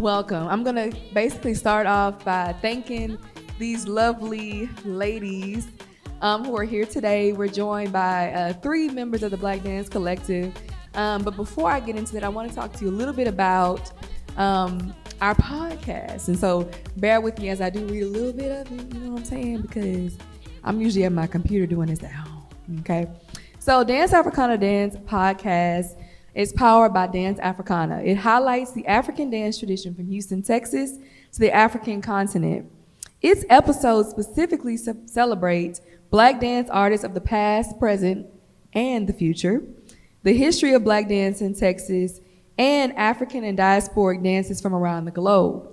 welcome. I'm going to basically start off by thanking these lovely ladies who are here today. We're joined by 3 members of the Black Dance Collective. But before I get into that, I want to talk to you a little bit about our podcast. And so bear with me as I do read a little bit of it, you know what I'm saying? Because I'm usually at my computer doing this at home, okay? So Dance Africana Dance podcast is powered by Dance Africana. It highlights the African dance tradition from Houston, Texas to the African continent. Its episodes specifically celebrate Black dance artists of the past, present, and the future, the history of Black dance in Texas, and African and diasporic dances from around the globe.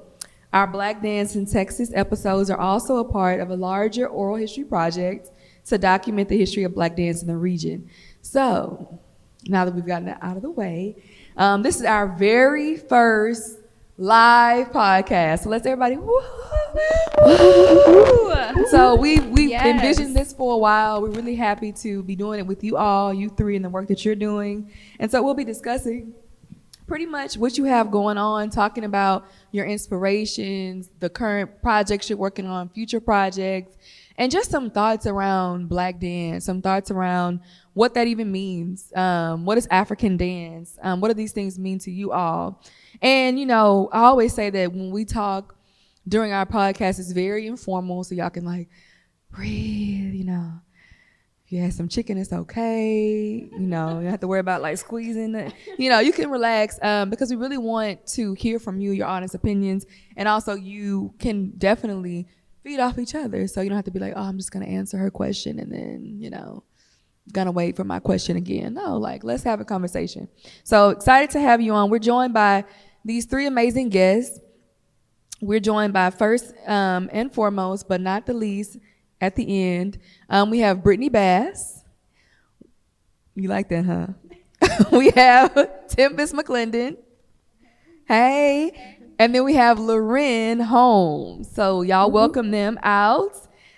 Our Black Dance in Texas episodes are also a part of a larger oral history project to document the history of Black dance in the region. So, now that we've gotten that out of the way, this is our very first live podcast. So let's everybody, woo! So we've envisioned this for a while. We're really happy to be doing it with you all, you 3, and the work that you're doing. And so we'll be discussing pretty much what you have going on, talking about your inspirations, the current projects you're working on, future projects, and just some thoughts around Black dance, some thoughts around what that even means. What is African dance? What do these things mean to you all? And, you know, I always say that when we talk during our podcast, it's very informal, so y'all can like breathe, you know. If you have some chicken, it's okay. You know, you don't have to worry about like squeezing it. You know, you can relax because we really want to hear from you, your honest opinions. And also you can definitely feed off each other. So you don't have to be like, oh, I'm just going to answer her question and then, you know, gonna wait for my question again. No, like, let's have a conversation. So excited to have you on. We're joined by these 3 amazing guests. We're joined by first and foremost, but not the least, at the end, we have Brittany Bass. You like that, huh? We have Tempest McLendon. Hey. And then we have Loren Holmes. So y'all welcome them out.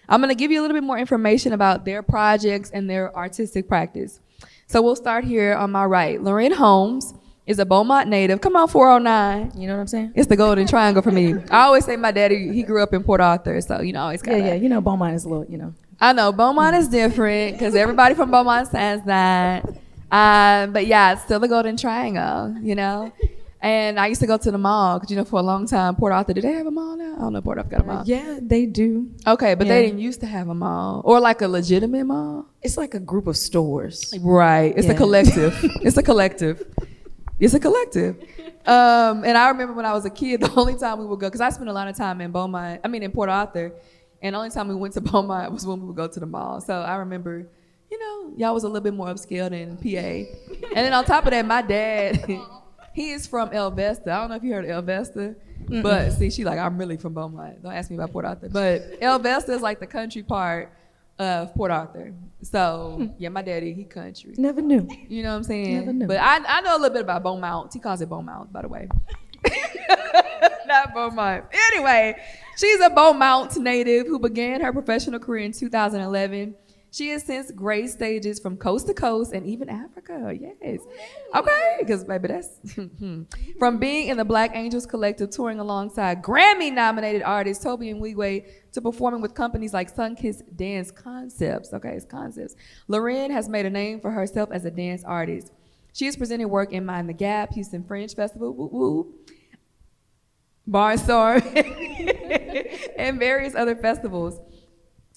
I'm going to give you a little bit more information about their projects and their artistic practice. So we'll start here on my right. Loren Holmes is a Beaumont native. Come on, 409. You know what I'm saying? It's the golden triangle for me. I always say my daddy, he grew up in Port Arthur, so, you know, always got Yeah, you know, Beaumont is a little, you know. I know, Beaumont is different because everybody from Beaumont says that. But yeah, it's still the golden triangle, you know? And I used to go to the mall because, you know, for a long time, Port Arthur, do they have a mall now? I don't know if Port Arthur got a mall. Yeah, they do. Okay, but they didn't used to have a mall or like a legitimate mall. It's like a group of stores. Right. It's a collective. It's a collective. It's a collective. And I remember when I was a kid, the only time we would go, because I spent a lot of time in Port Arthur, and the only time we went to Beaumont was when we would go to the mall. So I remember, you know, y'all was a little bit more upscale than PA. And then on top of that, my dad, he is from El Vesta. I don't know if you heard of El Vesta, but see, she like, I'm really from Beaumont. Don't ask me about Port Arthur. But El Vesta is like the country part of Port Arthur. So yeah, my daddy, he country. Never knew. You know what I'm saying? Never knew. But I know a little bit about Beaumont. He calls it Beaumont, by the way. Not Beaumont. Anyway, she's a Beaumont native who began her professional career in 2011. She has since graced stages from coast to coast and even Africa. Yes. Okay, because baby, that's from being in the Black Angels Collective, touring alongside Grammy-nominated artists Toby and Wigway, to performing with companies like Sunkissed Dance Concepts. Okay, it's Concepts. Loren has made a name for herself as a dance artist. She has presented work in Mind the Gap, Houston Fringe Festival, woo woo, Barnstorm, and various other festivals.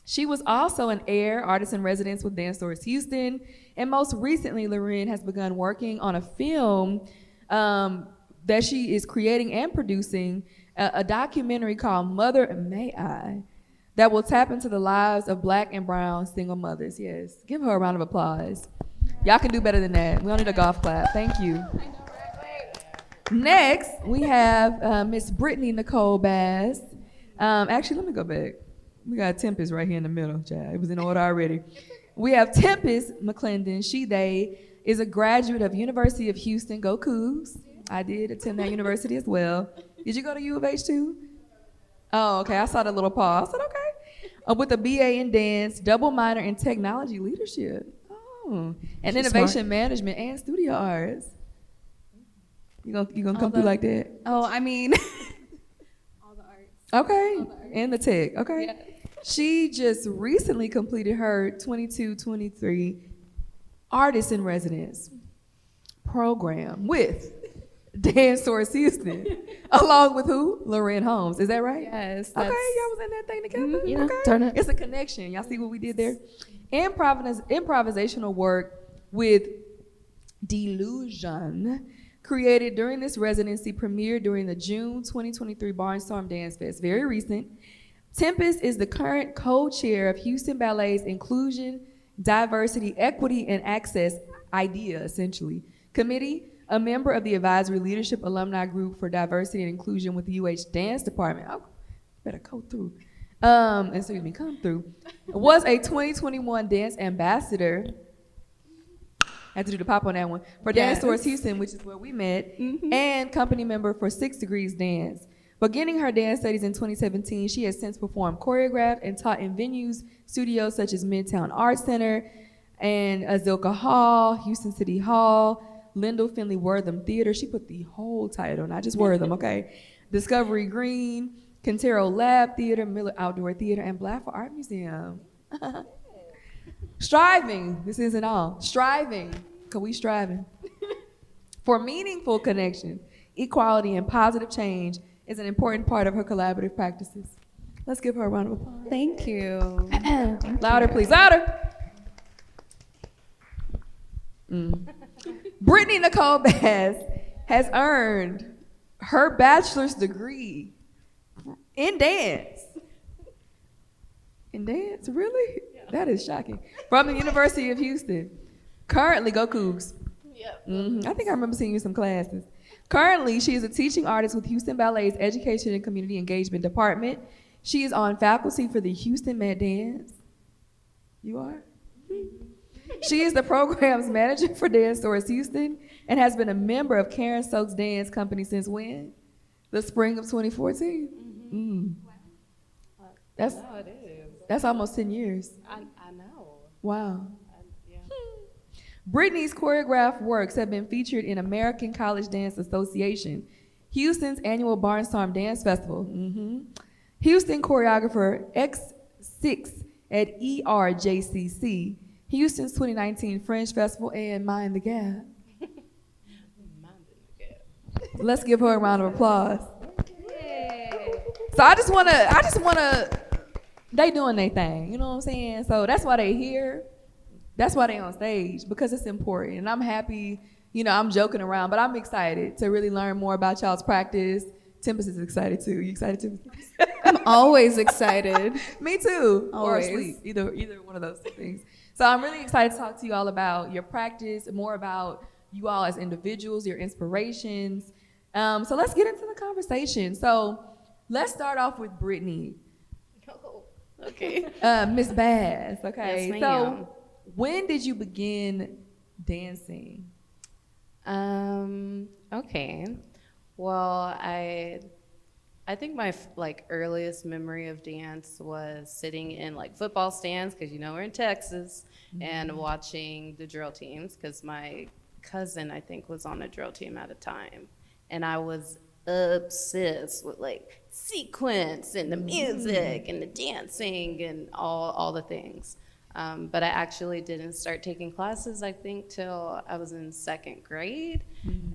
She was also an AIR artist in residence with Dance Stories Houston, and most recently, Loren has begun working on a film that she is creating and producing, a documentary called Mother May I, that will tap into the lives of Black and brown single mothers. Yes, give her a round of applause. Y'all can do better than that. We don't need a golf clap. Thank you. Next, we have Miss Brittany Nicole Bass. Actually, let me go back. We got Tempest right here in the middle, child. It was in order already. We have Tempest McLendon. They is a graduate of University of Houston. Go Cougs. I did attend that university as well. Did you go to U of H too? Oh, okay. I saw the little pause. I said, okay. With a BA in dance, double minor in technology leadership. Oh, and she's innovation smart. Management and studio arts. You gonna come through like that? Oh, I mean, Okay, and the tech. Okay. Yeah. She just recently completed her 22-23 Artist in Residence program with Dance Source Houston, along with who? Loren Holmes. Is that right? Yes. Okay, y'all was in that thing together. You know, Okay. turn it. It's a connection. Y'all see what we did there? Improvisational work with Delusion, created during this residency, premiered during the June 2023 Barnstorm Dance Fest. Very recent. Tempest is the current co-chair of Houston Ballet's Inclusion, Diversity, Equity, and Access IDEA, essentially, committee, a member of the Advisory Leadership Alumni Group for Diversity and Inclusion with the UH Dance Department. Oh, better go through. Come through. Was a 2021 Dance Ambassador. Had to do the pop on that one. For Dance Source Houston, which is where we met, and company member for 6 Degrees Dance. Beginning her dance studies in 2017, she has since performed, choreographed, and taught in venues, studios such as Midtown Arts Center and Azilka Hall, Houston City Hall, Lyndall Finley Wortham Theater. She put the whole title, not just Wortham, okay? Discovery Green, Quintero Lab Theater, Miller Outdoor Theater, and Blatford Art Museum. Striving, this isn't all, striving, because we striving, for meaningful connection, equality, and positive change is an important part of her collaborative practices. Let's give her a round of applause. Thank you. Louder, please, louder. Brittany Nicole Bass has earned her bachelor's degree in dance. In dance, really? Yeah. That is shocking. From the University of Houston. Currently, go Cougs. Yep. I think I remember seeing you in some classes. Currently, she is a teaching artist with Houston Ballet's Education and Community Engagement Department. She is on faculty for the Houston Met Dance. You are? She is the program's manager for Dance Source Houston and has been a member of Karen Stokes Dance Company since when? The spring of 2014? That's almost 10 years. I know. Wow. Yeah. Brittany's choreographed works have been featured in American College Dance Association, Houston's annual Barnstorm Dance Festival, Houston choreographer X6 at ERJCC, Houston's 2019 Fringe Festival, and Mind the Gap. Let's give her a round of applause. Yay. So I just wanna, they doing their thing, you know what I'm saying? So that's why they here. That's why they on stage, because it's important. And I'm happy, I'm joking around, but I'm excited to really learn more about y'all's practice. Tempest is excited too. You excited too? I'm always excited. Me too. Always. Or asleep. Either one of those two things. So I'm really excited to talk to you all about your practice, more about you all as individuals, your inspirations. So let's get into the conversation. So let's start off with Brittany. Oh, okay. Miss Bass, okay? Yes, ma'am. So when did you begin dancing? Okay. Well, I think my earliest memory of dance was sitting in football stands, because we're in Texas, and watching the drill teams, because my cousin, I think, was on a drill team at a time, and I was obsessed with sequence and the music and the dancing and all the things. But I actually didn't start taking classes, I think, till I was in 2nd grade,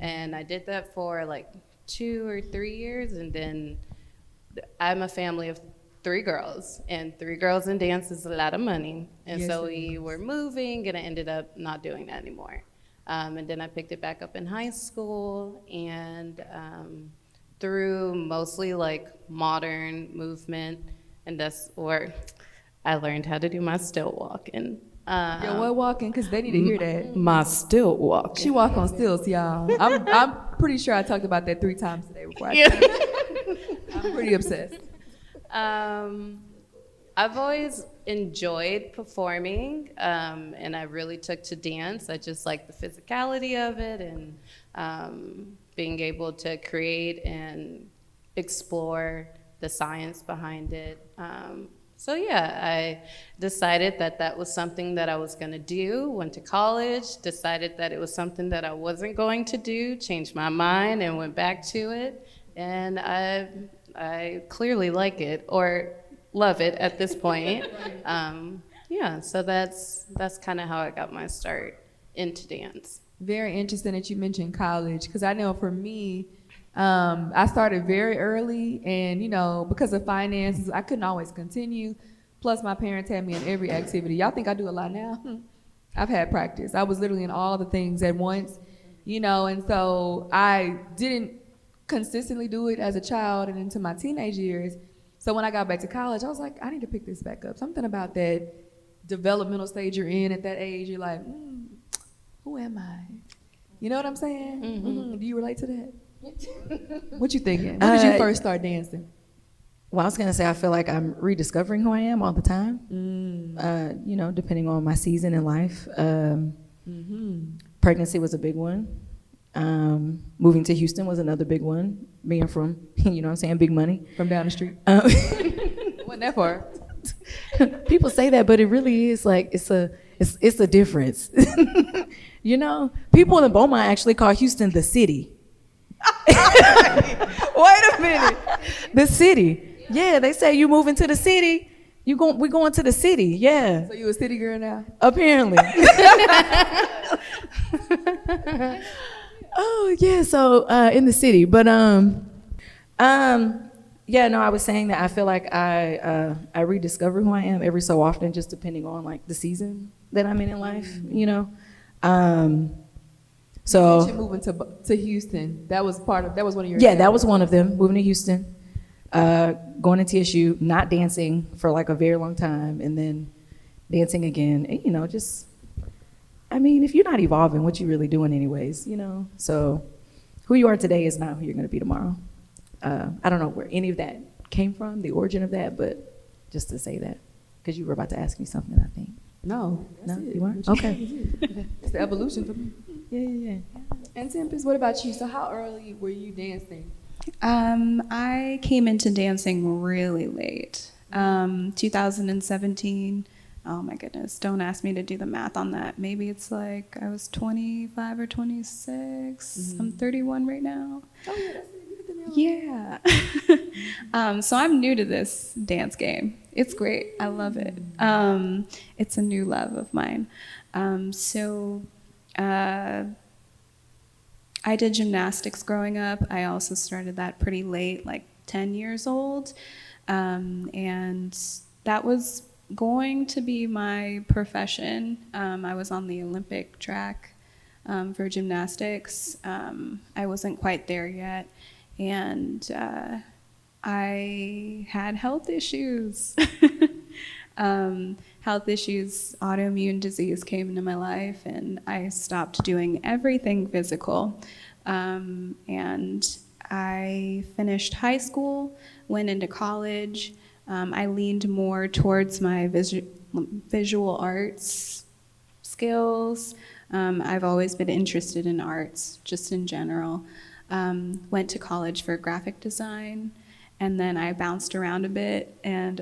and I did that for 2 or 3 years, and then I'm a family of 3 girls, and 3 girls in dance is a lot of money, and Yes, so it we were moving, and I ended up not doing that anymore. And then I picked it back up in high school, and through mostly modern movement, and that's where I learned how to do my stilt walking. Yo, what walking? Because they need to hear that. My stilt walking. She walk on stilts, y'all. I'm pretty sure I talked about that 3 times today before I I'm pretty obsessed. I've always enjoyed performing, and I really took to dance. I just like the physicality of it, and being able to create and explore the science behind it. So yeah, I decided that was something that I was gonna do, went to college, decided that it was something that I wasn't going to do, changed my mind and went back to it. And I clearly like it or love it at this point. Yeah, so that's kind of how I got my start into dance. Very interesting that you mentioned college, because I know for me, I started very early, and because of finances, I couldn't always continue. Plus, my parents had me in every activity. Y'all think I do a lot now? I've had practice. I was literally in all the things at once, and so I didn't consistently do it as a child and into my teenage years. So when I got back to college, I was like, I need to pick this back up. Something about that developmental stage you're in at that age, you're like, who am I? You know what I'm saying? Mm-hmm. Do you relate to that? What you thinking? When did you first start dancing? Well, I was going to say I feel like I'm rediscovering who I am all the time, depending on my season in life. Pregnancy was a big one. Moving to Houston was another big one, being from, big money. From down the street. Wasn't that far. People say that, but it really is like, it's a difference. People in Beaumont actually call Houston the city. Wait a minute. The city. Yeah, they say you moving to the city. We going to the city. Yeah. So you a city girl now? Apparently. Oh yeah. So in the city, but I was saying that I feel like I rediscover who I am every so often, just depending on like the season that I'm in life. So you moving to Houston, that was one of your that was one of them. Moving to Houston, going to TSU, not dancing for like a very long time, and then dancing again. And, if you're not evolving, what you really doing anyways? So who you are today is not who you're going to be tomorrow. I don't know where any of that came from, the origin of that, but just to say that, because you were about to ask me something, I think. No, you weren't? Okay. It's the evolution for me. Yeah. And Tempest, what about you? So how early were you dancing? I came into dancing really late. 2017. Oh my goodness, don't ask me to do the math on that. Maybe it's like I was 25 or 26. Mm-hmm. I'm 31 right now. Oh yeah, that's it. Yeah. So I'm new to this dance game. It's great. I love it. It's a new love of mine. I did gymnastics growing up. I also started that pretty late, like 10 years old. And that was going to be my profession. I was on the Olympic track for gymnastics. I wasn't quite there yet. And I had health issues. Autoimmune disease came into my life, and I stopped doing everything physical. And I finished high school, went into college. I leaned more towards my visual arts skills. I've always been interested in arts, just in general. Went to college for graphic design, and then I bounced around a bit, and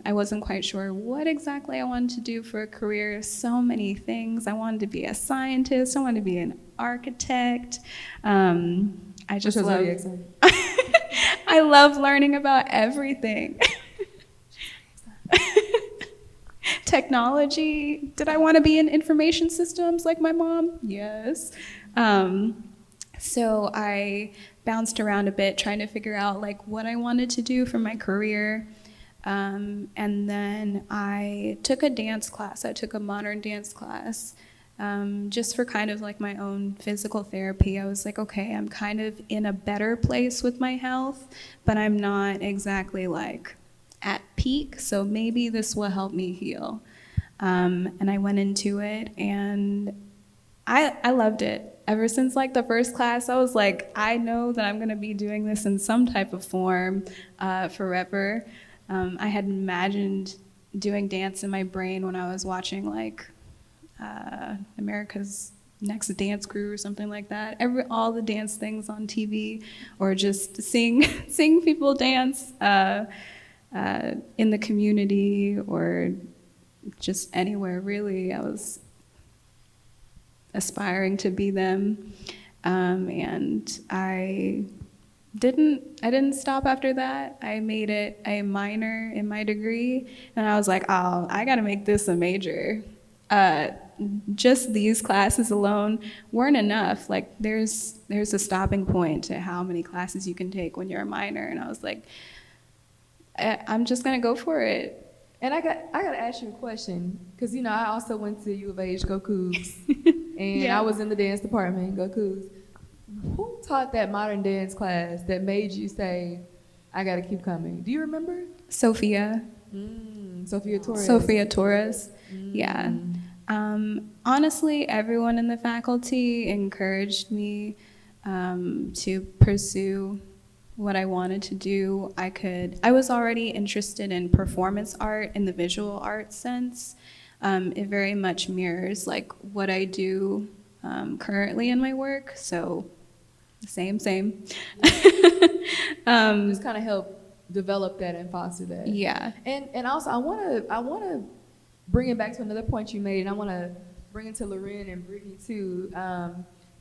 I wasn't quite sure what exactly I wanted to do for a career. So many things. I wanted to be a scientist. I wanted to be an architect. I just love. Really exciting. I love learning about everything. Technology. Did I want to be in information systems like my mom? Yes. So I bounced around a bit trying to figure out like what I wanted to do for my career. And then I took a dance class. I took a modern dance class just for kind of like my own physical therapy. I was like, okay, I'm kind of in a better place with my health, but I'm not exactly like at peak. So maybe this will help me heal. And I went into it, and I loved it. Ever since like the first class, I was like, I know that I'm gonna be doing this in some type of form forever. I had imagined doing dance in my brain when I was watching like America's Next Dance Crew or something like that. All the dance things on TV, or just seeing people dance in the community or just anywhere really. I was aspiring to be them, and I I didn't stop after that. I made it a minor in my degree, and I was like, oh, I got to make this a major. Just these classes alone weren't enough. Like there's a stopping point to how many classes you can take when you're a minor, and I was like, I'm just gonna go for it. And I got to ask you a question, because I also went to U of H, go Cougs, and Yeah. I was in the dance department, go Cougs. Who taught that modern dance class that made you say, I got to keep coming? Do you remember? Sophia Torres. Yeah. Honestly, everyone in the faculty encouraged me to pursue what I wanted to do. I was already interested in performance art in the visual art sense. It very much mirrors like what I do currently in my work. So same. Just kind of help develop that and foster that. Yeah. And also, I want to bring it back to another point you made, and I want to bring it to Loren and Brittany too,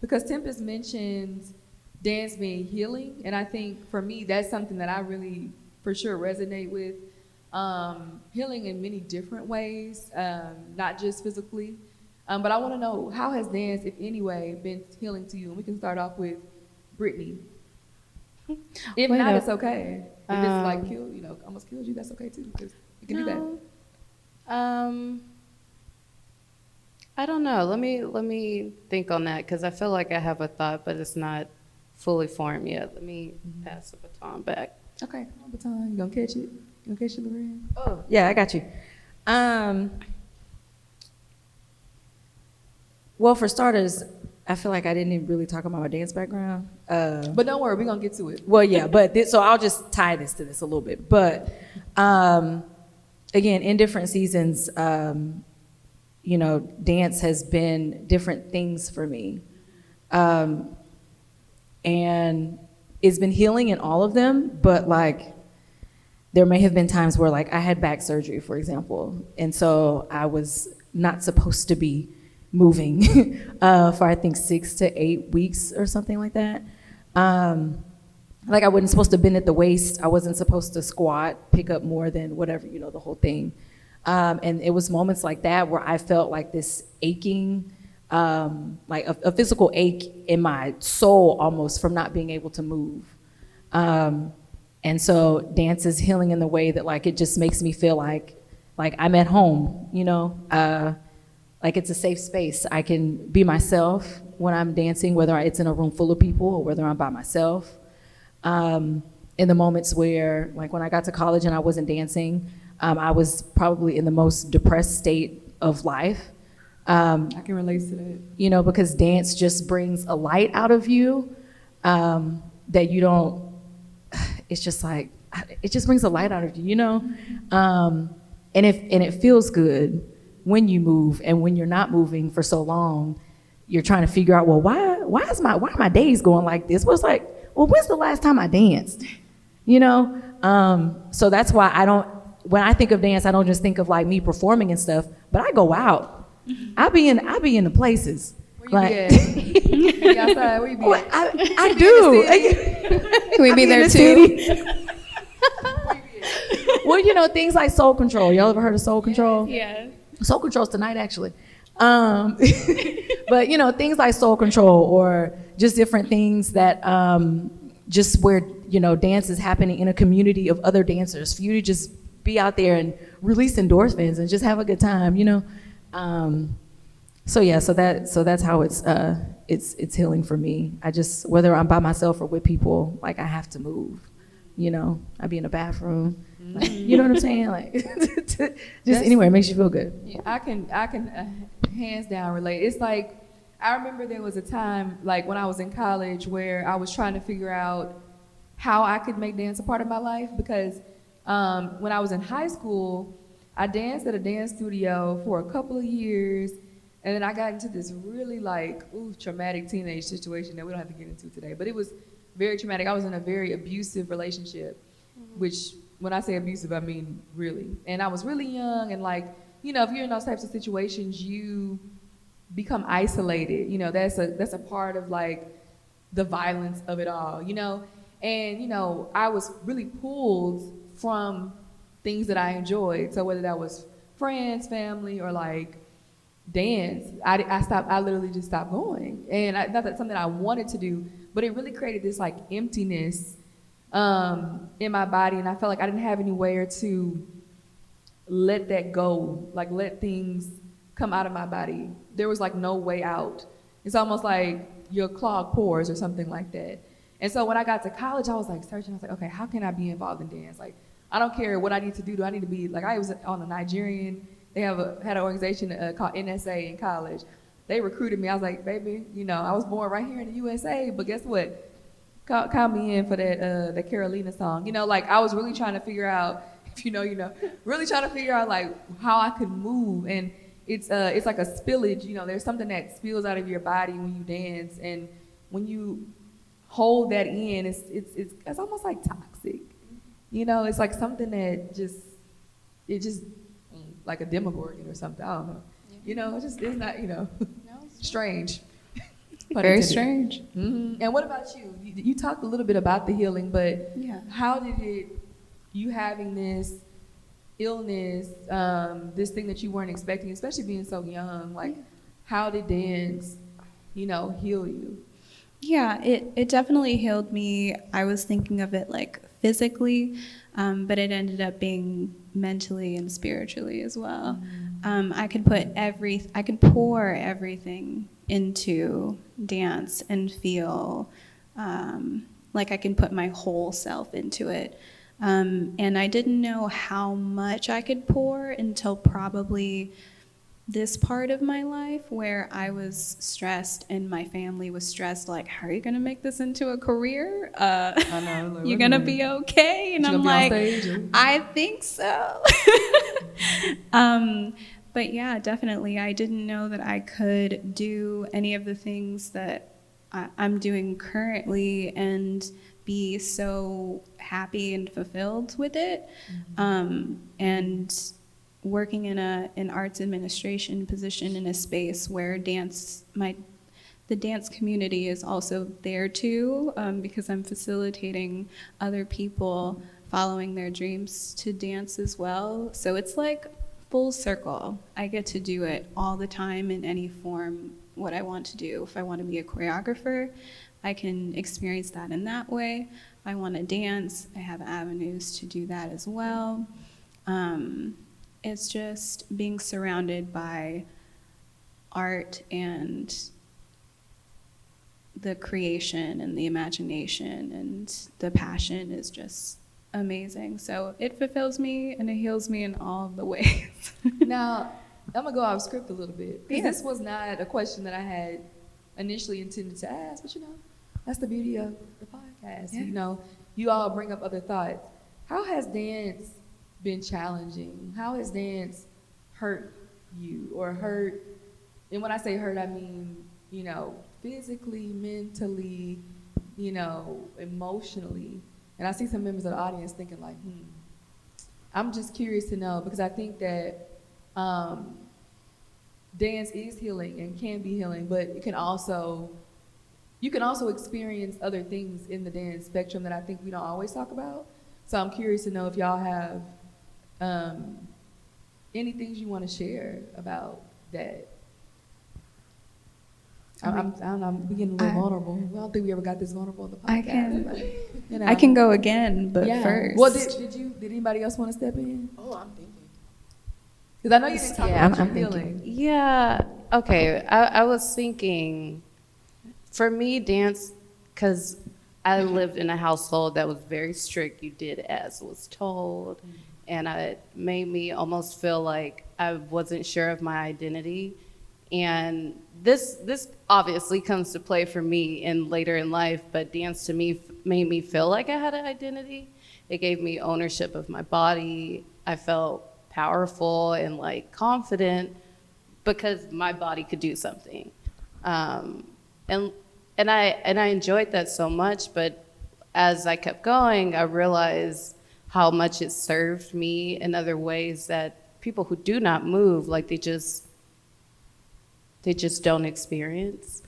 because Tempest mentioned dance being healing, and I think for me that's something that I really for sure resonate with. Healing in many different ways, not just physically, but I want to know, how has dance, if any way, been healing to you? And we can start off with Brittany. If not, it's okay. If it's like almost killed you, that's okay too, because you can do that. I don't know. Let me think on that, because I feel like I have a thought, but it's not fully formed yet. Let me pass the baton back. Okay, come on, baton. You gonna catch it? You gonna catch it, Loren? Oh, yeah, I got you. Well, for starters, I feel like I didn't even really talk about my dance background. But don't worry, we're gonna get to it. Well, yeah, but so I'll just tie this to this a little bit. But again, in different seasons, dance has been different things for me. And it's been healing in all of them, but like there may have been times where like I had back surgery, for example, and so I was not supposed to be moving for I think 6 to 8 weeks or something like that. Like I wasn't supposed to bend at the waist. I wasn't supposed to squat, pick up more than whatever, the whole thing. And it was moments like that where I felt like this aching, like a physical ache in my soul almost from not being able to move. And so dance is healing in the way that like it just makes me feel like I'm at home, like it's a safe space. I can be myself when I'm dancing, whether it's in a room full of people or whether I'm by myself. In the moments where, like when I got to college and I wasn't dancing, I was probably in the most depressed state of life. I can relate to that. Because dance just brings a light out of you that you don't, it's just like, it just brings a light out of you, and it feels good when you move, and when you're not moving for so long, you're trying to figure out, well, why are my days going like this? Well, it's like, well, when's the last time I danced? So that's why when I think of dance, I don't just think of like me performing and stuff, but I go out. I be in the places. Where you be at? You outside, where you be at? I do. Can we be there too? Well, things like Soul Control. Y'all ever heard of Soul Control? Yeah. Soul Control's tonight, actually. But things like Soul Control, or just different things that just where dance is happening in a community of other dancers, for you to just be out there and release endorphins and just have a good time, So that's how it's healing for me. I just, whether I'm by myself or with people, like I have to move. I be in the bathroom. Like, you know what I'm saying? Like, just anywhere, it makes you feel good. Yeah, I can hands down relate. It's like, I remember there was a time, like when I was in college, where I was trying to figure out how I could make dance a part of my life, because when I was in high school, I danced at a dance studio for a couple of years, and then I got into this really traumatic teenage situation that we don't have to get into today, but it was very traumatic. I was in a very abusive relationship, which, when I say abusive, I mean really. And I was really young, and if you're in those types of situations, you become isolated. That's a part of the violence of it all. And, you know, I was really pulled from things that I enjoyed. So whether that was friends, family, or like dance, I literally just stopped going. And not that something I wanted to do, but it really created this like emptiness in my body. And I felt like I didn't have anywhere to let that go, like let things come out of my body. There was like no way out. It's almost like your clogged pores or something like that. And so when I got to college, I was like searching. I was like, okay, how can I be involved in dance? Like, I don't care what I need to do. Do I need to be, like, I was on a Nigerian, they had an organization called NSA in college. They recruited me. I was like, baby, you know, I was born right here in the USA, but guess what? Call me in for that the Carolina song. You know, like, I was really trying to figure out, if you know, really trying to figure out, like, how I could move. And it's like a spillage, you know, there's something that spills out of your body when you dance. And when you hold that in, it's almost like toxic. You know, it's like something that just like a Demogorgon or something. I don't know. Yeah. You know, it's not, you know, strange. Very strange. Mm-hmm. And what about you? You talked a little bit about the healing, but yeah. How did you having this illness, this thing that you weren't expecting, especially being so young, like, how did dance, you know, heal you? Yeah, it definitely healed me. I was thinking of it like physically, but it ended up being mentally and spiritually as well. I could pour everything into dance and feel like I can put my whole self into it. And I didn't know how much I could pour until probably this part of my life where I was stressed and my family was stressed, like, how are you going to make this into a career? I know. Like, you're going to be okay? And I'm like, I think so. But yeah, definitely. I didn't know that I could do any of the things that I'm doing currently and be so happy and fulfilled with it. And working in an arts administration position in a space where the dance community is also there too, because I'm facilitating other people following their dreams to dance as well. So it's like full circle. I get to do it all the time in any form, what I want to do. If I want to be a choreographer, I can experience that in that way. If I want to dance, I have avenues to do that as well. It's just being surrounded by art and the creation and the imagination and the passion is just amazing. So it fulfills me and it heals me in all of the ways. Now, I'm going to go off script a little bit, because this was not a question that I had initially intended to ask, but, you know, that's the beauty of the podcast. Yeah. You know, you all bring up other thoughts. How has dance been challenging? How has dance hurt you or hurt? And when I say hurt, I mean, you know, physically, mentally, you know, emotionally. And I see some members of the audience thinking like, I'm just curious to know, because I think that dance is healing and can be healing, but you can also experience other things in the dance spectrum that I think we don't always talk about. So I'm curious to know if y'all have any things you want to share about that. I don't know, I'm getting a little vulnerable. I don't think we ever got this vulnerable in the podcast. I can go again, but first. Well, did anybody else want to step in? Oh, I'm thinking. Because I know you didn't talk about your feeling. Yeah, okay. I was thinking, for me, dance, because I lived in a household that was very strict. You did as was told. And it made me almost feel like I wasn't sure of my identity. And this obviously comes to play for me later in life, but dance to me made me feel like I had an identity. It gave me ownership of my body. I felt powerful and like confident because my body could do something. And I enjoyed that so much, but as I kept going, I realized how much it served me in other ways that people who do not move, like they just don't experience.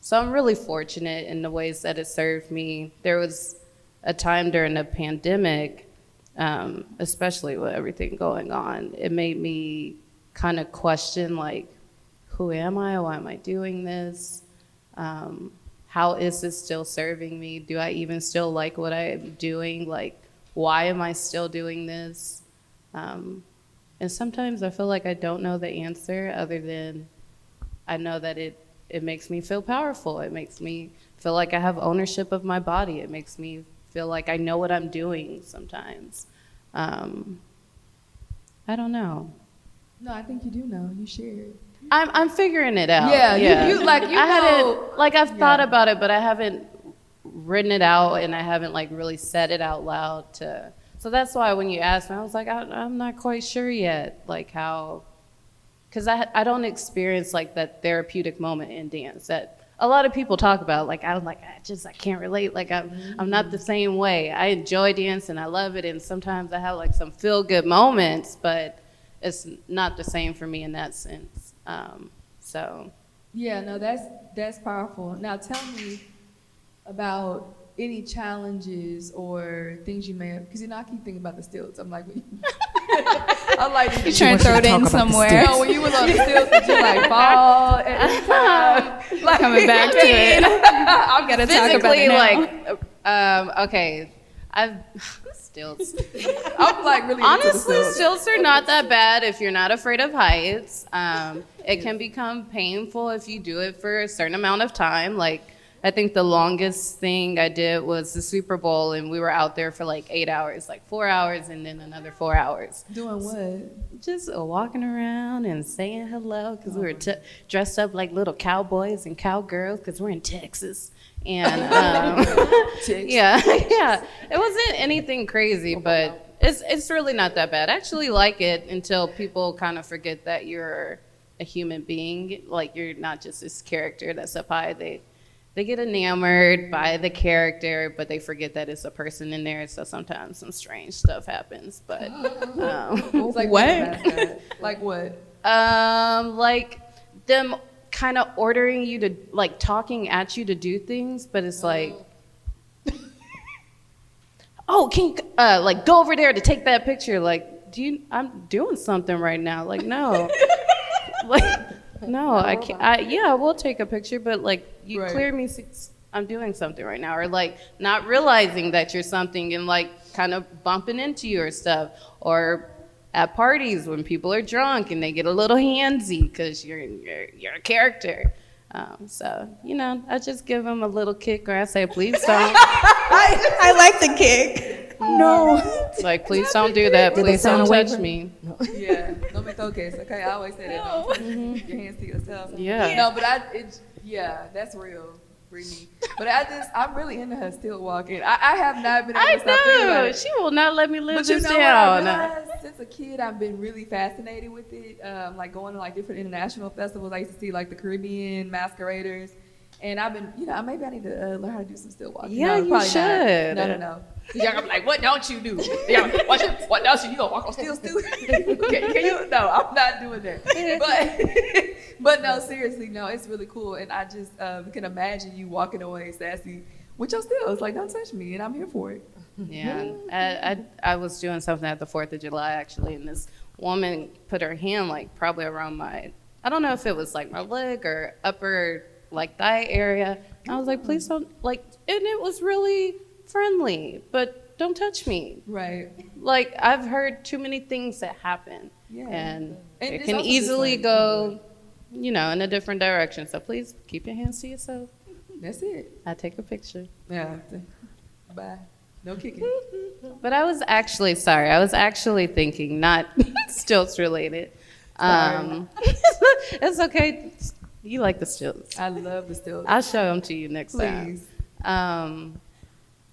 So I'm really fortunate in the ways that it served me. There was a time during the pandemic, especially with everything going on, it made me kind of question, like, who am I? Why am I doing this? How is this still serving me? Do I even still like what I am doing? Like, why am I still doing this? And sometimes I feel like I don't know the answer, other than I know that it makes me feel powerful. It makes me feel like I have ownership of my body. It makes me feel like I know what I'm doing sometimes. I don't know. No, I think you do know. You shared. I'm figuring it out. Yeah, yeah. you like, you I know. hadn't, like, I've thought about it, but I haven't written it out, and I haven't like really said it out loud to. So that's why when you asked me, I was like, I'm not quite sure yet, like how, because I don't experience like that therapeutic moment in dance that a lot of people talk about. Like I can't relate. Like I'm not the same way. I enjoy dance and I love it, and sometimes I have like some feel good moments, but it's not the same for me in that sense. So. Yeah, no, that's powerful. Now tell me about any challenges or things you may have, because I keep thinking about the stilts. I'm like, I'm like, You're trying to throw it in somewhere. You know, when you was on the stilts, did you like fall at any time? Like, coming back to it. I'm Gotta talk about it now. like, okay, I've stilts. I'm like really into the Honestly, stilts. stilts are not that bad if you're not afraid of heights. It can become painful if you do it for a certain amount of time. Like, I think the longest thing I did was the Super Bowl, and we were out there for like 8 hours, like 4 hours, and then another 4 hours. Doing what? Just walking around and saying hello, because we were dressed up like little cowboys and cowgirls, because we're in Texas. And yeah, it wasn't anything crazy, but it's really not that bad. I actually like it until people kind of forget that you're a human being, like you're not just this character that's up high. They get enamored by the character, but they forget that it's a person in there. So sometimes some strange stuff happens. But Like What? Like what? like them kind of ordering you to, like, talking at you to do things, but it's like, oh, can you like go over there to take that picture? Like, I'm doing something right now. Like, no, like. No, I can't. Yeah, we'll take a picture, but like you Right. clear me. I'm doing something right now, or like not realizing that you're something and like kind of bumping into you or stuff, or at parties when people are drunk and they get a little handsy because you're a character. So I just give them a little kick, or I say, please don't. I like the kick. No. Like, please don't do that. Please don't touch me. Yeah, no me toques. Okay, I always say that. Don't touch your hands to yourself. Yeah. No, but that's real, Brittany. But I'm really into her still walking. I have not been able I to stop thinking about know. it. She will not let me live But you this know down. what I realized? Since a kid, I've been really fascinated with it. Like going to like different international festivals. I used to see like the Caribbean masqueraders. And I've been, maybe I need to learn how to do some still walking. Yeah, no, you probably should. Not. No. Y'all gonna be like, what don't you do? Y'all, what else you gonna walk on still? Can you? No, I'm not doing that. But no, seriously, no, it's really cool. And I just can imagine you walking away sassy with your stills. Like, don't touch me, and I'm here for it. Yeah, I was doing something at the 4th of July, actually, and this woman put her hand, like, probably around I don't know if it was, like, my leg or upper, like, thigh area. I was like, please don't, like, and it was really friendly, but don't touch me. Right. Like, I've heard too many things that happen, Yeah. and it it's can also easily just like, go, in a different direction. So please keep your hands to yourself. That's it. I take a picture. Yeah. Bye. No kicking. But I was actually thinking, not stilts related. It's okay. You like the stilts. I love the stilts. I'll show them to you next Please. time.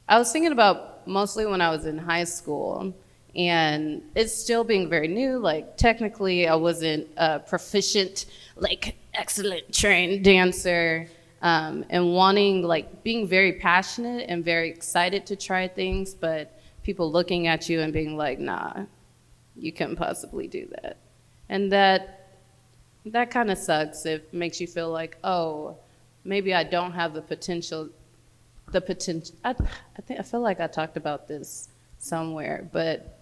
I was thinking about mostly when I was in high school, and it's still being very new. Like, technically, I wasn't a proficient, like, excellent trained dancer, and wanting, like, being very passionate and very excited to try things, but people looking at you and being like, nah, you couldn't possibly do that. And that kind of sucks. It makes you feel like, oh, maybe I don't have the potential. I feel like I talked about this somewhere, but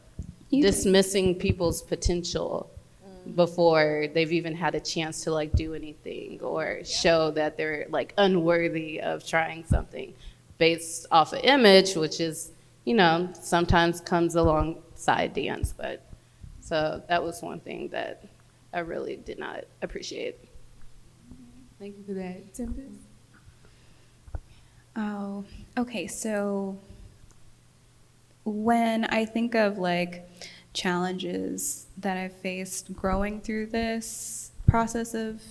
dismissing people's potential before they've even had a chance to like do anything or show that they're like unworthy of trying something based off of image, which is, you know, sometimes comes alongside dance. But so that was one thing that I really did not appreciate. Thank you for that. Tempest? Oh, okay. So when I think of like challenges that I've faced growing through this process of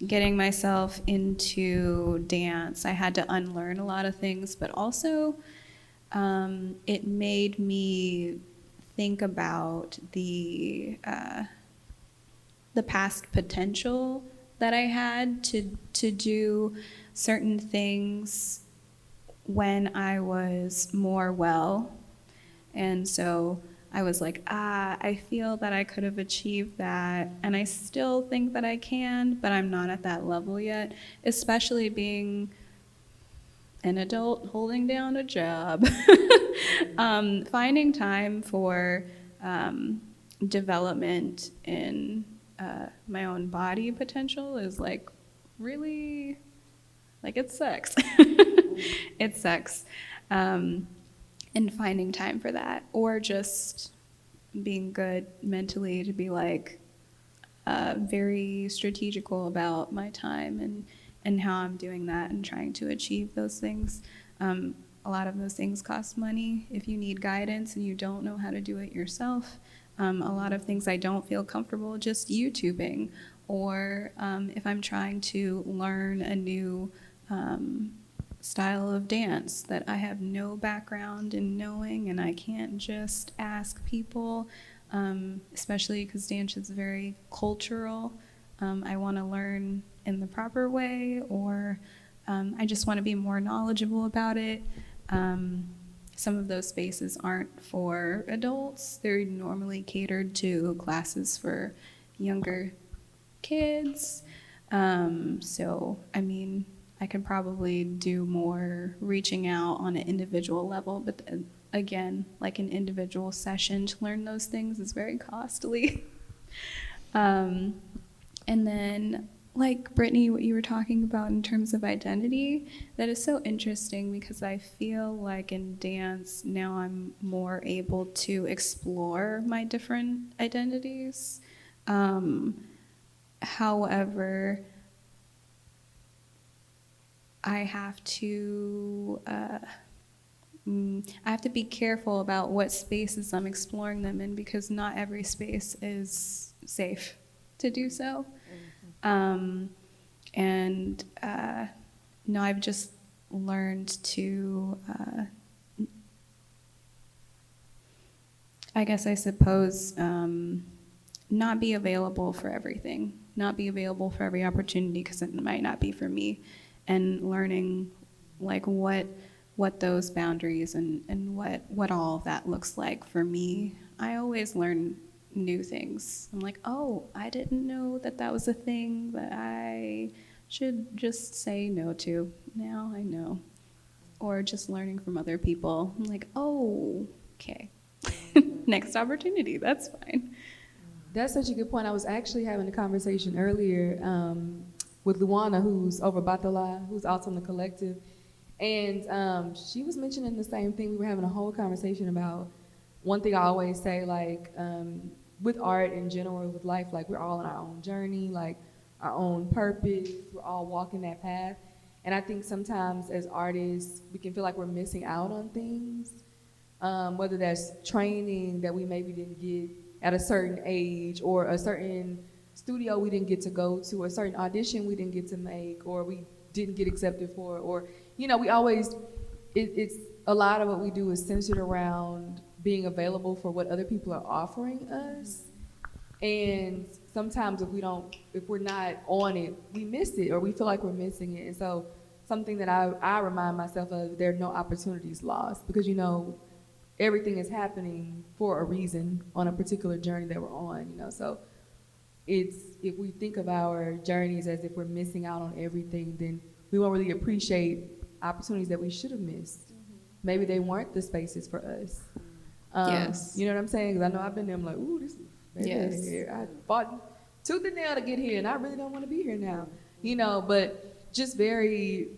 getting myself into dance, I had to unlearn a lot of things, but also it made me think about the past potential that I had to do certain things when I was more well. And so I was like, I feel that I could have achieved that, and I still think that I can, but I'm not at that level yet, especially being an adult holding down a job. Finding time for development in my own body potential is like really, like it sucks. It sucks. And finding time for that, or just being good mentally to be like very strategical about my time and how I'm doing that and trying to achieve those things. A lot of those things cost money. If you need guidance and you don't know how to do it yourself, a lot of things I don't feel comfortable just YouTubing, or if I'm trying to learn a new style of dance that I have no background in knowing, and I can't just ask people, especially because dance is very cultural. I want to learn in the proper way, or I just want to be more knowledgeable about it. Some of those spaces aren't for adults. They're normally catered to classes for younger kids. So, I mean, I could probably do more reaching out on an individual level, but again, like an individual session to learn those things is very costly. And then, like Brittany, what you were talking about in terms of identity, that is so interesting because I feel like in dance now I'm more able to explore my different identities. However, I have to be careful about what spaces I'm exploring them in, because not every space is safe to do so. No, I've just learned to, I suppose, not be available for everything, not be available for every opportunity because it might not be for me. And learning like what those boundaries and what all of that looks like for me. I always learn new things. I'm like, oh, I didn't know that was a thing that I should just say no to. Now I know. Or just learning from other people. I'm like, oh, okay. Next opportunity, that's fine. That's such a good point. I was actually having a conversation earlier with Luana, who's over Batala, who's also in the collective. And she was mentioning the same thing. We were having a whole conversation about one thing I always say, like, with art in general, with life, like, we're all on our own journey, like, our own purpose. We're all walking that path. And I think sometimes as artists, we can feel like we're missing out on things, whether that's training that we maybe didn't get at a certain age, or a certain studio we didn't get to go to, or a certain audition we didn't get to make, or we didn't get accepted for, or, you know, we always, it's a lot of what we do is centered around being available for what other people are offering us. And sometimes if we're not on it, we miss it, or we feel like we're missing it. And so something that I remind myself of, there are no opportunities lost, because, you know, everything is happening for a reason on a particular journey that we're on, you know. So it's, if we think of our journeys as if we're missing out on everything, then we won't really appreciate opportunities that we should have missed. Maybe they weren't the spaces for us. Yes. You know what I'm saying? Because I know I've been there. I'm like, ooh, this. Yes. I fought tooth and nail to get here, and I really don't want to be here now. You know, but just being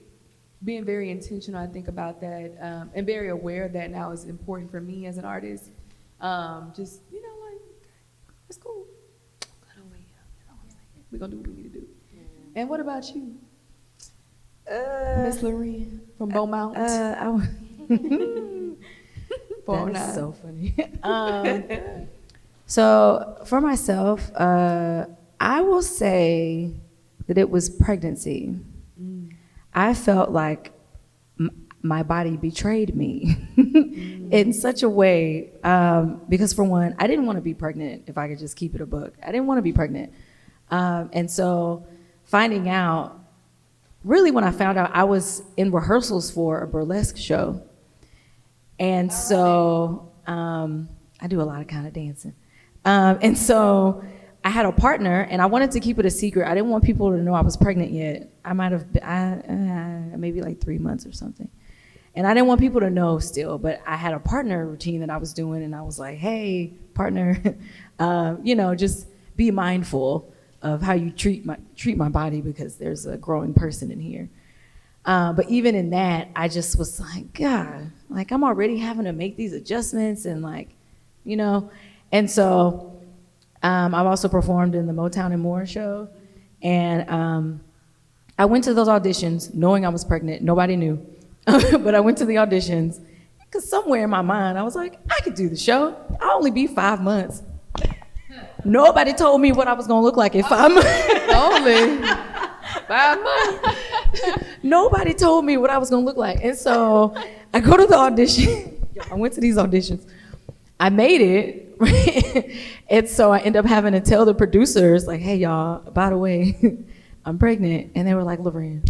very intentional, I think, about that, and very aware of that now is important for me as an artist. Just, you know, like, it's cool. We're going to do what we need to do. And what about you? Miss Loren from Beaumont? That's so funny. So for myself, I will say that it was pregnancy. I felt like my body betrayed me in such a way, because for one, I didn't want to be pregnant, if I could just keep it a book. I didn't want to be pregnant. And so finding out, really when I found out, I was in rehearsals for a burlesque show. And so I do a lot of kind of dancing. And so I had a partner, and I wanted to keep it a secret. I didn't want people to know I was pregnant yet. I might have been, maybe like 3 months or something. And I didn't want people to know still, but I had a partner routine that I was doing, and I was like, hey, partner, you know, just be mindful of how you treat my body, because there's a growing person in here. But even in that, I just was like, God, like I'm already having to make these adjustments and like, you know. And so I've also performed in the Motown and More show. And I went to those auditions knowing I was pregnant. Nobody knew. But I went to the auditions because somewhere in my mind, I was like, I could do the show. I'll only be 5 months. Nobody told me what I was going to look like in 5 months. Only 5 months. Nobody told me what I was going to look like. And so I go to the audition. I went to these auditions. I made it. Right? And so I end up having to tell the producers, like, hey, y'all, by the way, I'm pregnant. And they were like, Loren,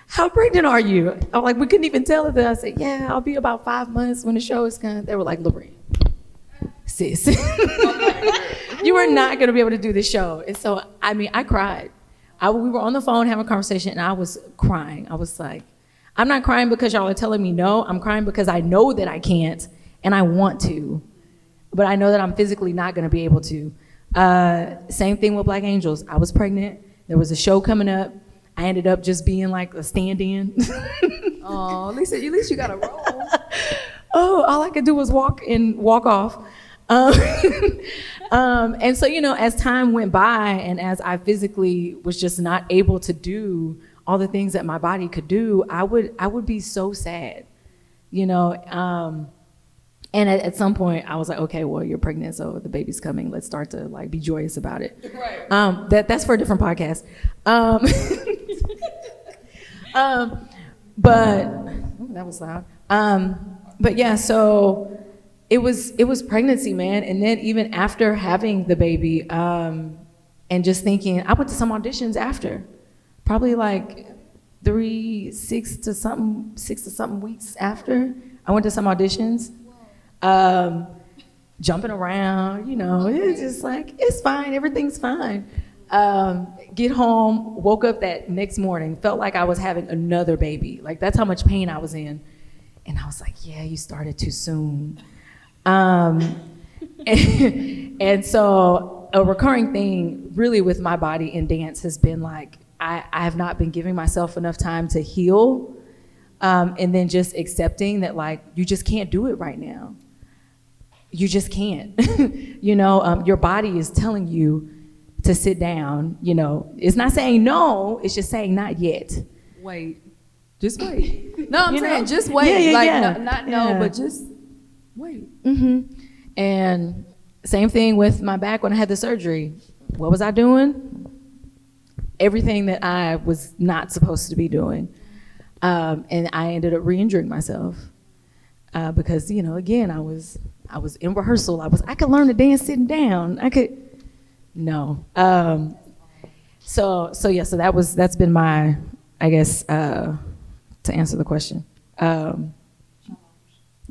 how pregnant are you? I'm like, we couldn't even tell it. I said, yeah, I'll be about 5 months when the show is coming. They were like, Loren, sis, you are not going to be able to do this show. And so, I mean, I cried. We were on the phone having a conversation, and I was crying. I was like, I'm not crying because y'all are telling me no. I'm crying because I know that I can't, and I want to, but I know that I'm physically not going to be able to. Same thing with Black Angels. I was pregnant. There was a show coming up. I ended up just being like a stand-in. Oh, at least you got a role. Oh, all I could do was walk off. And so, you know, as time went by and as I physically was just not able to do all the things that my body could do, I would be so sad, you know. And at some point I was like, okay, well, you're pregnant, so the baby's coming. Let's start to like be joyous about it. Right. That's for a different podcast. But that was loud. But yeah, so it was pregnancy, man. And then even after having the baby, and just thinking, I went to some auditions after, probably like 6 to something weeks after. I went to some auditions, jumping around, you know, it's just like, it's fine, everything's fine. Get home, woke up that next morning, felt like I was having another baby. Like, that's how much pain I was in. And I was like, yeah, you started too soon. And so a recurring thing really with my body in dance has been like, I have not been giving myself enough time to heal, and then just accepting that like, you just can't do it right now. You just can't. You know, your body is telling you to sit down, you know. It's not saying no, it's just saying not yet. Wait. Just wait. No, I'm saying just wait. No, but just wait. Mm-hmm. And same thing with my back when I had the surgery. What was I doing? Everything that I was not supposed to be doing. And I ended up re-injuring myself. Because, you know, again, I was in rehearsal. I could learn to dance sitting down. No. So that's been my, I guess, to answer the question.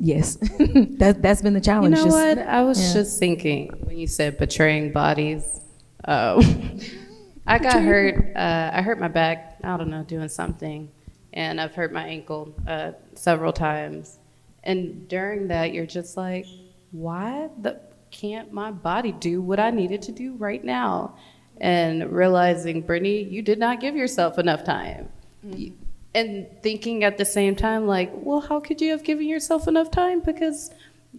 Yes, that's been the challenge. You know what? I was just thinking when you said betraying bodies. I I got hurt. I hurt my back. I don't know, doing something, and I've hurt my ankle several times. And during that, you're just like, why can't my body do what I needed to do right now? And realizing, Brittany, you did not give yourself enough time. Mm-hmm. And thinking at the same time, like, well, how could you have given yourself enough time? Because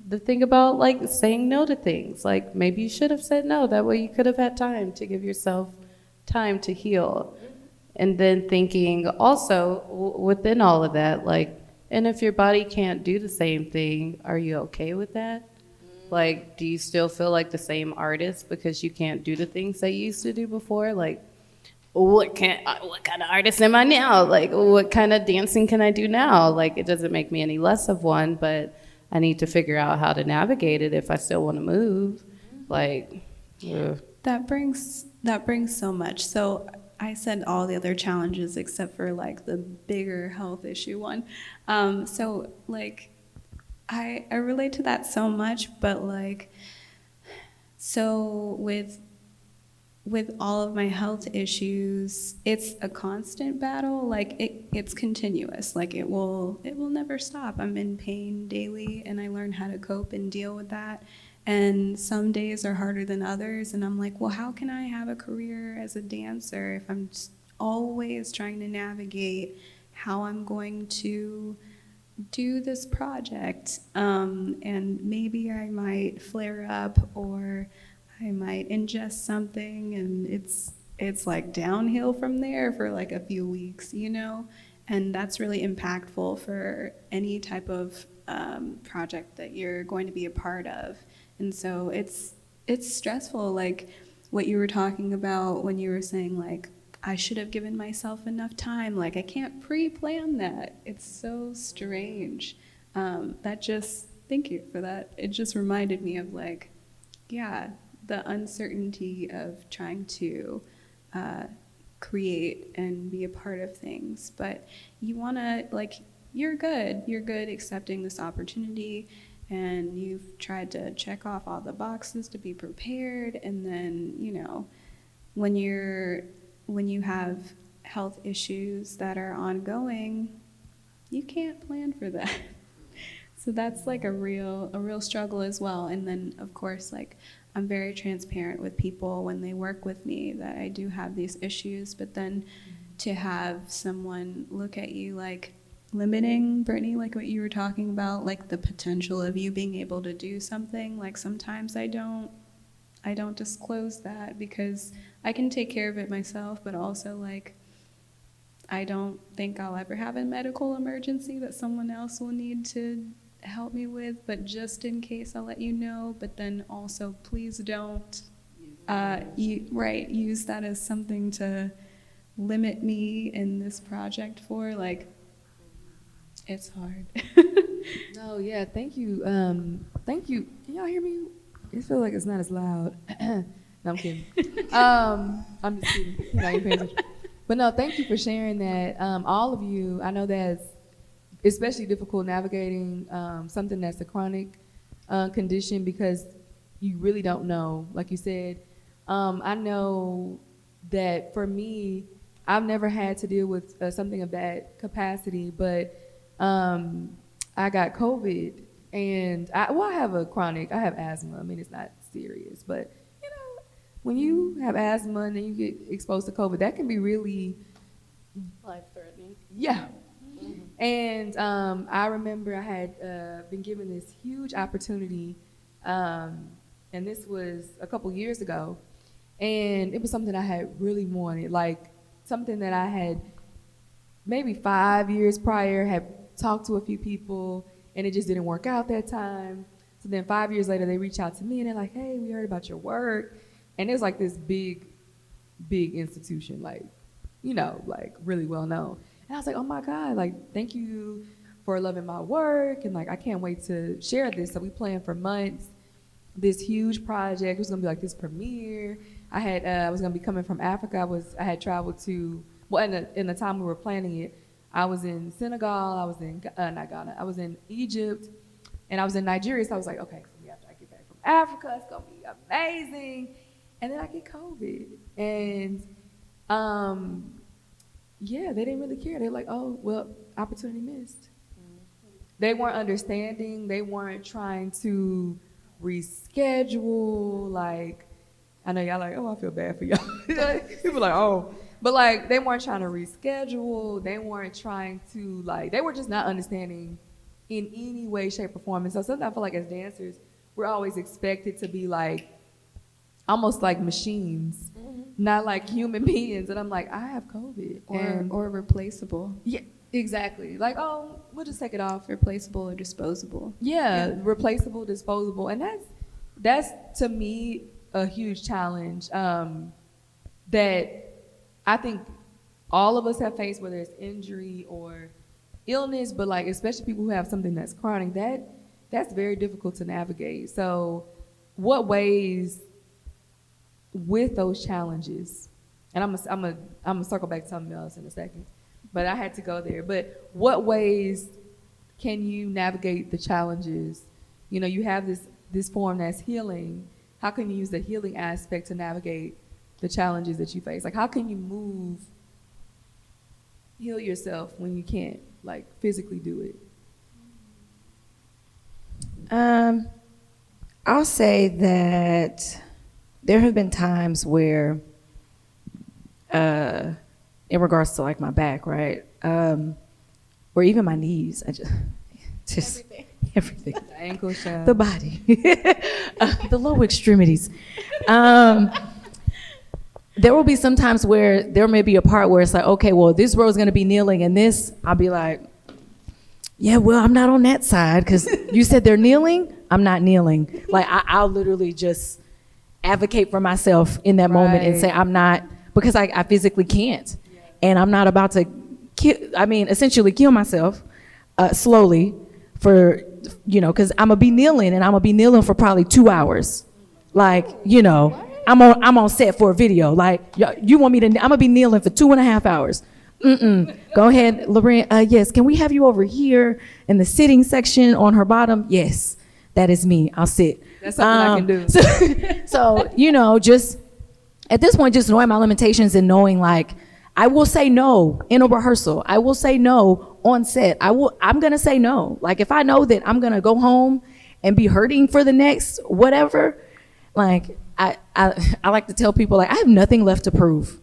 the thing about like saying no to things, like maybe you should have said no. That way you could have had time to give yourself time to heal. And then thinking also within all of that, like, and if your body can't do the same thing, are you okay with that? Like, do you still feel like the same artist because you can't do the things that you used to do before? Like, what kind of artist am I now? Like, what kind of dancing can I do now? Like, it doesn't make me any less of one, but I need to figure out how to navigate it if I still want to move. Like, that brings so much. So I said all the other challenges except for like the bigger health issue one. So like, I relate to that so much, but like, so with all of my health issues, it's a constant battle. Like it's continuous. Like it will never stop. I'm in pain daily, and I learn how to cope and deal with that. And some days are harder than others, and I'm like, well, how can I have a career as a dancer if I'm just always trying to navigate how I'm going to do this project? And maybe I might flare up, or I might ingest something, and it's like downhill from there for like a few weeks, you know? And that's really impactful for any type of project that you're going to be a part of. And so it's stressful, like what you were talking about when you were saying like, I should have given myself enough time. Like I can't pre-plan that. It's so strange. Thank you for that. It just reminded me of like, yeah, the uncertainty of trying to create and be a part of things. But you want to, like, you're good accepting this opportunity, and you've tried to check off all the boxes to be prepared. And then, you know, when you have health issues that are ongoing, you can't plan for that. So that's like a real struggle as well. And then of course, like, I'm very transparent with people when they work with me that I do have these issues, but then to have someone look at you like limiting, Brittany, like what you were talking about, like the potential of you being able to do something, like sometimes I don't disclose that because I can take care of it myself, but also like I don't think I'll ever have a medical emergency that someone else will need to help me with, but just in case I'll let you know. But then also please don't use that as something to limit me in this project for, like, it's hard. No, yeah, thank you. Thank you. Can y'all hear me? It feels like it's not as loud. No, I'm kidding. I'm just kidding. You know, you're paying attention. But no, thank you for sharing that. All of you, I know that's especially difficult navigating something that's a chronic condition because you really don't know. Like you said, I know that for me, I've never had to deal with something of that capacity, but I got COVID, and I have asthma. I mean, it's not serious, but you know, when you have asthma and then you get exposed to COVID, that can be really life-threatening. Yeah. Mm-hmm. And I remember I had been given this huge opportunity, and this was a couple years ago, and it was something I had really wanted, like something that I had maybe 5 years prior had talked to a few people, and it just didn't work out that time. So then 5 years later, they reach out to me, and they're like, hey, we heard about your work. And it was like this big institution, like, you know, like really well known. And I was like, oh my God, like, thank you for loving my work. And like, I can't wait to share this. So we planned for months, this huge project. It was gonna be like this premiere. I was gonna be coming from Africa. I had traveled to, well, in the time we were planning it, I was in Senegal, I was in, not Ghana, I was in Egypt, and I was in Nigeria. So I was like, okay, so after I get back from Africa, it's gonna be amazing. And then I get COVID. And Yeah, they didn't really care. They're like, oh, well, opportunity missed. They weren't understanding. They weren't trying to reschedule. Like, I know y'all like, oh, I feel bad for y'all. People like, oh. But, like, they weren't trying to reschedule. They weren't trying to, like, they were just not understanding in any way, shape, or form. And so sometimes I feel like as dancers, we're always expected to be, like, almost like machines, not like human beings. And I'm like, I have COVID. Or replaceable. Yeah, exactly. Like, oh, we'll just take it off. Replaceable or disposable. Yeah, replaceable, disposable. And that's to me a huge challenge that I think all of us have faced, whether it's injury or illness, but like especially people who have something that's chronic, that's very difficult to navigate. So what ways with those challenges, and I'm gonna circle back to something else in a second, but I had to go there. But what ways can you navigate the challenges? You know, you have this form that's healing. How can you use the healing aspect to navigate the challenges that you face? Like, how can you heal yourself when you can't, like, physically do it? I'll say that there have been times where, in regards to like my back, right, or even my knees, I just everything, The ankle shaft, the body, the lower extremities. There will be some times where there may be a part where it's like, okay, well, this row is going to be kneeling, and this, I'll be like, yeah, well, I'm not on that side because you said they're kneeling. I'm not kneeling. Like, I'll literally just advocate for myself in that moment and say I'm not, because I physically can't. Yeah. And I'm not about to essentially kill myself slowly for, because I'm going to be kneeling, and I'm going to be kneeling for probably 2 hours. Like, I'm on set for a video. Like, you want me to, I'm going to be kneeling for 2.5 hours. Go ahead, Loren. Yes, can we have you over here in the sitting section on her bottom? Yes, that is me. I'll sit. That's something I can do. So, just at this point, just knowing my limitations and knowing, like, I will say no in a rehearsal. I will say no on set. I'm going to say no. Like, if I know that I'm going to go home and be hurting for the next whatever, like, I like to tell people, like, I have nothing left to prove.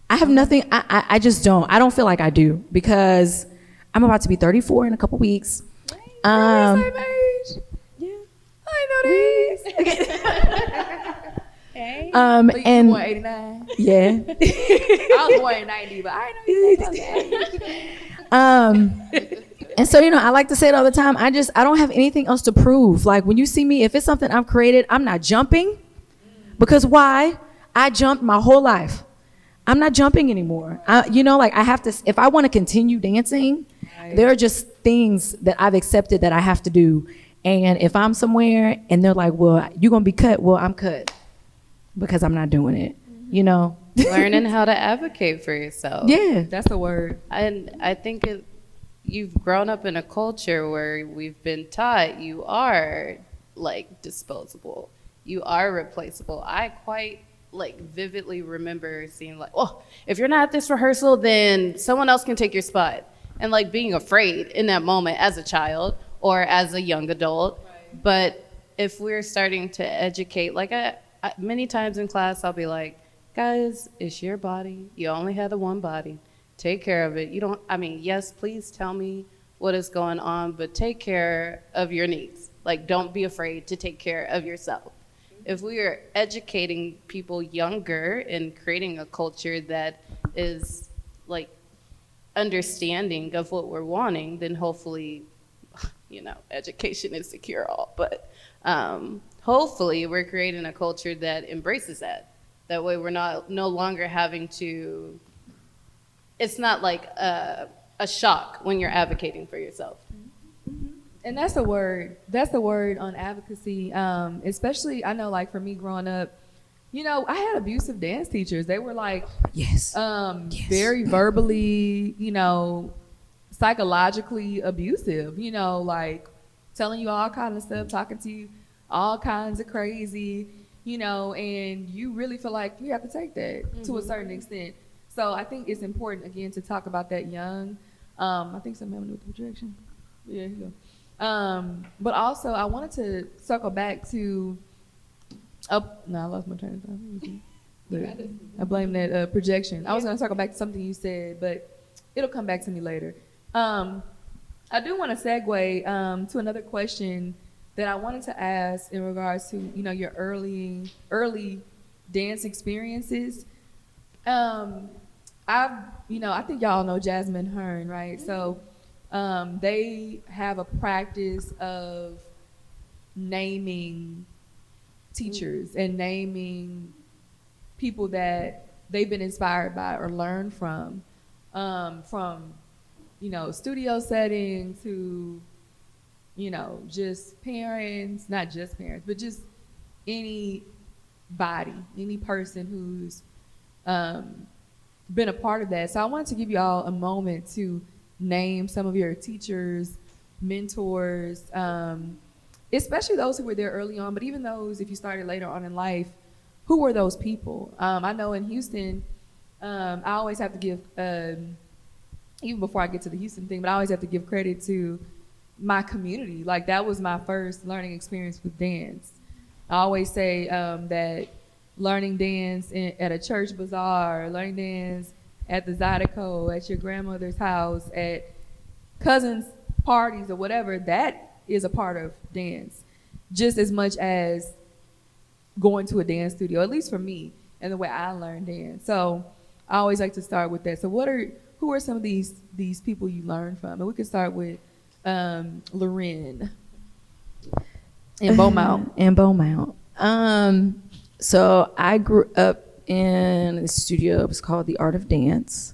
I have nothing. I just don't. I don't feel like I do, because I'm about to be 34 in a couple weeks. Same age. Yeah. I know this. Okay. So you and born 89? yeah. I was born in 90, but I know you. And so, I like to say it all the time. I don't have anything else to prove. Like, when you see me, if it's something I've created, I'm not jumping, because why? I jumped my whole life. I'm not jumping anymore. I have to, if I want to continue dancing, there are just things that I've accepted that I have to do. And if I'm somewhere and they're like, well, you're going to be cut. Well, I'm cut because I'm not doing it, Learning how to advocate for yourself. Yeah. That's the word. And I think you've grown up in a culture where we've been taught you are, like, disposable. You are replaceable. I quite vividly remember seeing, like, well, if you're not at this rehearsal, then someone else can take your spot, and like being afraid in that moment as a child or as a young adult. Right. But if we're starting to educate, like, I many times in class I'll be like, guys, it's your body. You only have the one body. Take care of it. Yes, please tell me what is going on, but take care of your needs. Like, don't be afraid to take care of yourself. If we are educating people younger and creating a culture that is, like, understanding of what we're wanting, then hopefully, education is the cure-all. But hopefully we're creating a culture that embraces that. That way we're no longer having to, it's not like a shock when you're advocating for yourself. And that's the word. That's the word on advocacy. Especially, I know, like, for me growing up, I had abusive dance teachers. They were like, yes. Very verbally, psychologically abusive. Like telling you all kinds of stuff, talking to you all kinds of crazy. and you really feel like you have to take that to a certain extent. So I think it's important, again, to talk about that young. I think something happened with the projection. Yeah, here you go. But also, I wanted to circle back to, I lost my train of thought. I blame that projection. I was going to circle back to something you said, but it'll come back to me later. I do want to segue to another question that I wanted to ask in regards to, your early dance experiences. I think y'all know Jasmine Hearn, right? So they have a practice of naming teachers and naming people that they've been inspired by or learned from studio setting to, just parents, not just parents, but just any person who's been a part of that. So I wanted to give you all a moment to name some of your teachers, mentors, especially those who were there early on, but even those, if you started later on in life, who were those people? I know in Houston, I always have to give, even before I get to the Houston thing, but I always have to give credit to my community. Like, that was my first learning experience with dance. I always say that learning dance at a church bazaar, learning dance at the Zydeco, at your grandmother's house, at cousins' parties or whatever, that is a part of dance, just as much as going to a dance studio, at least for me, and the way I learned dance. So I always like to start with that. So who are some of these people you learned from? And we can start with Loren in Beaumont. So I grew up in a studio. It was called The Art of Dance.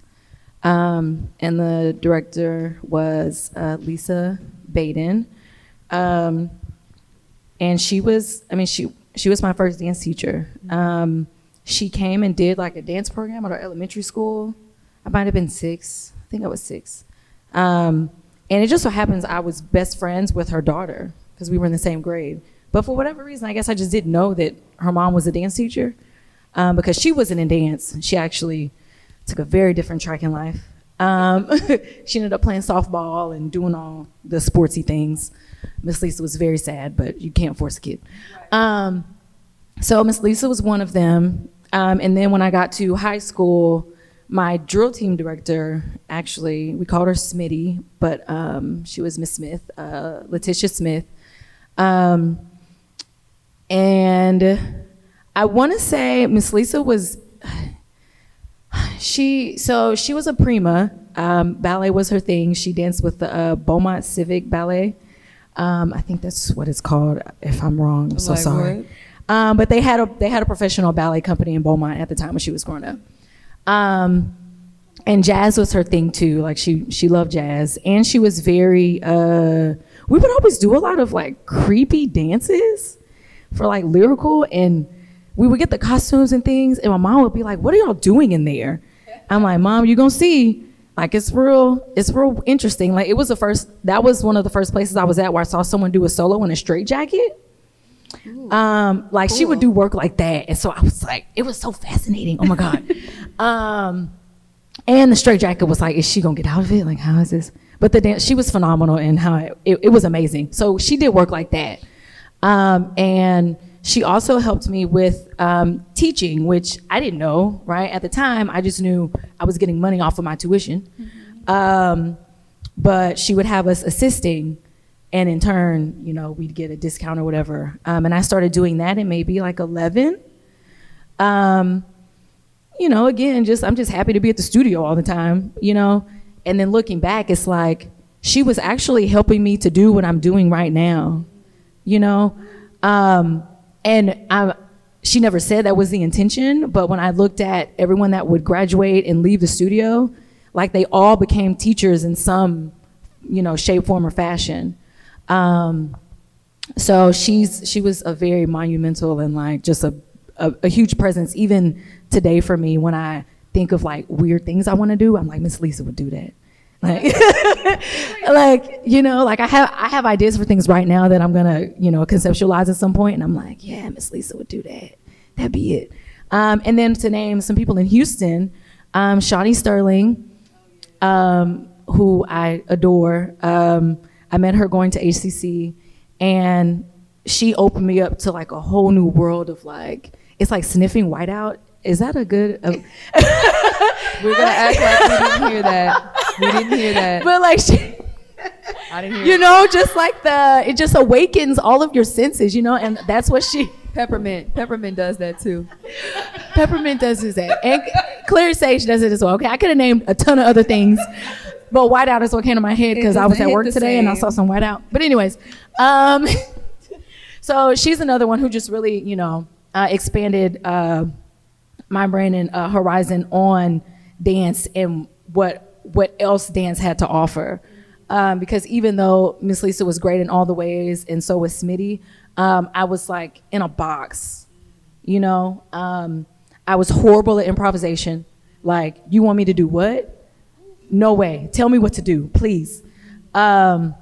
And the director was Lisa Baden. And she was my first dance teacher. She came and did like a dance program at our elementary school. I might have been 6. I think I was 6. And it just so happens I was best friends with her daughter because we were in the same grade. But for whatever reason, I guess I just didn't know that her mom was a dance teacher because she wasn't in dance. She actually took a very different track in life. She ended up playing softball and doing all the sportsy things. Miss Lisa was very sad, but you can't force a kid. Right. So Miss Lisa was one of them. And then when I got to high school, my drill team director, actually, we called her Smitty, but she was Miss Smith, Letitia Smith. And I want to say Miss Lisa was, she was a prima. Ballet was her thing. She danced with the Beaumont Civic Ballet. I think that's what it's called. If I'm wrong, I'm so sorry. But they had a professional ballet company in Beaumont at the time when she was growing up. And jazz was her thing too. Like she loved jazz, and she was very. We would always do a lot of like creepy dances for like lyrical, and we would get the costumes and things, and my mom would be like, "What are y'all doing in there?" I'm like, "Mom, you gonna see." Like it's real interesting. Like that was one of the first places I was at where I saw someone do a solo in a straitjacket. Like cool. She would do work like that. And so I was like, it was so fascinating. Oh my God. And the straitjacket was like, is she gonna get out of it? Like, how is this? But the dance, she was phenomenal in how it was amazing. So she did work like that. And she also helped me with teaching, which I didn't know, right? At the time, I just knew I was getting money off of my tuition. Mm-hmm. But she would have us assisting, and in turn, we'd get a discount or whatever. And I started doing that at maybe like 11. Again, I'm just happy to be at the studio all the time, And then looking back, it's like she was actually helping me to do what I'm doing right now, And she never said that was the intention, but when I looked at everyone that would graduate and leave the studio, like they all became teachers in some, shape, form, or fashion. So she was a very monumental and like just a huge presence even today for me. When I think of like weird things I want to do, I'm like, Miss Lisa would do that. Like, I have ideas for things right now that I'm gonna, conceptualize at some point, and I'm like, yeah, Miss Lisa would do that. that'd be it. And then to name some people in Houston, Shawnee Sterling, who I adore. I met her going to HCC, and she opened me up to like a whole new world of like, it's like sniffing whiteout. Is that a good? We're gonna act like we didn't hear that. We didn't hear that. But like I didn't hear. You know, just like it just awakens all of your senses, you know, and that's what Peppermint does that too. Peppermint does that, and Clear Sage does it as well. Okay, I could have named a ton of other things, but whiteout is what came to my head because I was at work today and I saw some whiteout. But anyways, so she's another one who just really, you know, expanded my brain and horizon on dance and what else dance had to offer. Because even though Miss Lisa was great in all the ways, and so was Smitty, I was like in a box, you know? I was horrible at improvisation. Like, you want me to do what? No way. Tell me what to do, please. And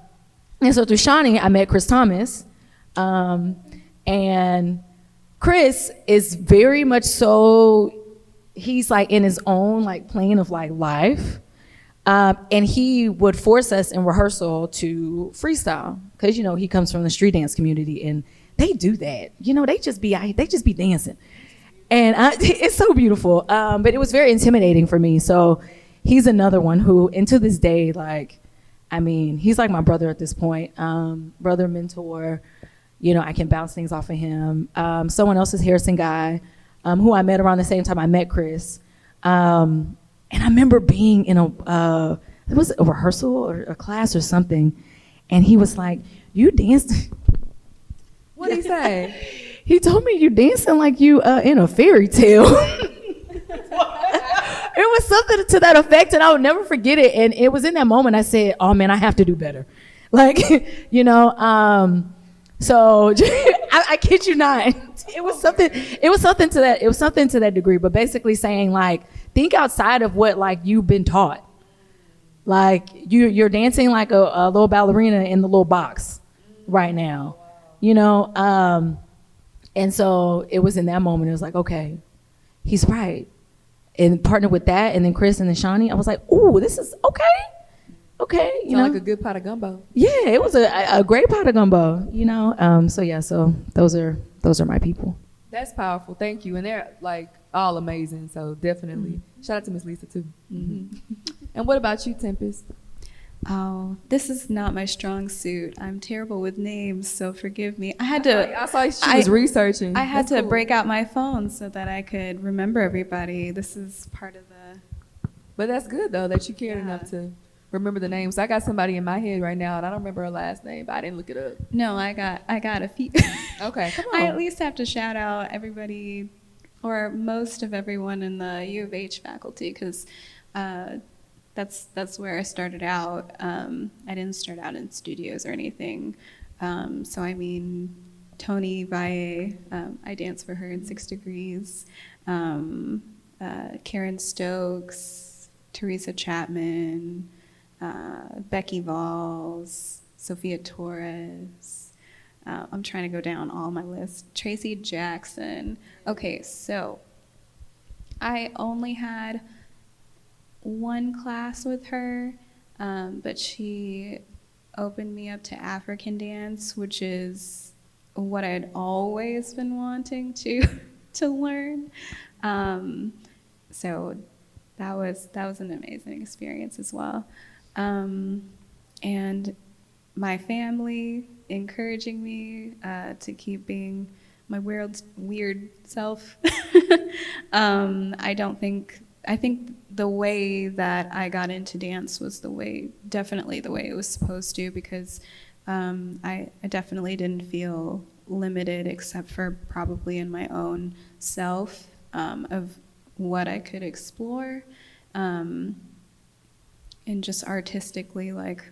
so through Shawnee, I met Chris Thomas. And Chris is very much so, he's like in his own like plane of like life. And he would force us in rehearsal to freestyle because, you know, he comes from the street dance community and they do that. You know, they just be dancing. And it's so beautiful. But it was very intimidating for me. So he's another one who, and to this day, like, I mean, he's like my brother at this point. Brother, mentor, you know, I can bounce things off of him. Someone else is Harrison Guy, who I met around the same time I met Chris. And I remember being in it was a rehearsal or a class or something, and he was like, "You danced." What did he say? He told me you dancing like you in a fairy tale. It was something to that effect, and I would never forget it. And it was in that moment I said, "Oh man, I have to do better." Like, you know. So I kid you not. It was something to that. It was something to that degree. But basically saying like, think outside of what like you've been taught. Like you're dancing like a little ballerina in the little box right now, you know. And so it was in that moment. It was like, okay, he's right. And partnered with that, and then Chris and then Shawnee, I was like, ooh, this is okay. Okay, you know, like a good pot of gumbo. Yeah, it was a great pot of gumbo, you know. So those are my people. That's powerful. Thank you. And they're like all amazing. So definitely shout out to Miss Lisa too. Mm-hmm. And what about you, Tempest? Oh, this is not my strong suit. I'm terrible with names, so forgive me. I saw she was researching. I had to break out my phone so that I could remember everybody. This is part of the. But that's good though that you cared enough to remember the names. I got somebody in my head right now, and I don't remember her last name, but I didn't look it up. No, I got a few. Okay, come on. I at least have to shout out everybody, or most of everyone in the U of H faculty, because that's where I started out. I didn't start out in studios or anything. So I mean, Tony Valle, I danced for her in 6 Degrees. Karen Stokes, Teresa Chapman, Becky Valls, Sophia Torres. I'm trying to go down all my list. Tracy Jackson. Okay, so I only had one class with her, but she opened me up to African dance, which is what I'd always been wanting to learn. So that was an amazing experience as well. And my family encouraging me to keep being my weird self. I think the way that I got into dance was definitely the way it was supposed to, because I definitely didn't feel limited except for probably in my own self of what I could explore. And just artistically, like,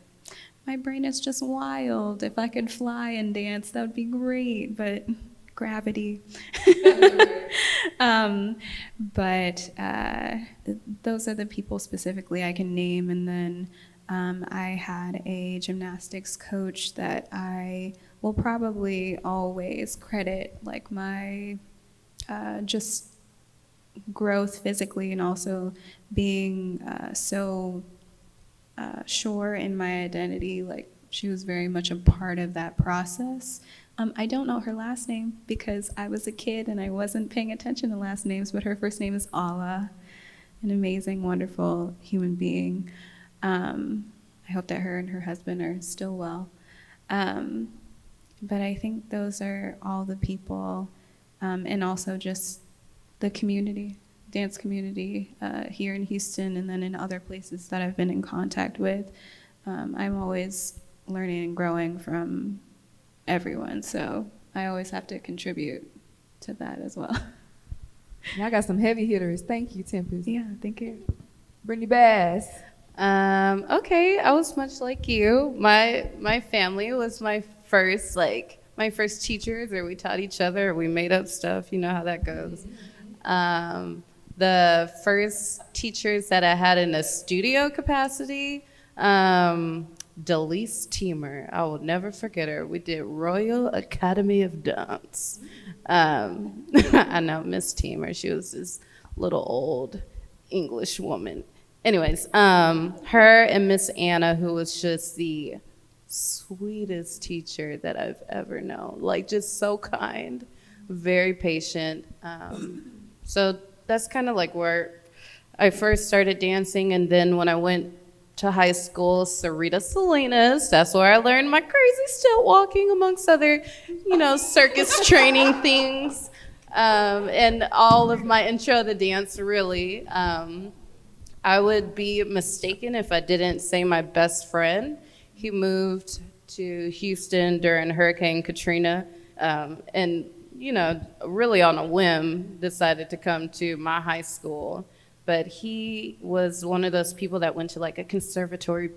my brain is just wild. If I could fly and dance, that would be great, but gravity. But those are the people specifically I can name. And then I had a gymnastics coach that I will probably always credit like my just growth physically, and also being so sure in my identity. Like, she was very much a part of that process. I don't know her last name because I was a kid and I wasn't paying attention to last names, but her first name is Ala, an amazing, wonderful human being. I hope that her and her husband are still well. But I think those are all the people, and also just the community, dance community here in Houston and then in other places that I've been in contact with. I'm always learning and growing from everyone, so I always have to contribute to that as well. Now I got some heavy hitters. Thank you, Tempest. Yeah, thank you. Brittany Bass. Okay, I was much like you. My family was my first teachers, or we taught each other, or we made up stuff. You know how that goes. The first teachers that I had in a studio capacity, Delise Teamer. I will never forget her. We did Royal Academy of Dance. I know Miss Teamer. She was this little old English woman. Anyways, her and Miss Anna, who was just the sweetest teacher that I've ever known. Like, just so kind, very patient. So that's kind of like where I first started dancing. And then when I went to high school, Sarita Salinas, that's where I learned my crazy stilt walking, amongst other, circus training things. And all of my intro to dance, really. I would be mistaken if I didn't say my best friend. He moved to Houston during Hurricane Katrina, and, really on a whim, decided to come to my high school. But he was one of those people that went to like a conservatory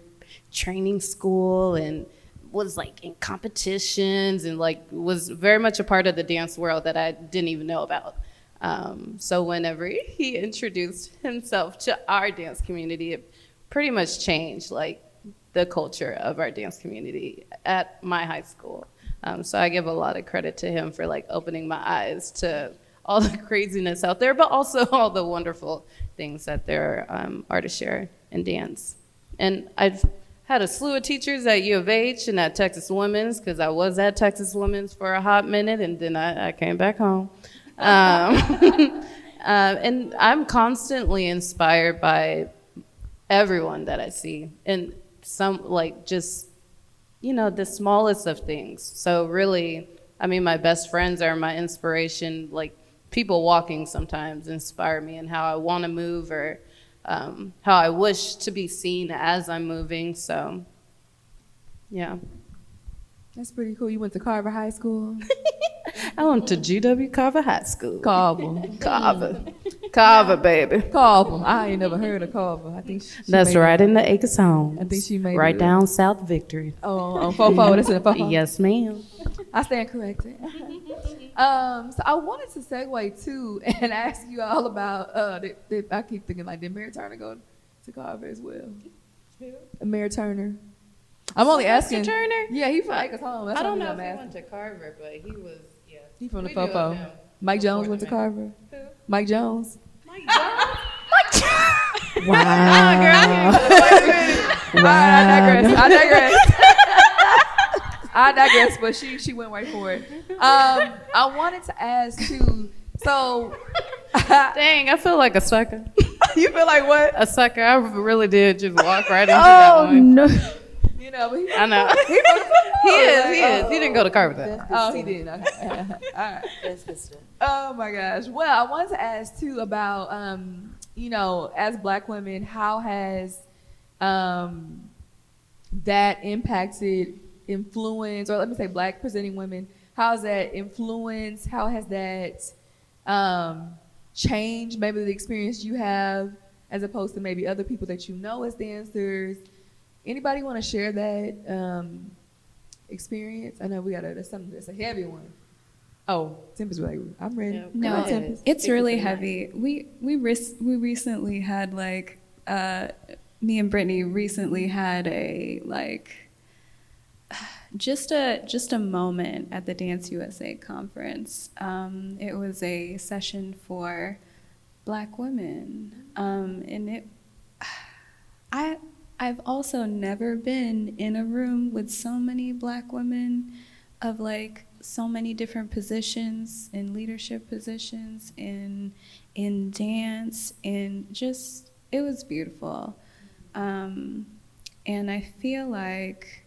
training school and was like in competitions and like was very much a part of the dance world that I didn't even know about. So whenever he introduced himself to our dance community, it pretty much changed like the culture of our dance community at my high school. So I give a lot of credit to him for like opening my eyes to all the craziness out there, but also all the wonderful things that there are to share in dance. And I've had a slew of teachers at U of H and at Texas Women's, because I was at Texas Women's for a hot minute, and then I came back home. And I'm constantly inspired by everyone that I see, and some like just, the smallest of things. So really, my best friends are my inspiration. Like, people walking sometimes inspire me and how I want to move, or how I wish to be seen as I'm moving. So, yeah. That's pretty cool. You went to Carver High School? I went to GW Carver High School. Carver. Carver, baby. Carver. I ain't never heard of Carver. I think that's right in the Acres Home. I think she made right down South Victory. Oh, on Fofo. That's in the Fofo. Yes, ma'am. I stand corrected. So I wanted to segue too and ask you all about. I keep thinking like, did Mary Turner go to Carver as well? Mary Turner. I'm only asking. Turner? Yeah, he from Acres Home. That's I don't know if he went to Carver, but he was. Yeah. He from the Fofo. Mike Jones went to Carver. Who? Mike Jones. Mike Jones. Wow. Wow. I digress. But she went right for it. I wanted to ask too. So, dang, I feel like a sucker. You feel like what? A sucker. I really did just walk right into that one. Oh no. But I know. He is. He didn't go to Carver though. Oh, he did. Okay. All right. That's good stuff. Oh my gosh. Well, I wanted to ask too about, as Black women, how has that impacted, influence, or let me say Black presenting women, how has that influenced, how has that changed maybe the experience you have as opposed to maybe other people that you know as dancers? Anybody want to share that experience? I know we got that's a heavy one. Oh, Tempest was like, I'm ready. Yeah, No, Tempest. it's really heavy. We recently had like me and Brittany recently had a like Just a moment at the Dance USA conference. It was a session for Black women, and I've also never been in a room with so many Black women of like so many different positions, in leadership positions, in dance, and just it was beautiful. And I feel like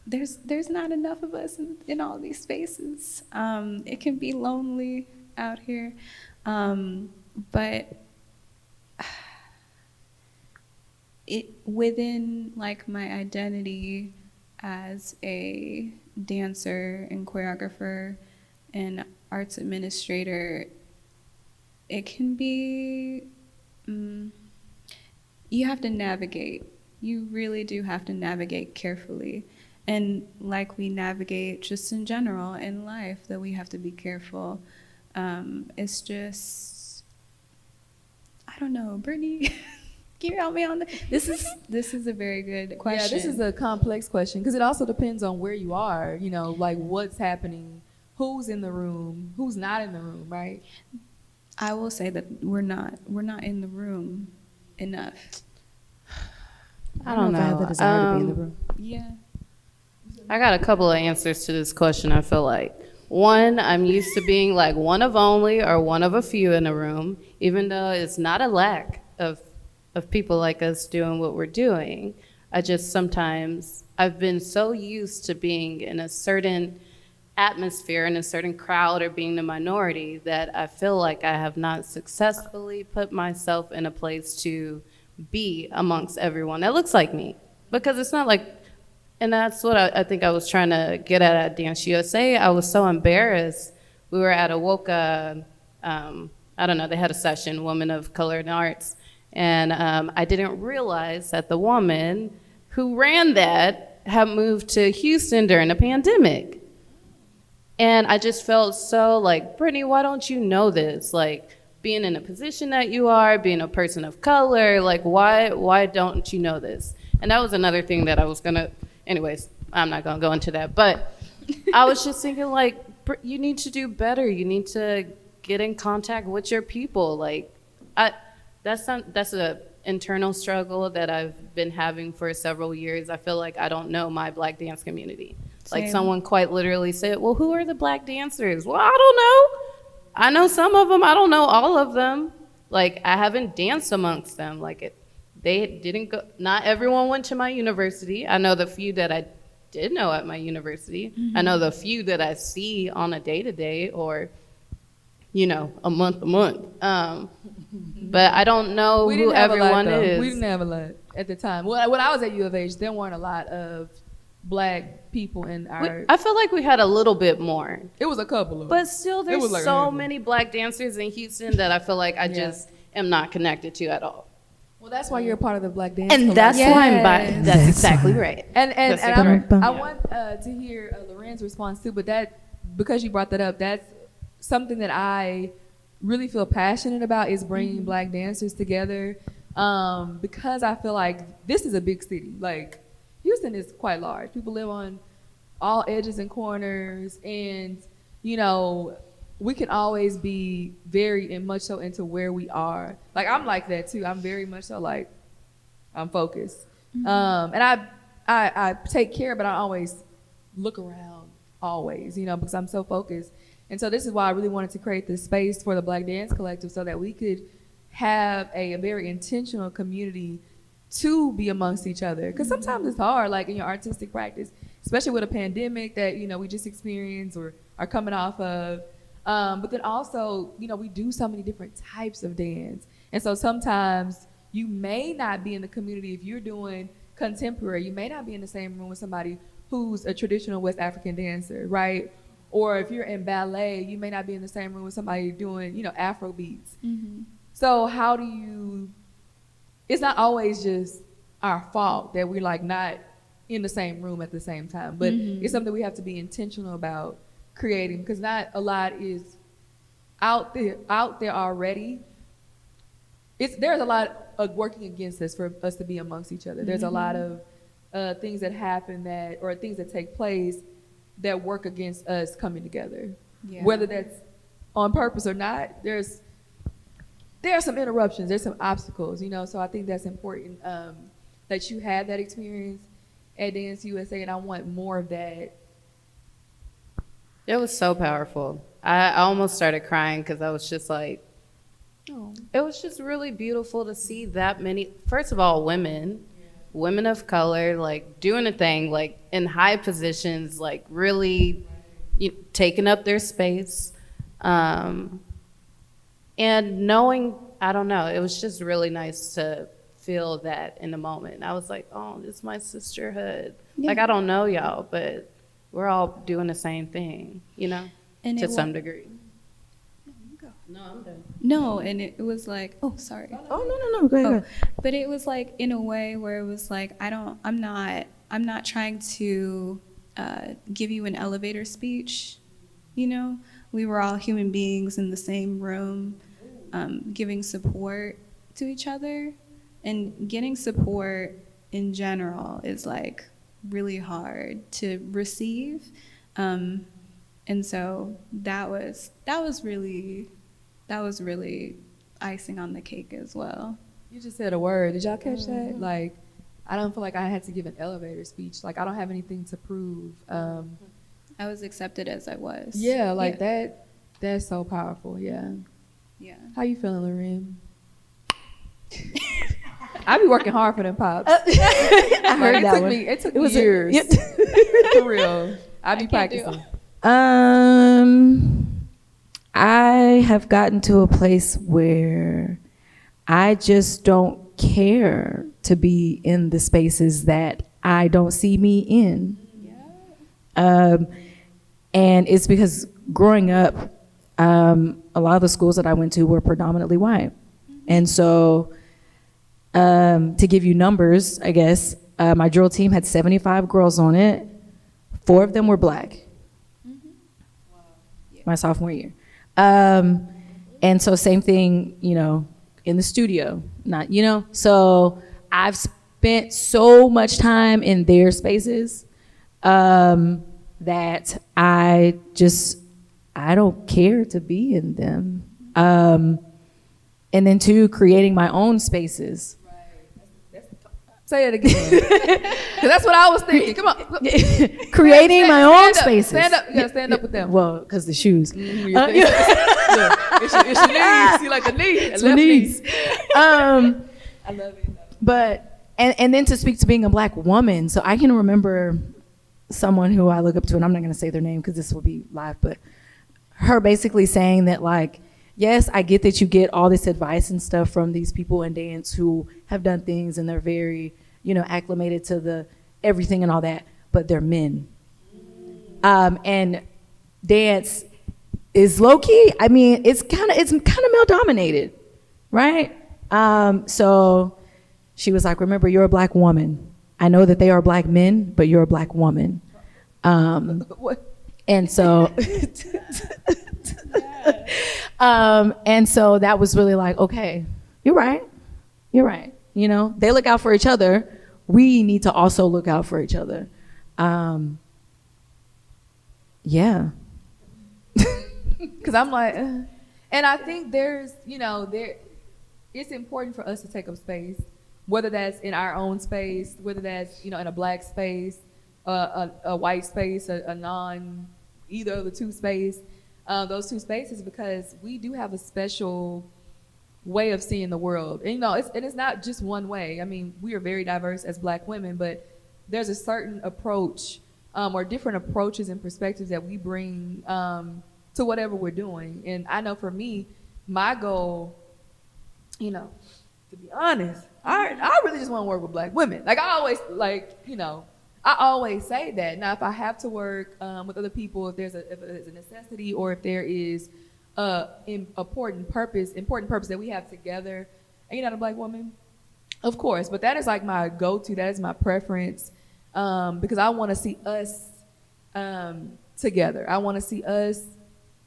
there's not enough of us in all these spaces. It can be lonely out here, but within like my identity as a dancer and choreographer and arts administrator, it can be you have to navigate. You really do have to navigate carefully. And like we navigate just in general in life, that we have to be careful. It's just, I don't know, Brittany, can you help me on that? This is a very good question. Yeah, this is a complex question because it also depends on where you are, you know, like what's happening, who's in the room, who's not in the room, right? I will say that we're not in the room enough. I don't know. If I have the desire to be in the room. Yeah. I got a couple of answers to this question, I feel like. One, I'm used to being like one of only or one of a few in a room, even though it's not a lack of people like us doing what we're doing. I just sometimes, I've been so used to being in a certain atmosphere, in a certain crowd, or being the minority, that I feel like I have not successfully put myself in a place to be amongst everyone that looks like me. Because it's not like, and that's what I think I was trying to get at Dance USA. I was so embarrassed. We were at a WOCA, I don't know, they had a session, Women of Color and Arts, and I didn't realize that the woman who ran that had moved to Houston during the pandemic. And I just felt so like, Brittany, why don't you know this? Like, being in a position that you are, being a person of color, like, why don't you know this? And that was another thing that I was gonna, anyways, I'm not gonna go into that. But I was just thinking, like, you need to do better. You need to get in contact with your people. Like, that's a internal struggle that I've been having for several years. I feel like I don't know my Black dance community. Like, someone quite literally said, well, who are the Black dancers? Well, I don't know. I know some of them. I don't know all of them. Like, I haven't danced amongst them. Like, they didn't go, not everyone went to my university. I know the few that I did know at my university. Mm-hmm. I know the few that I see on a day-to-day or, you know, a month. But I don't know who everyone is. We didn't have a lot at the time. Well, when I was at U of H, there weren't a lot of Black people in our... I feel like we had a little bit more. It was a couple of... But still, there's like so many Black dancers in Houston that I feel like I just am not connected to at all. Well, that's why you're a part of the Black Dance And that's why I'm by. That's exactly right. And I want to hear Loren's response too, but that, because you brought that up, that's something that I really feel passionate about, is bringing Black dancers together, because I feel like this is a big city. Like, Houston is quite large. People live on all edges and corners, and, you know, we can always be very and much so into where we are. Like, I'm like that too. I'm very much so like, I'm focused. Mm-hmm. And I take care, but I always look around always, you know, because I'm so focused. And so this is why I really wanted to create this space for the Black Dance Collective, so that we could have a very intentional community to be amongst each other. Because sometimes it's hard, like in your artistic practice, especially with a pandemic that, you know, we just experienced or are coming off of. But then also, you know, we do so many different types of dance. And so sometimes you may not be in the community if you're doing contemporary. You may not be in the same room with somebody who's a traditional West African dancer, right? Or if you're in ballet, you may not be in the same room with somebody doing, you know, Afro beats. Mm-hmm. So how do you, it's not always just our fault that we're like not in the same room at the same time, but it's something we have to be intentional about creating, because not a lot is out there already. There's a lot of working against us for us to be amongst each other. There's a lot of things that happen or things that take place that work against us coming together. Yeah. Whether that's on purpose or not, there are some interruptions, there's some obstacles, so I think that's important that you had that experience at Dance USA, and I want more of that. It was so powerful. I almost started crying because I was just like, it was just really beautiful to see that many, first of all, women of color, like doing a thing, like in high positions, like really taking up their space. And knowing, I don't know, it was just really nice to feel that in the moment. I was like, oh, this is my sisterhood. Yeah. Like, I don't know y'all, but we're all doing the same thing, and to some degree. No, I'm done. No, and it was like, oh, sorry. Oh, no, go ahead. But it was like in a way where it was like, I'm not trying to give you an elevator speech, We were all human beings in the same room, giving support to each other, and getting support in general is like really hard to receive, and so that was really icing on the cake as well. You just said a word. Did y'all catch that? Like, I don't feel like I had to give an elevator speech. Like, I don't have anything to prove. I was accepted as I was. Yeah, like that. That's so powerful. Yeah. Yeah. How you feeling, Loren? I be working hard for them pops. I heard that one. It took me years. For real. I be practicing. I have gotten to a place where I just don't care to be in the spaces that I don't see me in. Yeah. And it's because growing up, a lot of the schools that I went to were predominantly white. And so to give you numbers, I guess, my drill team had 75 girls on it. 4 of them were black. My sophomore year. And so same thing, in the studio, so I've spent so much time in their spaces, that I don't care to be in them. And then 2, creating my own spaces. Say it again. Because that's what I was thinking. Come on. Creating my own spaces. Stand up. You gotta stand up with them. Well, because the shoes. It's your knees. You like the knee. It's the knees. I love it. But, and then to speak to being a black woman. So I can remember someone who I look up to, and I'm not going to say their name because this will be live, but her basically saying that, like, yes, I get that you get all this advice and stuff from these people in dance who have done things and they're very, acclimated to the everything and all that, but they're men. And dance is low key. I mean, it's kind of male dominated, right? So she was like, remember, you're a black woman. I know that they are black men, but you're a black woman. And so, and so that was really like, okay, you're right. They look out for each other. We need to also look out for each other. Yeah. Because I'm like, and I think there's, it's important for us to take up space, whether that's in our own space, whether that's, in a black space, a white space, a non, either of the 2 space, those 2 spaces, because we do have a special way of seeing the world. And, it's not just one way. I mean, we are very diverse as black women, but there's a certain approach or different approaches and perspectives that we bring to whatever we're doing. And I know for me, my goal, to be honest, I really just want to work with black women. Like, I always say that. Now, if I have to work with other people, if there's a necessity, or if there is important purpose that we have together, and you're not a black woman, of course. But that is like my go-to. That is my preference, because I want to see us together. I want to see us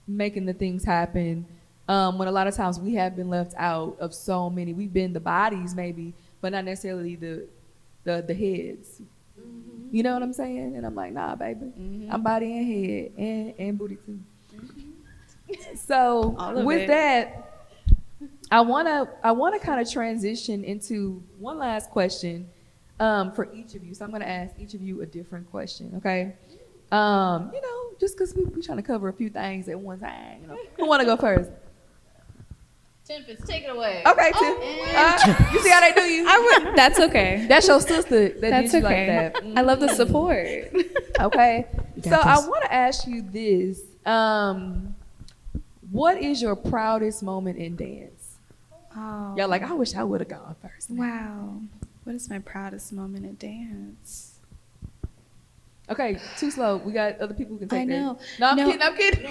making the things happen. When a lot of times we have been left out of so many. We've been the bodies maybe, but not necessarily the heads. You know what I'm saying? And I'm like, nah, baby. I'm body and head and booty too. So with that, I wanna kind of transition into one last question for each of you. So I'm gonna ask each of you a different question, okay? Just because we're trying to cover a few things at one time. Who wanna go first? Tempest, take it away. Okay, Tim. You see how they do you? That's okay. That's your sister that That's did you okay. like that. I love the support. Okay. So got I this. want to ask you this. What is your proudest moment in dance? Oh, Y'all like, I wish I would have gone first. wow. What is my proudest moment in dance? Okay, too slow. We got other people who can take I know. it. No, I'm No. kidding. I'm kidding.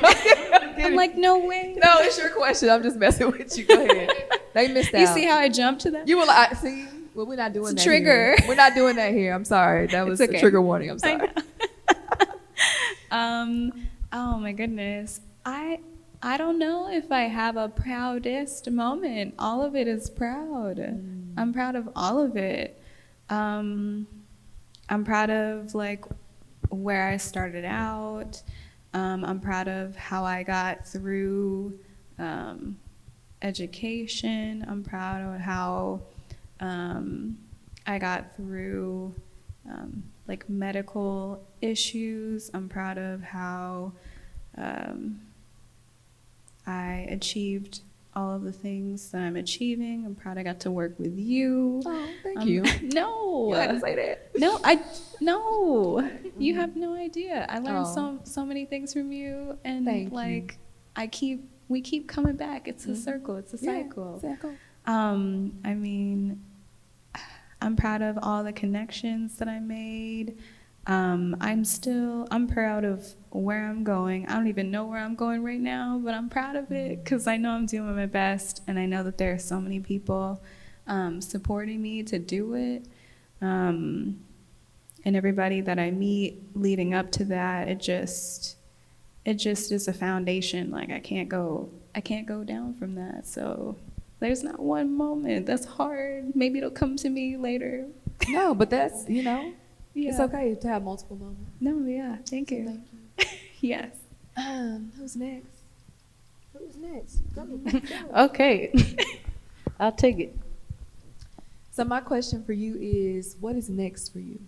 I'm like, no way. no, it's your question. I'm just messing with you. Go ahead. They missed out. You see how I jumped to that? You were like, see? Well, we're not doing It's that a trigger. here. We're not doing that here. I'm sorry. That was okay. a trigger warning. I'm sorry. Oh my goodness. I don't know if I have a proudest moment. All of it is proud. I'm proud of all of it. I'm proud of like where I started out. I'm proud of how I got through education. I'm proud of how I got through like medical issues. I'm proud of how I achieved all of the things that I'm achieving. I'm proud I got to work with you. Oh, thank you. No. You had to say that. No. You have no idea. I learned Oh. so many things from you, and Thank like we keep coming back. It's a circle. It's a cycle. Cycle. I mean, I'm proud of all the connections that I made. I'm proud of where I'm going. I don't even know where I'm going right now, but I'm proud of it because I know I'm doing my best, and I know that there are so many people supporting me to do it. And everybody that I meet leading up to that, it just is a foundation. Like I can't go down from that. So there's not one moment. That's hard. Maybe it'll come to me later. No, but that's, Yeah. it's okay to have multiple moments. No, yeah. Thank you. Thank you. Yes. Who's next? Go. Okay. I'll take it. So my question for you is, what is next for you?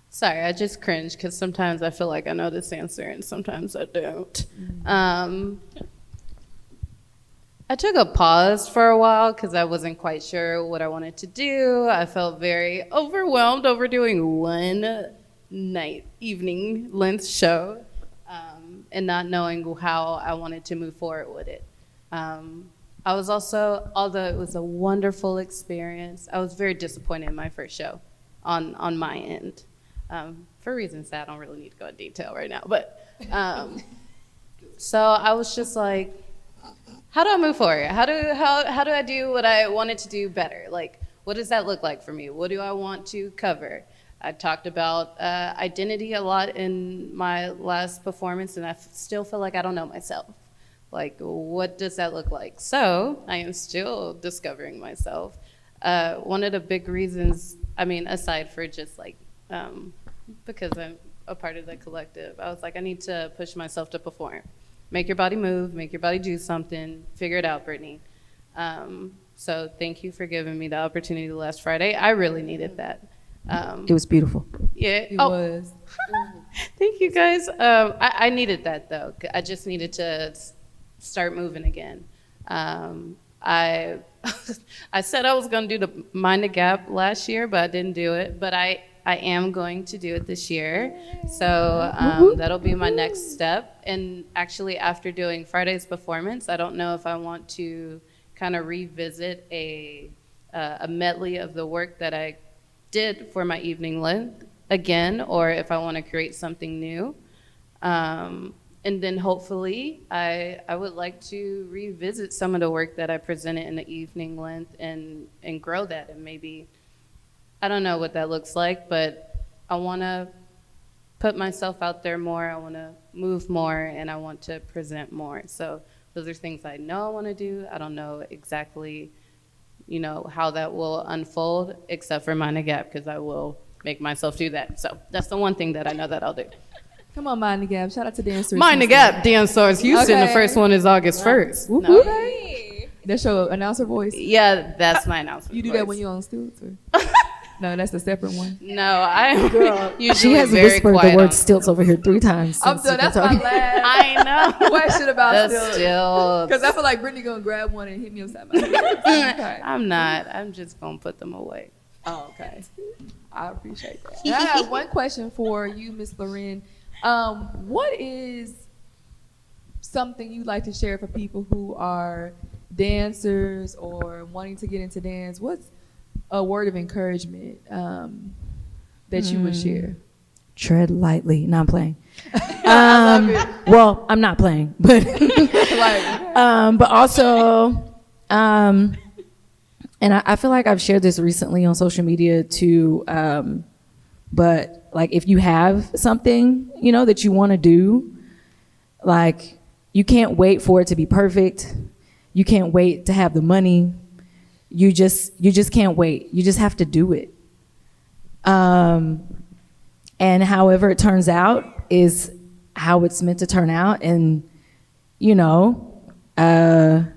Sorry, I just cringe because sometimes I feel like I know this answer and sometimes I don't. I took a pause for a while because I wasn't quite sure what I wanted to do. I felt very overwhelmed over doing one night, evening length show and not knowing how I wanted to move forward with it. I was also, although it was a wonderful experience, I was very disappointed in my first show on my end. For reasons that I don't really need to go into detail right now. But so I was just like, how do I move forward? How do I do what I wanted to do better? Like, what does that look like for me? What do I want to cover? I talked about identity a lot in my last performance, and I still feel like I don't know myself. Like, what does that look like? So I am still discovering myself. One of the big reasons, I mean, aside for just like, because I'm a part of the collective, I was like, I need to push myself to perform. Make your body move, make your body do something, figure it out, Brittany. So thank you for giving me the opportunity last Friday. I really needed that. It was beautiful. Yeah. It was. Thank you guys. I needed that though. I just needed to start moving again. I said I was going to do the Mind the Gap last year, but I didn't do it. But I am going to do it this year. So that'll be my next step. And actually, after doing Friday's performance, I don't know if I want to kind of revisit a medley of the work that I did for my evening length again, or if I want to create something new. And then hopefully, I would like to revisit some of the work that I presented in the evening length and grow that. And maybe, I don't know what that looks like, but I want to put myself out there more. I want to move more, and I want to present more. So those are things I know I want to do. I don't know exactly you know, how that will unfold, except for Mind the Gap, because I will make myself do that. So that's the one thing that I know that I'll do. Come on, Mind the Gap. Shout out to Dance Stars. Mind the Gap, Dance Stars Houston. Okay. The first one is August 1st. No. Okay. That's your announcer voice? Yeah, that's my announcement. You do that when you're on stilts? Or? No, that's a separate one. No, I'm usually She has very whispered quiet the word on stilts over here 3 times. I'm done. That's my last I know. question about The stilts. stilts. Because I feel like Brittany going to grab one and hit me upside my head. Okay. I'm not. I'm just going to put them away. Oh, okay. I appreciate that. And I have one question for you, Miss Loren. What is something you'd like to share for people who are dancers or wanting to get into dance? What's a word of encouragement that you would share? Tread lightly. No, I'm playing. I love it. Well, I'm not playing, but Like, but also, and I feel like I've shared this recently on social media too. But like, if you have something, you know, that you want to do, like, you can't wait for it to be perfect. You can't wait to have the money. You just can't wait. You just have to do it. And however it turns out is how it's meant to turn out. And, you know, then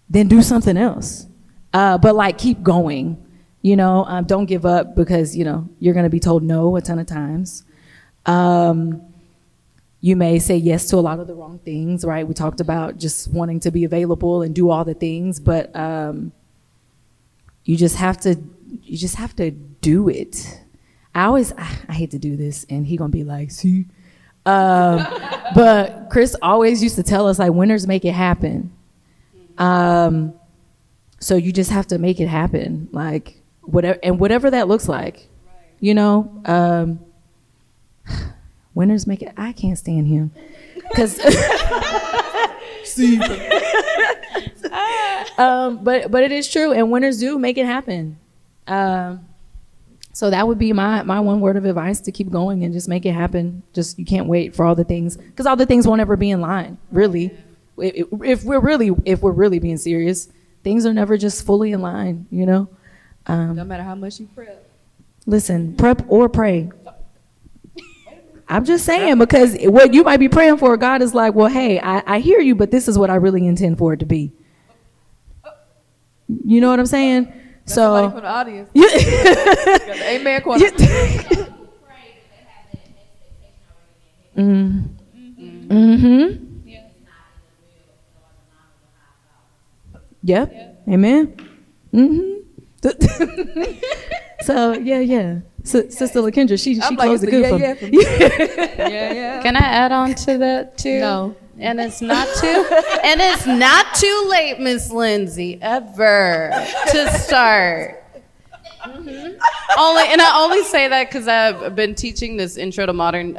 do something else. But like, keep going, you know, don't give up, because, you know, you're going to be told no a ton of times. You may say yes to a lot of the wrong things, right? We talked about just wanting to be available and do all the things, but you just have to do it. I hate to do this, and he gonna be like, see, but Chris always used to tell us, like, winners make it happen. So you just have to make it happen, like, whatever that looks like, you know. Winners make it. I can't stand him, because but it is true, and winners do make it happen. So that would be my one word of advice: to keep going and just make it happen. Just, you can't wait for all the things, because all the things won't ever be in line. Really, if we're really being serious, things are never just fully in line. You know. no matter how much you prep. Listen, prep or pray. I'm just saying, because what you might be praying for, God is like, well, hey, I hear you, but this is what I really intend for it to be. You know what I'm saying? That's somebody from the audience. Got the amen corner. Yep. Amen. So yeah. Sister LaKendra, she I'm closed like, it good for me. Yeah. Can I add on to that too? No. And it's not too late, Miss Lindsay, ever to start. I only say that because I've been teaching this Intro to Modern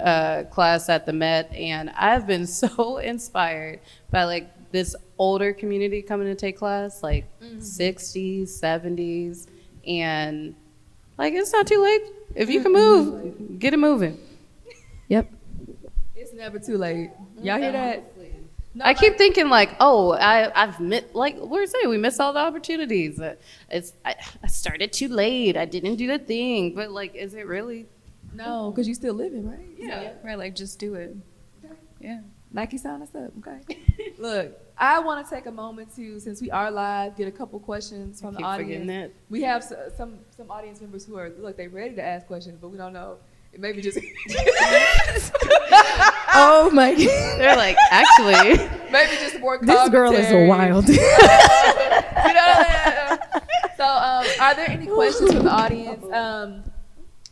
class at the Met, and I've been so inspired by like this older community coming to take class, like 60s, 70s, and like, it's not too late. If you can move, get it moving. Yep. It's never too late. Y'all hear that? No, I keep thinking like, oh, I've missed, like we're saying, we missed all the opportunities. I started too late. I didn't do the thing. But like, is it really? No, because you still living, right? Yeah. Right, like, just do it. Yeah. Nike sign us up, okay? Look, I want to take a moment to, since we are live, get a couple questions from the audience. That. We have some audience members who are, look, they're ready to ask questions, but we don't know. It may be just. Oh my God. They're like, actually. Maybe just more This girl is commentary. wild. You know? So, are there any questions from the audience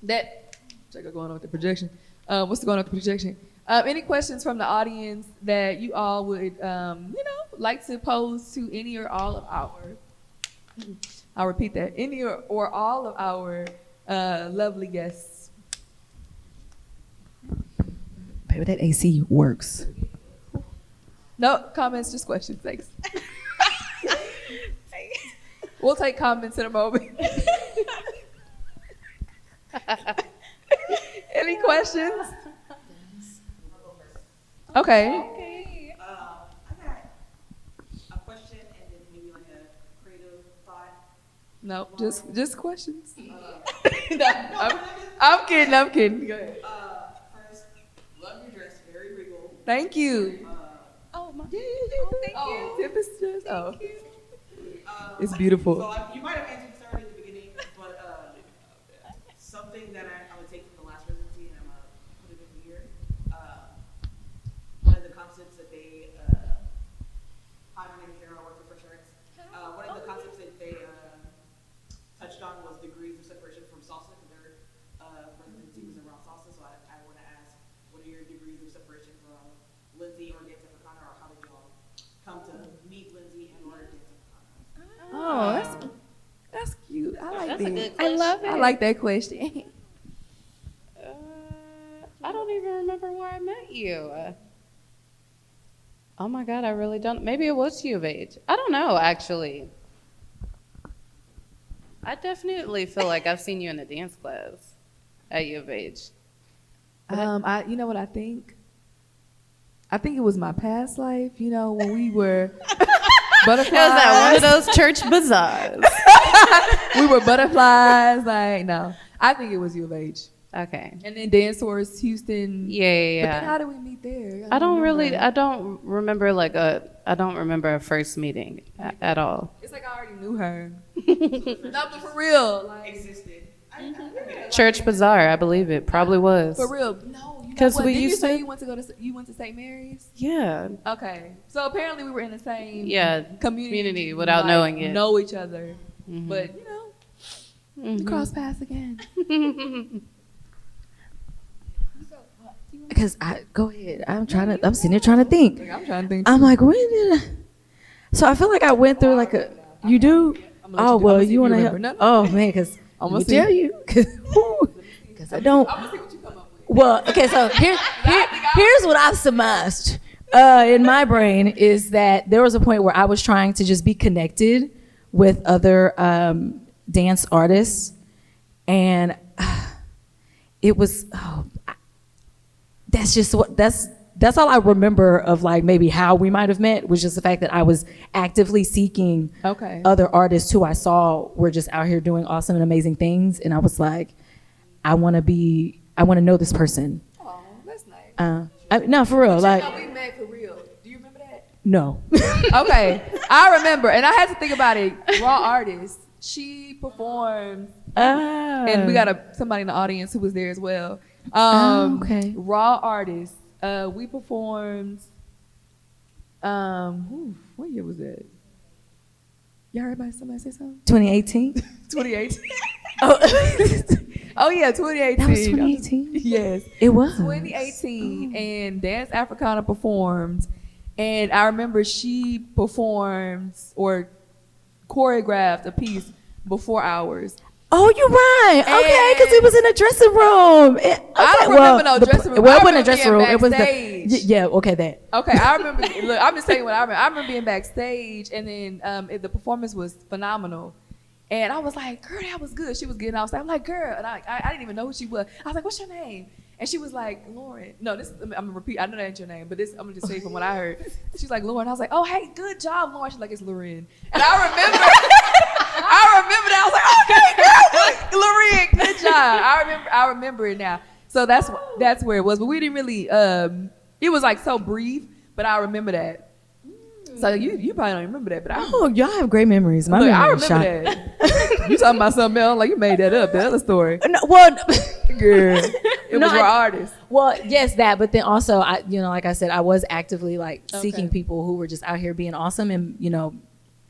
that? Check out going on with the projection. What's going on with the projection? Any questions from the audience that you all would, like to pose to any or all of our? I'll repeat that. Any or all of our lovely guests. Baby, that AC works. No comments, just questions. Thanks. We'll take comments in a moment. Any questions? Okay. I got a question and then maybe like a creative thought. No, just questions. No, I'm kidding. Go ahead. First, love your dress, very regal. Thank you. Oh, my. Thank you. Tempest dress. Oh. It's beautiful. So you might have answered this already at the beginning, but something that I'm going to take from the last residency and I'm going to put it in here. One of the concepts that they, hi, my name is Aaron, I work for Fresh Arts. One of the concepts that they touched on was degrees of separation from salsa, because their residency was around salsa. So I want to ask, what are your degrees of separation from Lindsay or Dance Africana, or how did y'all come to meet Lindsay and or Dance Africana? Oh, that's cute. I like That's a that. good I love it. I like that question. I don't even remember where I met you. Oh my God, I really don't. Maybe it was U of H. I don't know, actually. I definitely feel like I've seen you in a dance class at U of H. You know what I think? I think it was my past life, when we were butterflies. It was at one of those church bazaars. We were butterflies. Like, no. I think it was U of H. Okay. And then Dance Source, Houston. Yeah. But then how did we meet there? I don't remember I don't remember a first meeting at all. It's like I already knew her. No, but for real. Like, Existed. Church bazaar, I believe it probably was. for real. No, you know 'Cause what? we Didn't you used say to- you went to St. Mary's? Yeah. Okay. So apparently we were in the same community without like, knowing it. Know each other. Mhm. But, we cross paths again. Because go ahead. I'm sitting there trying to think. Like, I'm trying to think. I'm like, when did I? So I feel like I went through like you do? I'm gonna let Oh, you do- well, I'm gonna see you if want to remember. help? No. Oh, man, because I'm going to tell you. Because I don't. I'm going to see what you come up with. Well, okay, so here's what I've surmised in my brain is that there was a point where I was trying to just be connected with other dance artists, and it was that's all I remember of like maybe how we might have met, was just the fact that I was actively seeking other artists who I saw were just out here doing awesome and amazing things, and I was like, I want to know this person. Oh, that's nice. No, for real. Like, we met for real. Do you remember that? no. Okay, I remember, and I had to think about it. Raw artist, she performed, and we got somebody in the audience who was there as well. Okay. Raw artist, we performed. What year was that? Y'all heard somebody say something? 2018. 2018. Oh, Oh yeah, 2018. that was 2018. Yes. It was 2018, and Dance Africana performed, and I remember she performed or choreographed a piece before ours. Oh, you're right. Okay, because it was in a dressing room. I don't remember no dressing room. Well, I it wasn't a remember dressing being room. It was backstage. yeah. Okay, that. Okay, I remember. Look, I'm just saying what I remember. I remember being backstage, and then the performance was phenomenal. And I was like, girl, that was good. She was getting off. I'm like, girl, and I didn't even know who she was. I was like, what's your name? And she was like, Loren. No, I'm gonna repeat. I know that ain't your name, but I'm gonna just say from what I heard. She's like, Loren. I was like, oh, hey, good job, Loren. She's like, it's Loren. And I remember that. I was like, okay, girl, Loren, good job. I remember it now. So that's where it was. But we didn't really. It was like so brief, but I remember that. So you probably don't remember that, but Y'all have great memories. My I memory is remember shot. that. You talking about something else? Like you made that up. The other story. No, well, Girl, it was our artist. Well, yes, that. But then also, like I said, I was actively like seeking people who were just out here being awesome and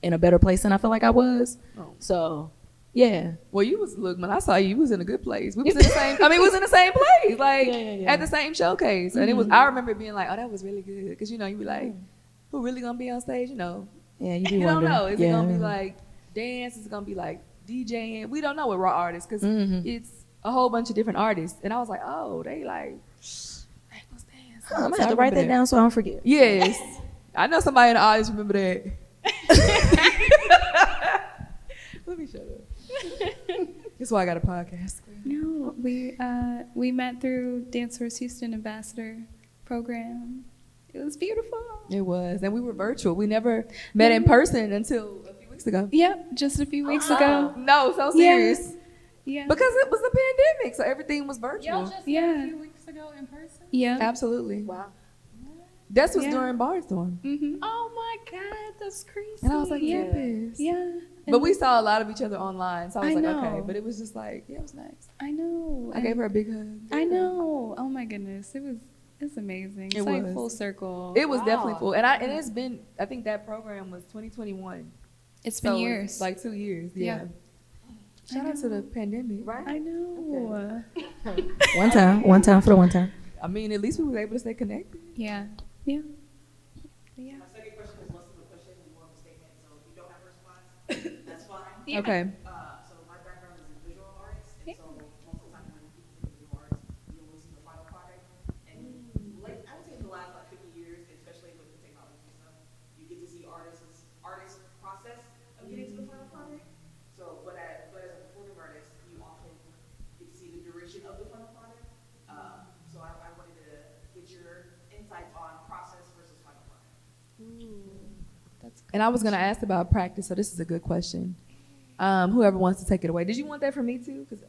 in a better place than I feel like I was. Oh. So, yeah. Well, look, when I saw you, you was in a good place. We was in the same. We was in the same place, like at the same showcase, and it was. I remember being like, oh, that was really good, because you be like, who really gonna be on stage? Yeah, you be you don't know. Is it gonna be yeah. like dance? Is it gonna be like DJing? We don't know with raw artists because it's a whole bunch of different artists. And I was like, oh, they like, hey, what's dance? I'm gonna have to write that down so I don't forget. Yes, I know somebody in the audience remember that. Let me shut up. That's why I got a podcast. No, we met through Dance Force Houston Ambassador program. It was beautiful. It was, and we were virtual. We never met in person until a few weeks ago. Yep, just a few weeks ago. No, so serious. Yeah. Because it was the pandemic, so everything was virtual. Y'all just met a few weeks ago in person? Yeah. Absolutely. Wow. That was Yeah. during Barnstorm. Mm-hmm. Oh my God, that's crazy. And I was like, Yeah. yes. Yeah. But we saw a lot of each other online, so I was I like, know. okay. But it was just like, yeah, it was nice. I know. I gave her a big hug. I know. Oh my goodness. It's amazing. It's It like was. full circle. It was definitely full. And it's been, I think that program was 2021. It's been So years. Like 2 years, yeah. Shout out to the pandemic. Right. I know. One time for the one time. I mean, at least we were able to stay connected. Yeah. Yeah. My second question is less of a question and more of a statement, so if you don't have a response, that's fine. Yeah. Okay. So my background is in visual arts, and so most of the time when people think of visual arts, you only see the final product. And like I would say in the last like 50 years, especially with the technology and stuff, you get to see artists' process of getting to the final product. So, but as a performing artist, you often get to see the duration of the final product. So I wanted to get your insights on process versus final product. And I was going to ask about practice, so this is a good question. Whoever wants to take it away. Did you want that from me too? Cause,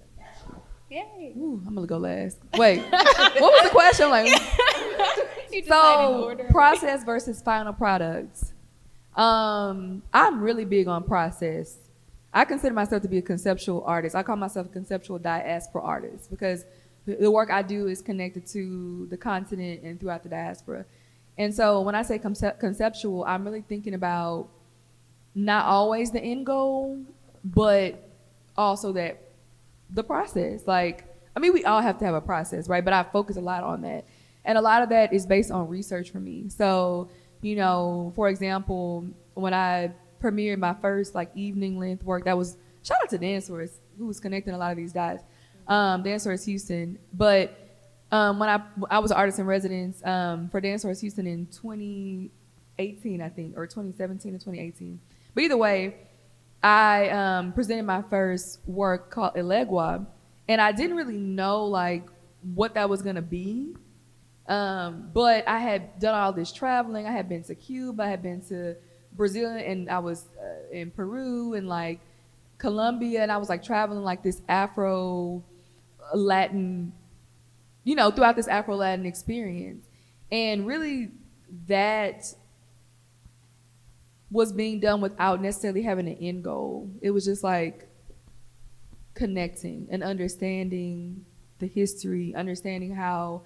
Yay. ooh, I'm going to go last. Wait, what was the question? I'm like, You decided so order. process versus final products. I'm really big on process. I consider myself to be a conceptual artist. I call myself a conceptual diaspora artist because the work I do is connected to the continent and throughout the diaspora. And so when I say conceptual, I'm really thinking about not always the end goal, but also that the process. Like, I mean, we all have to have a process, right? But I focus a lot on that. And a lot of that is based on research for me. So, you know, for example, when I premiered my first like evening length work, that was, shout out to DanceSource, who was connecting a lot of these guys, DanceSource Houston. But when I was an artist in residence for DanceSource Houston in 2018, I think, or 2017 or 2018. But either way, I presented my first work called Elegua, and I didn't really know like what that was gonna be. But I had done all this traveling. I had been to Cuba, I had been to Brazil, and I was in Peru and like Colombia, and I was like traveling like this Afro-Latin, you know, throughout this Afro-Latin experience. And really that was being done without necessarily having an end goal. It was just like connecting and understanding the history, understanding how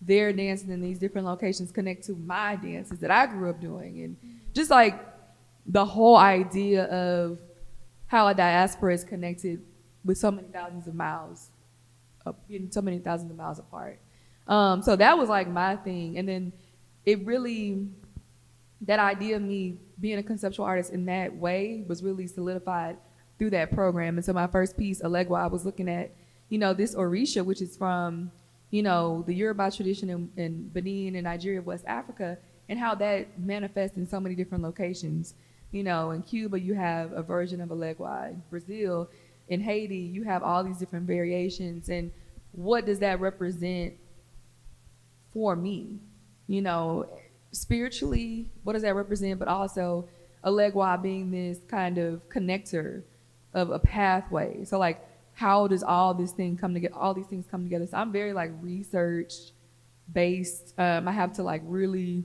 their dances in these different locations connect to my dances that I grew up doing. And just like the whole idea of how a diaspora is connected with so many thousands of miles, so many thousands of miles apart. So that was like my thing. And then it really, that idea of me being a conceptual artist in that way was really solidified through that program. And so my first piece, Elegua, I was looking at, you know, this Orisha, which is from, you know, the Yoruba tradition in Benin and Nigeria, West Africa, and how that manifests in so many different locations. You know, in Cuba, you have a version of Elegua. In Brazil, in Haiti, you have all these different variations. And what does that represent for me? You know, spiritually, what does that represent? But also, Elegua being this kind of connector of a pathway. So, like, how does all these things come together? So I'm very like research based. I have to like really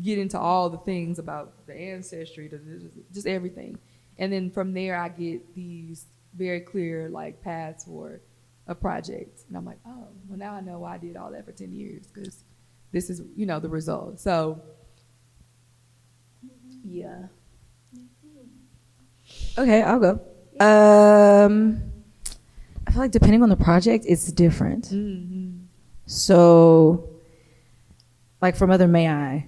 get into all the things about the ancestry, just everything. And then from there I get these very clear like paths for a project. And I'm like, oh, well now I know why I did all that for 10 years because this is, you know, the result. So yeah. Okay, I'll go. I feel like depending on the project, it's different. Mm-hmm. So, like for Mother May I,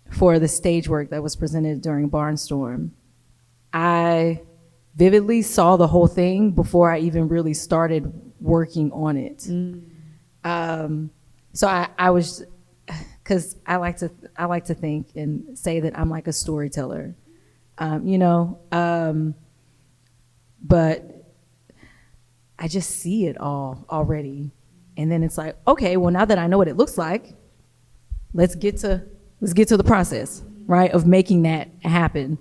for the stage work that was presented during Barnstorm, I vividly saw the whole thing before I even really started working on it. So I was, because I like to think and say that I'm like a storyteller, you know, but I just see it all already. And then it's like, okay, well now that I know what it looks like, let's get to the process. right, of making that happen.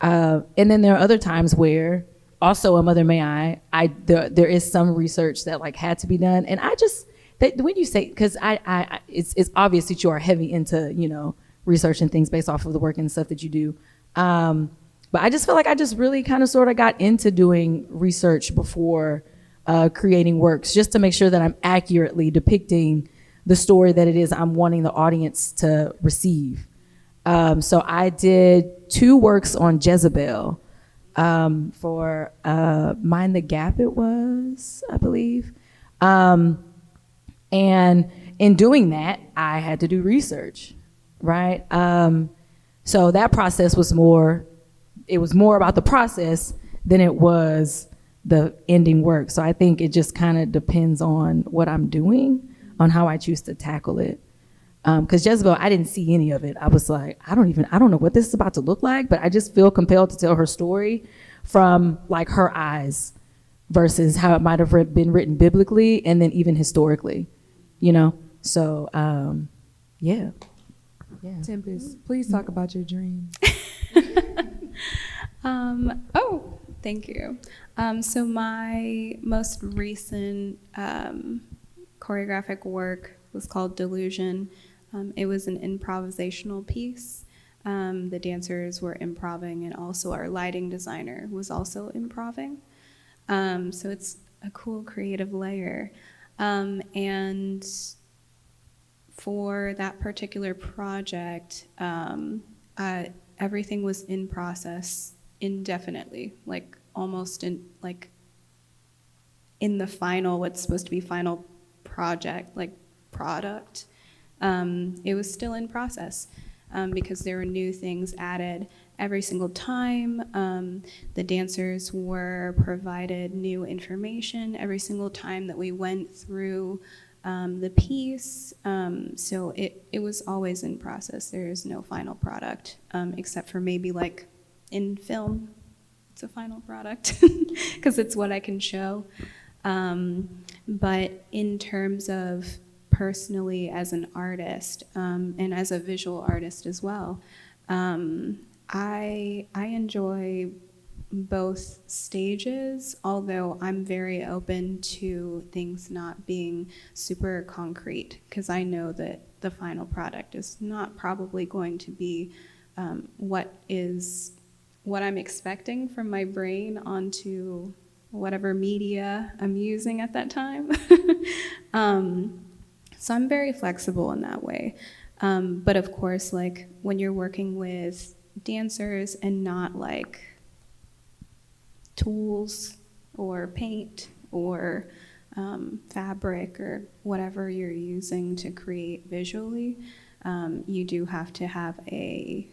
And then there are other times where also a Mother May there is some research that like had to be done. And I just, when you say, because it's obvious that you are heavy into, you know, research and things based off of the work and stuff that you do. But I just feel like I just really kind of sort of got into doing research before creating works, just to make sure that I'm accurately depicting the story that it is I'm wanting the audience to receive. So I did 2 works on Jezebel for Mind the Gap, it was, I believe. And in doing that, I had to do research, right? So that process was more about the process than it was the ending work. So I think it just kind of depends on what I'm doing, on how I choose to tackle it. Because Jezebel, I didn't see any of it. I was like, I don't know what this is about to look like, but I just feel compelled to tell her story from like her eyes versus how it might have been written biblically and then even historically, you know? So, yeah. Tempest, please talk about your dream. Oh, thank you. So my most recent choreographic work was called Delusion. It was an improvisational piece. The dancers were improving, and also our lighting designer was also improving. So it's a cool creative layer. And for that particular project, everything was in process indefinitely, like almost in the final, what's supposed to be final project, like product. It was still in process because there were new things added every single time. The dancers were provided new information every single time that we went through the piece. So it was always in process. There is no final product, except for maybe like in film, it's a final product because it's what I can show. But in terms of personally as an artist, and as a visual artist as well, I enjoy both stages, although I'm very open to things not being super concrete, because I know that the final product is not probably going to be what I'm expecting from my brain onto whatever media I'm using at that time. So I'm very flexible in that way. But of course, like when you're working with dancers and not like tools or paint or fabric or whatever you're using to create visually, you do have to have a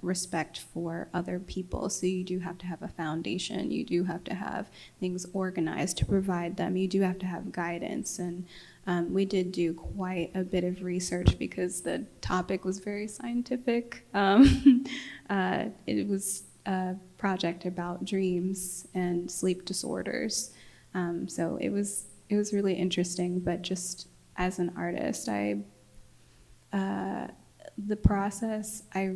respect for other people. So you do have to have a foundation. You do have to have things organized to provide them. You do have to have guidance. And we did do quite a bit of research because the topic was very scientific. It was a project about dreams and sleep disorders. So it was really interesting, but just as an artist, the process, I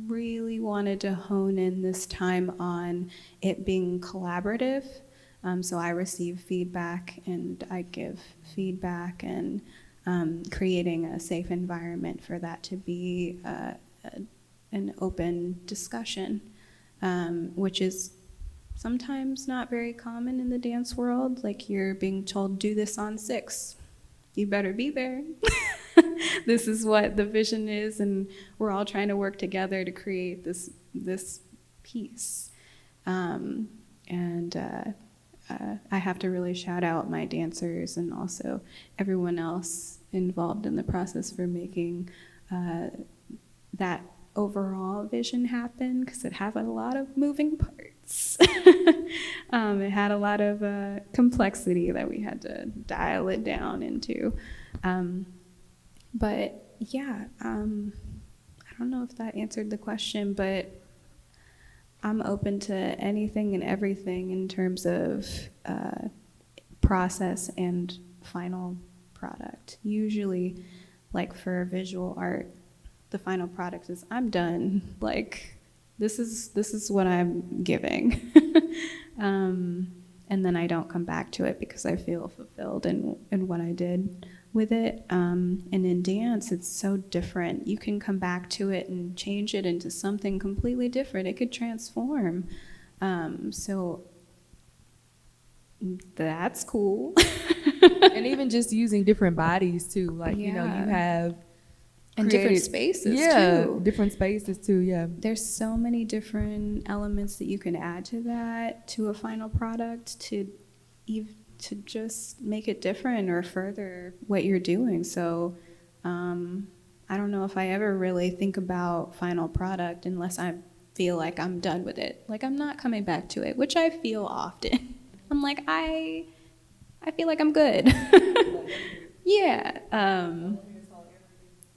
really wanted to hone in this time on it being collaborative. So I receive feedback and I give feedback, and creating a safe environment for that to be an open discussion, which is sometimes not very common in the dance world. Like you're being told, do this on 6. You better be there. This is what the vision is, and we're all trying to work together to create this piece. I have to really shout out my dancers and also everyone else involved in the process for making that overall vision happen, because it had a lot of moving parts. It had a lot of complexity that we had to dial it down into. But yeah, I don't know if that answered the question, but I'm open to anything and everything in terms of process and final product. Usually, like for visual art, the final product is I'm done. Like, this is what I'm giving. And then I don't come back to it because I feel fulfilled in what I did with it. And in dance, it's so different. You can come back to it and change it into something completely different. It could transform. So that's cool. And even just using different bodies too. Like, you know, you have and different spaces too. Different spaces too, yeah. There's so many different elements that you can add to that, to a final product, to just make it different or further what you're doing. So I don't know if I ever really think about final product unless I feel like I'm done with it. Like, I'm not coming back to it, which I feel often. I'm like, I feel like I'm good. Yeah.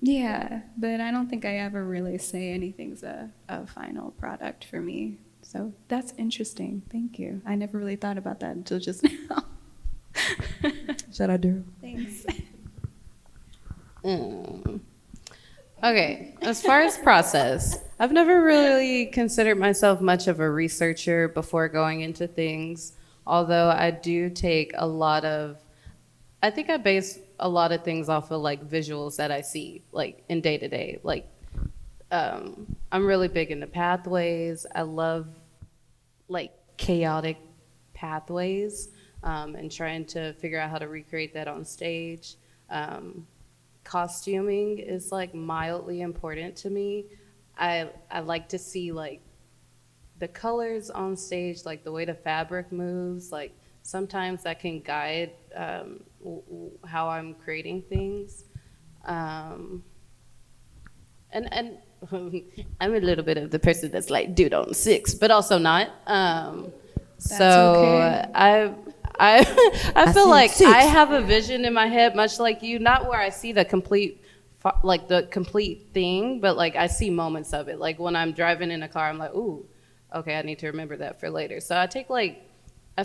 Yeah, but I don't think I ever really say anything's a final product for me. So that's interesting. Thank you. I never really thought about that until just now. Shout out, Daryl. Thanks. Okay, as far as process, I've never really considered myself much of a researcher before going into things, although I do take I think I base a lot of things off of like visuals that I see like in day to day. Like I'm really big into pathways. I love like chaotic pathways and trying to figure out how to recreate that on stage. Costuming is like mildly important to me. I like to see like the colors on stage, like the way the fabric moves, like sometimes that can guide how I'm creating things. And I'm a little bit of the person that's like dude on 6, but also not. So okay. I feel like 6. I have a vision in my head, much like you, not where I see the complete thing, but like I see moments of it. Like when I'm driving in a car, I'm like, ooh, okay, I need to remember that for later. So I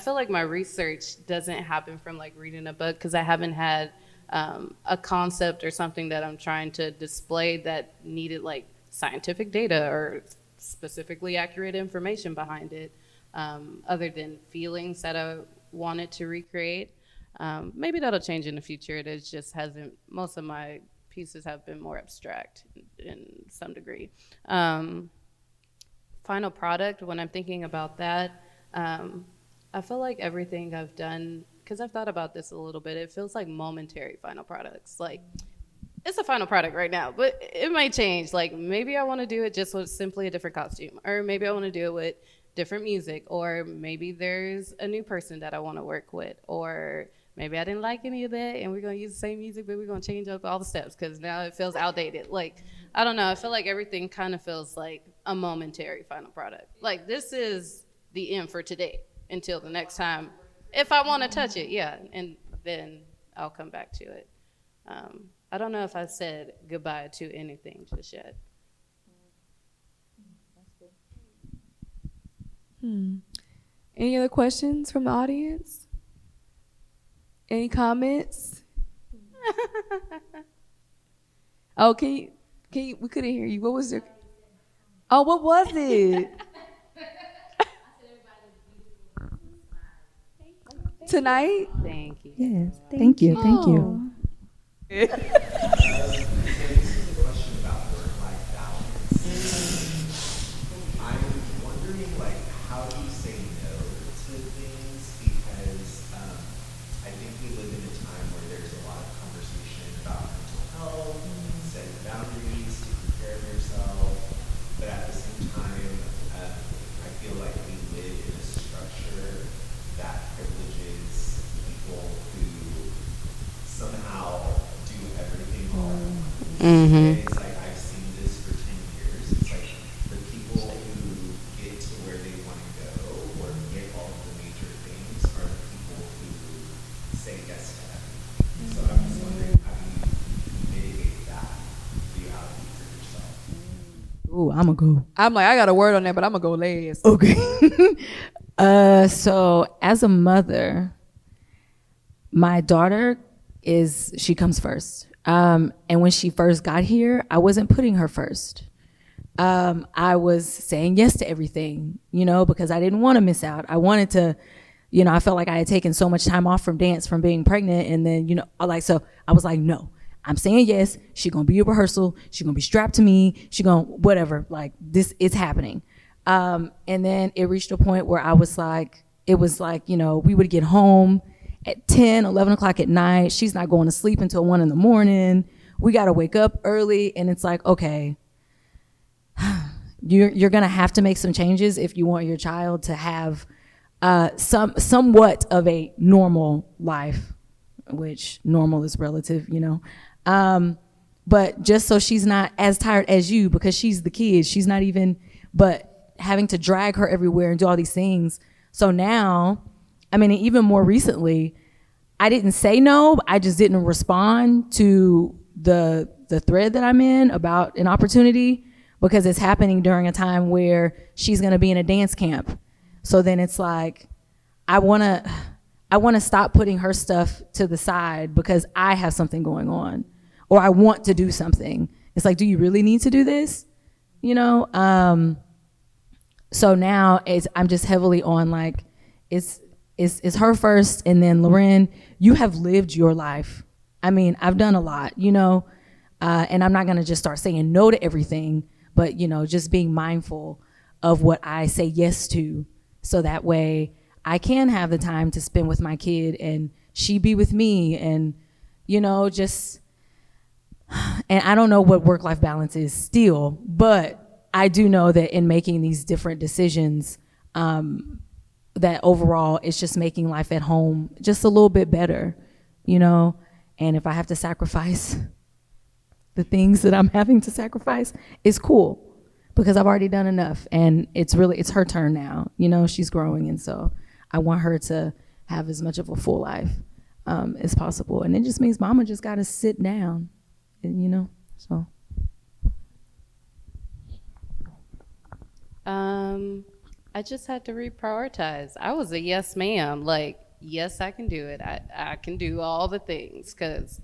feel like my research doesn't happen from like reading a book because I haven't had a concept or something that I'm trying to display that needed like scientific data or specifically accurate information behind it, other than feelings that I wanted to recreate. Maybe that'll change in the future. It just hasn't. Most of my pieces have been more abstract in some degree. Final product, when I'm thinking about that, I feel like everything I've done, because I've thought about this a little bit, it feels like momentary final products. Like, it's a final product right now, but it might change. Like, maybe I want to do it just with simply a different costume, or maybe I want to do it with different music, or maybe there's a new person that I want to work with, or maybe I didn't like any of that, and we're going to use the same music, but we're going to change up all the steps, because now it feels outdated. Like, I don't know, I feel like everything kind of feels like a momentary final product. Like, this is the end for today. Until the next time, if I want to touch it, yeah, and then I'll come back to it. I don't know if I said goodbye to anything just yet. Any other questions from the audience? Any comments? Oh, can you, we couldn't hear you. What was your, oh, what was it? Tonight? Thank you. Yes. Thank you. Thank you. This is a question about work-life balance. I'm wondering, like, how do you say no to things? Because I think we live in a time where there's a lot of conversation about mental health, setting boundaries, taking care of yourself. But at the same time, I feel like we live in a structure that privileges people who somehow do everything all. It's like I've seen this for 10 years. It's like the people who get to where they want to go or get all of the major things are the people who say yes to everything. So I'm just wondering, how do you mitigate that reality for yourself? Ooh, I'm going to go. I'm like, I got a word on that, but I'm going to go last. Okay. So as a mother, my daughter she comes first. And when she first got here, I wasn't putting her first. I was saying yes to everything, because I didn't want to miss out. I wanted to, I felt like I had taken so much time off from dance from being pregnant. And then, so I was like, no, I'm saying yes. She's going to be at rehearsal. She's going to be strapped to me. She's going to whatever, like this is happening. And then it reached a point where it was like, we would get home at 10, 11 o'clock at night. She's not going to sleep until 1 a.m. We got to wake up early. And it's like, okay, you're going to have to make some changes if you want your child to have somewhat of a normal life, which normal is relative, but just so she's not as tired as you, because she's the kid. She's not even, but having to drag her everywhere and do all these things. So now, even more recently, I didn't say no. I just didn't respond to the thread that I'm in about an opportunity, because it's happening during a time where she's going to be in a dance camp. So then it's like, I want to stop putting her stuff to the side because I have something going on, or I want to do something. It's like, do you really need to do this? So now I'm just heavily on like, it's her first, and then Loren, you have lived your life. I've done a lot, and I'm not going to just start saying no to everything, but, just being mindful of what I say yes to, so that way I can have the time to spend with my kid and she be with me, and, and I don't know what work-life balance is still, but I do know that in making these different decisions, that overall it's just making life at home just a little bit better, and if I have to sacrifice the things that I'm having to sacrifice, it's cool, because I've already done enough, and it's her turn now. She's growing, and so I want her to have as much of a full life as possible. And it just means mama just got to sit down, and, so. I just had to reprioritize. I was a yes ma'am, like, yes, I can do it. I can do all the things, because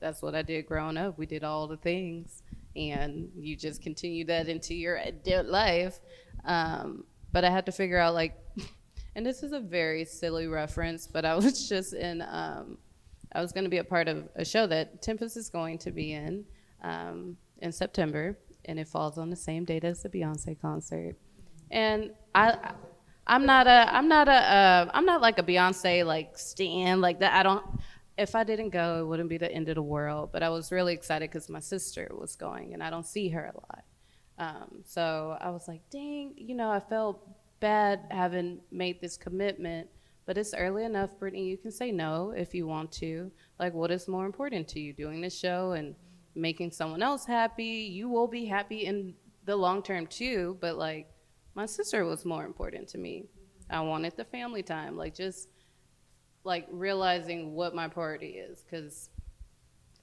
that's what I did growing up. We did all the things, and you just continue that into your adult life. But I had to figure out, like, and this is a very silly reference, but I was just I was going to be a part of a show that Tempest is going to be in September, and it falls on the same date as the Beyonce concert. And I'm not like a Beyonce like stan like that. If I didn't go, it wouldn't be the end of the world. But I was really excited because my sister was going, and I don't see her a lot. So I was like, dang, I felt bad having made this commitment, but it's early enough, Brittany. You can say no if you want to. Like, what is more important to you, doing this show and making someone else happy? You will be happy in the long term too, but like, my sister was more important to me. I wanted the family time, like just like realizing what my priority is, because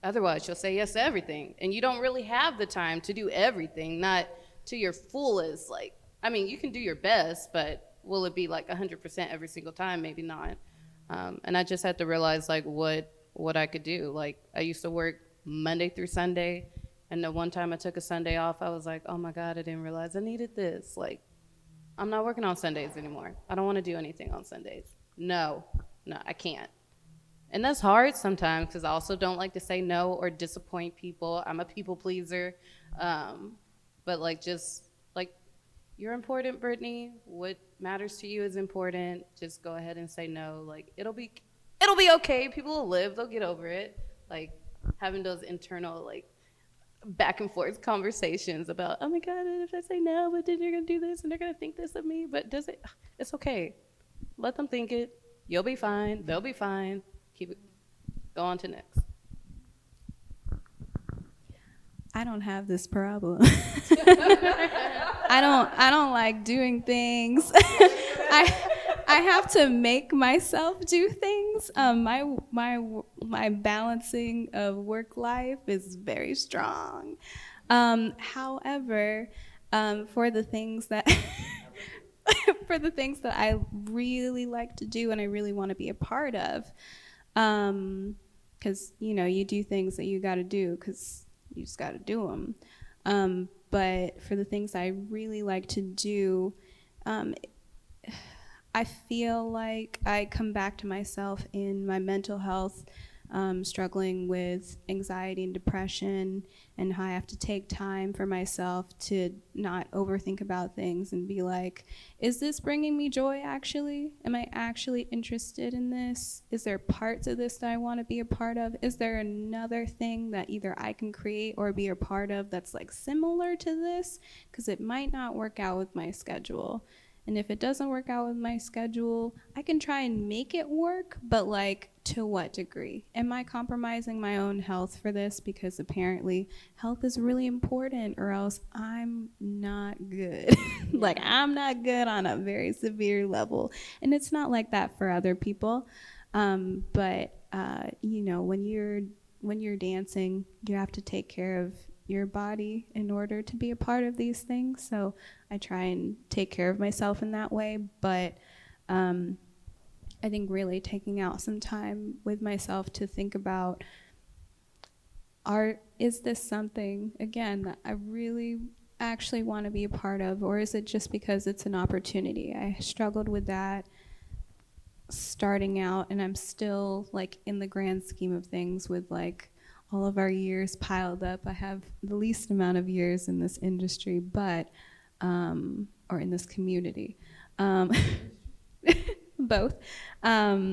otherwise you'll say yes to everything, and you don't really have the time to do everything, not to your fullest. Like, you can do your best, but will it be like 100% every single time? Maybe not. And I just had to realize like what I could do. Like, I used to work Monday through Sunday, and the one time I took a Sunday off, I was like, oh my God, I didn't realize I needed this. Like, I'm not working on Sundays anymore. I don't want to do anything on Sundays. No, I can't. And that's hard sometimes, because I also don't like to say no or disappoint people. I'm a people pleaser. But like, just like, you're important, Brittany. What matters to you is important. Just go ahead and say no. Like, it'll be okay. People will live. They'll get over it. Like, having those internal like back and forth conversations about, oh my God, if I say no, but then you're gonna do this and they're gonna think this of me. But it's okay. Let them think it. You'll be fine. They'll be fine. Keep it. Go on to next. I don't have this problem. I don't like doing things. I have to make myself do things. My balancing of work life is very strong. However, for the things that I really like to do and I really want to be a part of, because, you know, you do things that you got to do because you just got to do them. But for the things I really like to do, I feel like I come back to myself in my mental health, struggling with anxiety and depression, and how I have to take time for myself to not overthink about things and be like, is this bringing me joy actually? Am I actually interested in this? Is there parts of this that I want to be a part of? Is there another thing that either I can create or be a part of that's like similar to this? Because it might not work out with my schedule. And if it doesn't work out with my schedule, I can try and make it work, but like, to what degree? Am I compromising my own health for this? Because apparently health is really important, or else I'm not good. Like, I'm not good on a very severe level. And it's not like that for other people. But you know, when you're dancing, you have to take care of your body in order to be a part of these things. So I try and take care of myself in that way. But I think really taking out some time with myself to think about, is this something, again, that I really actually want to be a part of, or is it just because it's an opportunity? I struggled with that starting out, and I'm still like in the grand scheme of things with like all of our years piled up. I have the least amount of years in this industry, but, or in this community, both. I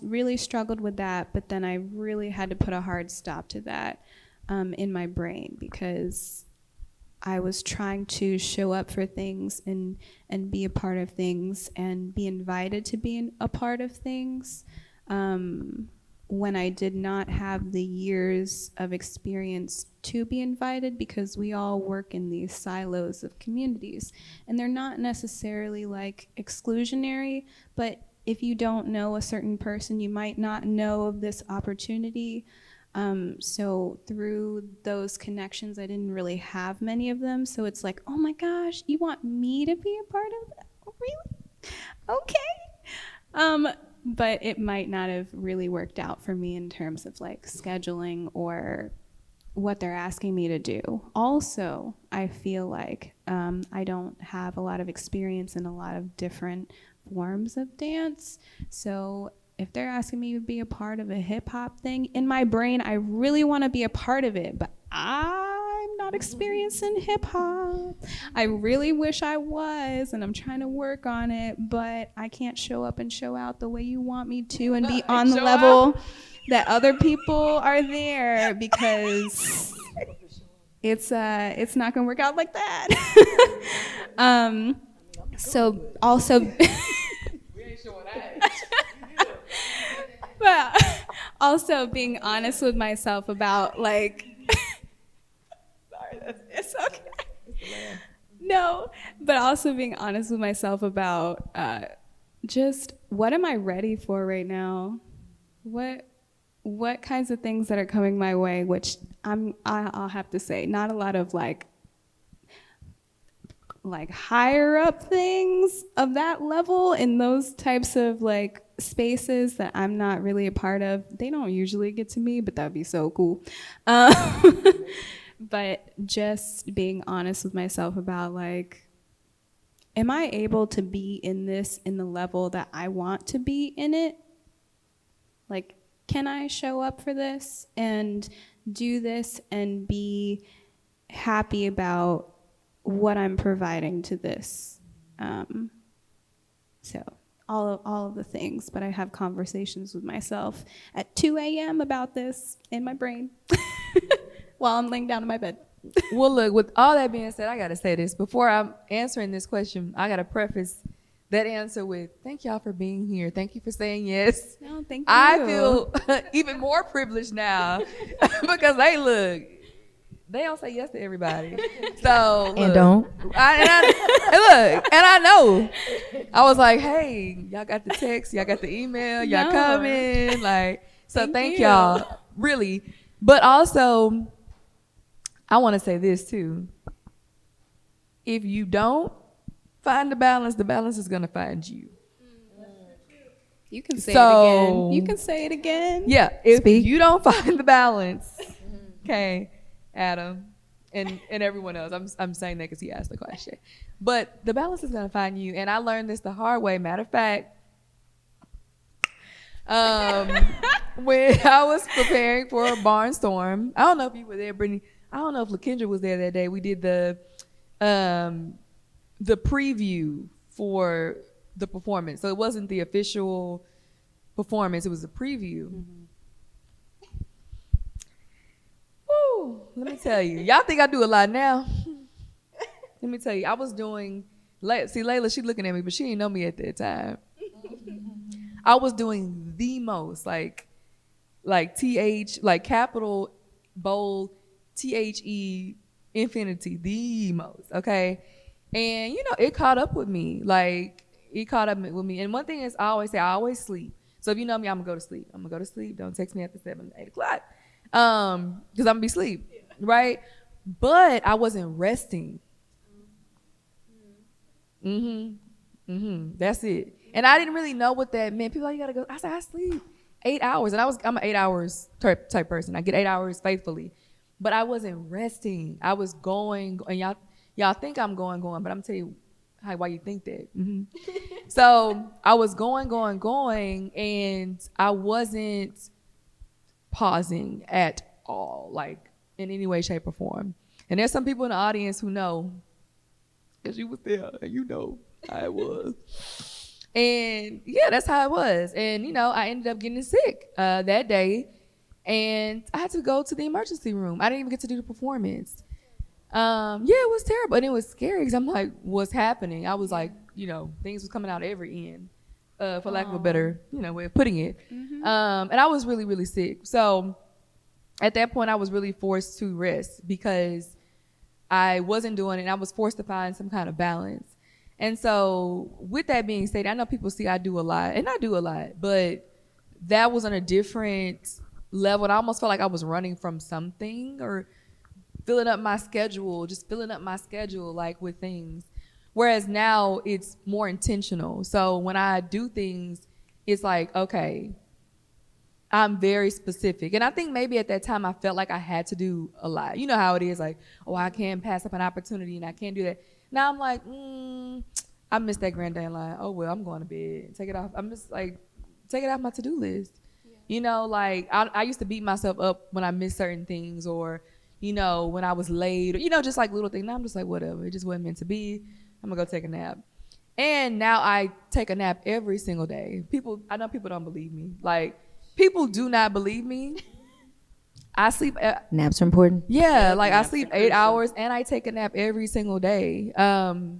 really struggled with that, but then I really had to put a hard stop to that in my brain, because I was trying to show up for things and be a part of things and be invited to be a part of things. When I did not have the years of experience to be invited, because we all work in these silos of communities, and they're not necessarily like exclusionary, but if you don't know a certain person, you might not know of this opportunity. So through those connections, I didn't really have many of them. So it's like, oh my gosh, you want me to be a part of that? Oh, really? Okay. But it might not have really worked out for me in terms of like scheduling or what they're asking me to do. Also, I feel like I don't have a lot of experience in a lot of different forms of dance. So if they're asking me to be a part of a hip hop thing, in my brain, I really want to be a part of it, but I'm not experienced in hip hop. I really wish I was, and I'm trying to work on it, but I can't show up and show out the way you want me to and be on the level that other people are there, because it's not gonna work out like that. So also, but also being honest with myself about like, sorry, it's okay. No, but also being honest with myself about just what am I ready for right now? What kinds of things that are coming my way, which I'll have to say, not a lot of like higher up things of that level in those types of like spaces that I'm not really a part of. They don't usually get to me, but that'd be so cool. But just being honest with myself about like, am I able to be in this in the level that I want to be in it? Like, can I show up for this and do this and be happy about what I'm providing to this? So all of the things, but I have conversations with myself at 2 a.m. about this in my brain while I'm laying down in my bed. Well, look, with all that being said, I got to say this. Before I'm answering this question, I got to preface that answer with, thank y'all for being here. Thank you for saying yes. No, thank you. I feel even more privileged now because they don't say yes to everybody. So look, And don't. I know. I was like, hey, y'all got the text, y'all got the email, y'all coming. Like, so thank y'all, really. But also, I want to say this too. If you don't find the balance is going to find you. You can say So- it again. You can say it again. Yeah, if Speak. you don't find the balance, okay, Adam, and everyone else. I'm saying that because he asked the question, but the balance is gonna find you. And I learned this the hard way. Matter of fact, when I was preparing for a barnstorm, I don't know if you were there, Brittany. I don't know if LaKendra was there that day. We did the preview for the performance, so it wasn't the official performance. It was a preview. Woo, let me tell you. Y'all think I do a lot now. Let me tell you. I was doing, see Layla, she looking at me, but she didn't know me at that time. I was doing the most, like TH, like capital, bold, THE, infinity, the most, okay? And, you know, it caught up with me. Like, it caught up with me. And one thing is, I always say, I always sleep. So if you know me, I'm gonna go to sleep. I'm gonna go to sleep. Don't text me after 7, 8 o'clock. Because I'm gonna be asleep, right? But I wasn't resting. That's it. And I didn't really know what that meant. People are like, you gotta go. I said, I sleep 8 hours. And I'm an 8 hours type person. I get 8 hours faithfully. But I wasn't resting. I was going, and y'all think I'm going, but I'm telling you why you think that. So I was going, and I wasn't pausing at all, like in any way, shape, or form. And there's some people in the audience who know, because you was there, and you know how it was. And yeah, that's how it was. And, you know, I ended up getting sick that day, and I had to go to the emergency room. I didn't even get to do the performance. Yeah, it was terrible, and it was scary because I'm like, what's happening? I was like, you know, things was coming out every end, for lack of a better, you know, way of putting it. And I was really, really sick. So at that point, I was really forced to rest because I wasn't doing it, and I was forced to find some kind of balance. And so with that being said, I know people see I do a lot, and I do a lot, but that was on a different level. And I almost felt like I was running from something or filling up my schedule like with things. Whereas now it's more intentional. So when I do things, it's like, okay, I'm very specific. And I think maybe at that time I felt like I had to do a lot. You know how it is, like, oh, I can't pass up an opportunity and I can't do that. Now I'm like, I missed that grand dandelion. Oh, well, I'm going to bed. Take it off. I'm just like, take it off my to-do list. Yeah. You know, like I used to beat myself up when I missed certain things, or, you know, when I was late, or, you know, just like little things. Now I'm just like, whatever. It just wasn't meant to be. I'm going to go take a nap. And now I take a nap every single day. I know people don't believe me. Like, people do not believe me. I sleep. Naps are important. Yeah, like I sleep 8 hours and I take a nap every single day. Layla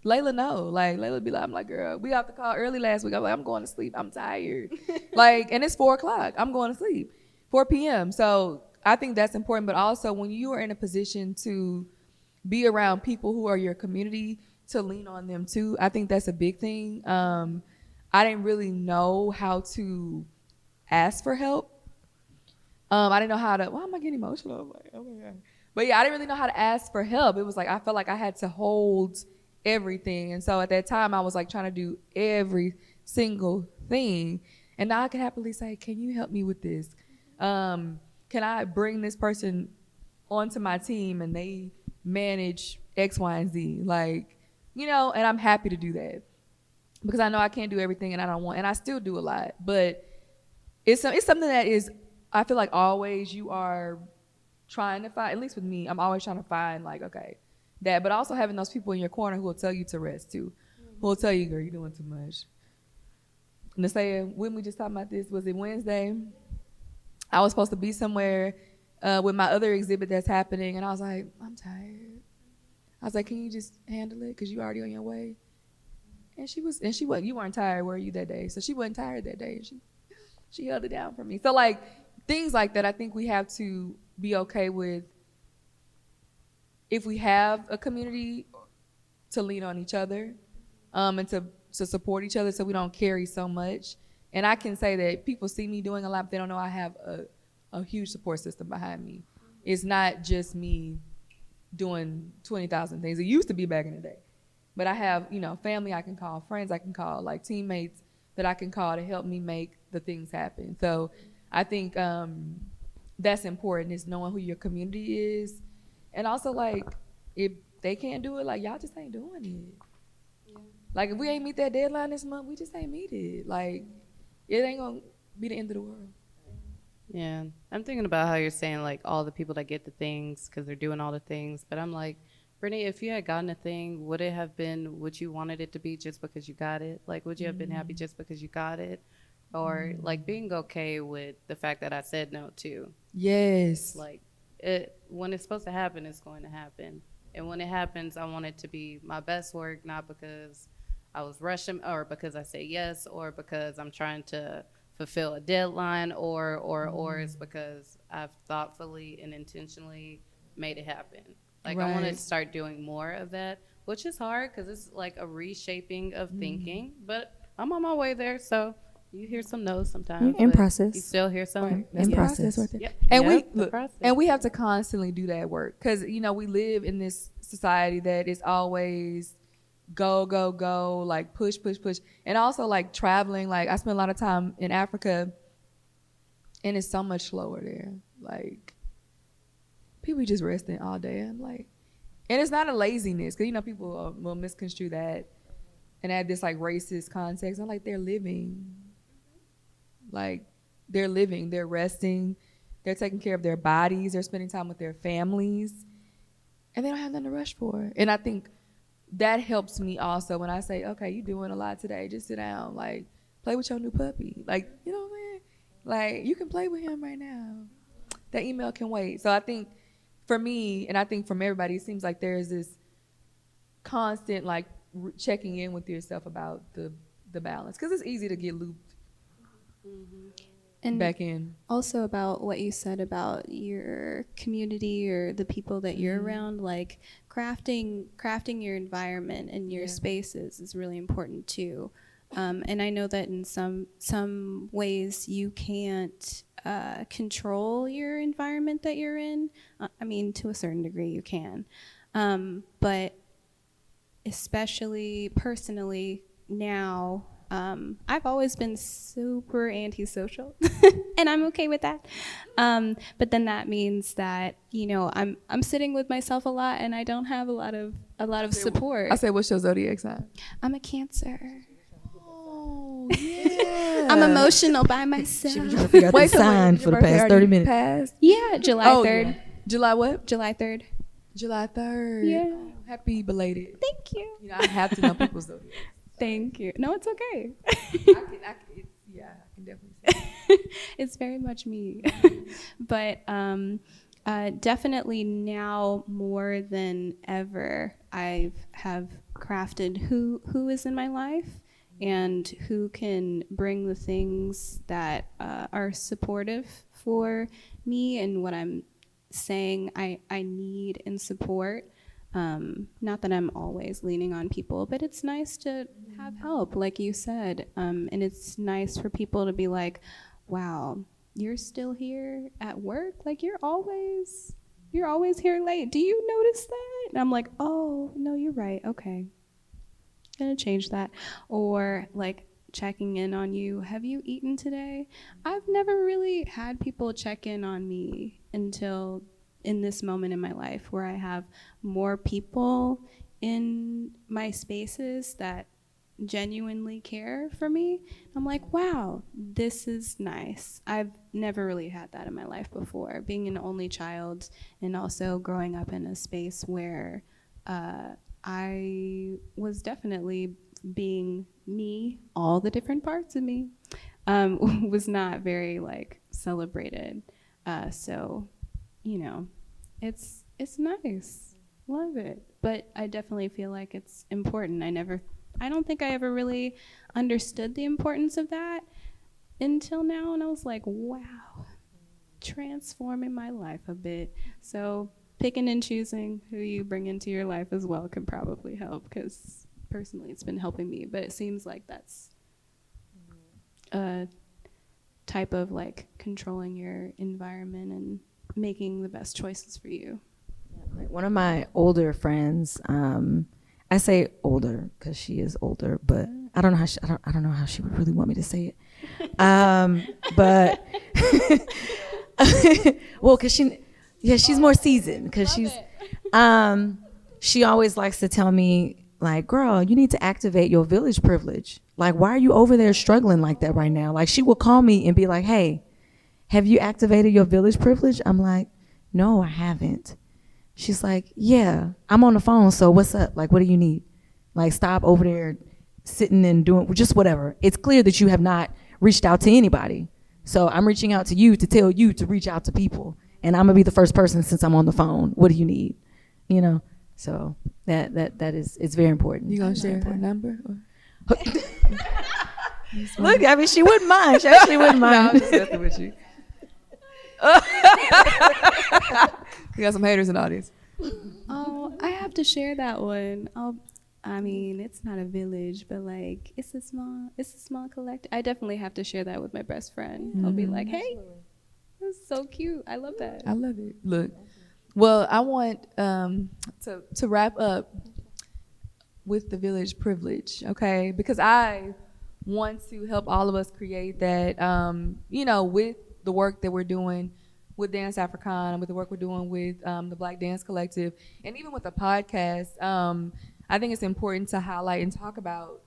know. Like, Layla be like, I'm like, girl, we got the call early last week. I'm like, I'm going to sleep. I'm tired. Like, and it's 4 o'clock. I'm going to sleep. 4 p.m. So I think that's important. But also when you are in a position to be around people who are your community, to lean on them too, I think that's a big thing. I didn't really know how to ask for help. I didn't know how to, why am I getting emotional? I'm like, oh my God. But yeah, I didn't really know how to ask for help. It was like, I felt like I had to hold everything. And so at that time, I was like trying to do every single thing. And now I can happily say, can you help me with this? Can I bring this person onto my team and they manage X, Y, and Z? Like, you know, and I'm happy to do that because I know I can't do everything and I don't want, and I still do a lot, but it's something that is, I feel like always you are trying to find, at least with me, I'm always trying to find like, okay, that, but also having those people in your corner who will tell you to rest too, who will tell you, girl, you're doing too much. And to say, when we just talked about this, was it Wednesday? I was supposed to be somewhere with my other exhibit that's happening, and I was like, I'm tired. I was like, can you just handle it? Because you already on your way. And she wasn't, you weren't tired, were you, that day? So she wasn't tired that day. She held it down for me. So like things like that, I think we have to be okay with if we have a community to lean on each other and to support each other so we don't carry so much. And I can say that people see me doing a lot, but they don't know I have a huge support system behind me. It's not just me doing 20,000 things. It used to be back in the day. But I have, you know, family I can call, friends I can call, like teammates that I can call to help me make the things happen. So I think that's important, is knowing who your community is. And also, like, if they can't do it, like, y'all just ain't doing it. Yeah. Like, if we ain't meet that deadline this month, we just ain't meet it. Like, it ain't gonna be the end of the world. Yeah, I'm thinking about how you're saying, like, all the people that get the things because they're doing all the things. But I'm like, Brittany, if you had gotten a thing, would it have been what you wanted it to be just because you got it? Like, would you have been happy just because you got it? Or, like, being okay with the fact that I said no, too. Yes. Like, when it's supposed to happen, it's going to happen. And when it happens, I want it to be my best work, not because I was rushing or because I say yes or because I'm trying to fulfill a deadline or it's because I've thoughtfully and intentionally made it happen. Like, I want to start doing more of that, which is hard because it's like a reshaping of thinking, but I'm on my way there. So you hear some no's sometimes. In process. You still hear some. Right. In process. Right there. Yep. And Yep, the we look, process. and we have to constantly do that work because, you know, we live in this society that is always go, go, go, like push, push, push. And also, like, traveling. Like, I spent a lot of time in Africa, and it's so much slower there. Like, people just resting all day. I'm like, and it's not a laziness, because, you know, people will misconstrue that and add this, like, racist context. I'm like, they're living. Like, they're living, they're resting, they're taking care of their bodies, they're spending time with their families, and they don't have nothing to rush for. And I think that helps me also when I say, okay, you're doing a lot today, just sit down, like, play with your new puppy. Like, you know what I mean? Like, you can play with him right now. That email can wait. So I think for me, and I think from everybody, it seems like there's this constant, like, checking in with yourself about the balance, because it's easy to get looped And back in. also about what you said about your community or the people that you're around, like crafting your environment and your spaces is really important too. And I know that in some ways you can't control your environment that you're in. I mean, to a certain degree you can. But especially personally now, I've always been super antisocial, and I'm okay with that. But then that means that, you know, I'm sitting with myself a lot, and I don't have a lot of support. I said, what's your zodiac sign? I'm a Cancer. Oh, yeah. I'm emotional by myself. Figure out the sign for the past 30 minutes. Yeah, July 3rd. Yeah. July what? July 3rd. July 3rd. Yeah. Oh, happy belated. Thank you. You know, I have to know people's zodiacs. Thank you. No, it's okay. I can definitely see. It's very much me. But definitely now more than ever, I have crafted who is in my life and who can bring the things that are supportive for me and what I'm saying I need and support. Not that I'm always leaning on people, but it's nice to have help, like you said. And it's nice for people to be like, wow, you're still here at work? Like, you're always here late. Do you notice that? And I'm like, oh, no, you're right. Okay. Gonna change that. Or like checking in on you. Have you eaten today? I've never really had people check in on me until in this moment in my life where I have more people in my spaces that genuinely care for me. I'm like, wow, this is nice. I've never really had that in my life before, being an only child and also growing up in a space where I was definitely being me, all the different parts of me, was not very like celebrated. So, you know, it's nice. Love it. But I definitely feel like it's important. I don't think I ever really understood the importance of that until now. And I was like, wow, transforming my life a bit. So picking and choosing who you bring into your life as well can probably help, because personally it's been helping me. But it seems like that's a type of like controlling your environment and making the best choices for you. Like one of my older friends, I say older because she is older, but I don't know how she would really want me to say it. But well, cause she's more seasoned. Cause she always likes to tell me, like, girl, you need to activate your village privilege. Like, why are you over there struggling like that right now? Like, she will call me and be like, hey, have you activated your village privilege? I'm like, no, I haven't. She's like, yeah, I'm on the phone, so what's up? Like, what do you need? Like, stop over there sitting and doing just whatever. It's clear that you have not reached out to anybody. So I'm reaching out to you to tell you to reach out to people. And I'm gonna be the first person since I'm on the phone. What do you need? You know? So that is, it's very important. You gonna share her number? Look, I mean, she wouldn't mind. She actually wouldn't mind. No, I'm just messing with you. We got some haters in the audience. Oh, I have to share that one. I mean, it's not a village, but like it's a small collective. I definitely have to share that with my best friend. I'll be like, hey, that's so cute. I love that. I love it. Look, well, I want to wrap up with the village privilege, okay? Because I want to help all of us create that, with the work that we're doing with Dance Africana, with the work we're doing with the Black Dance Collective, and even with the podcast. I think it's important to highlight and talk about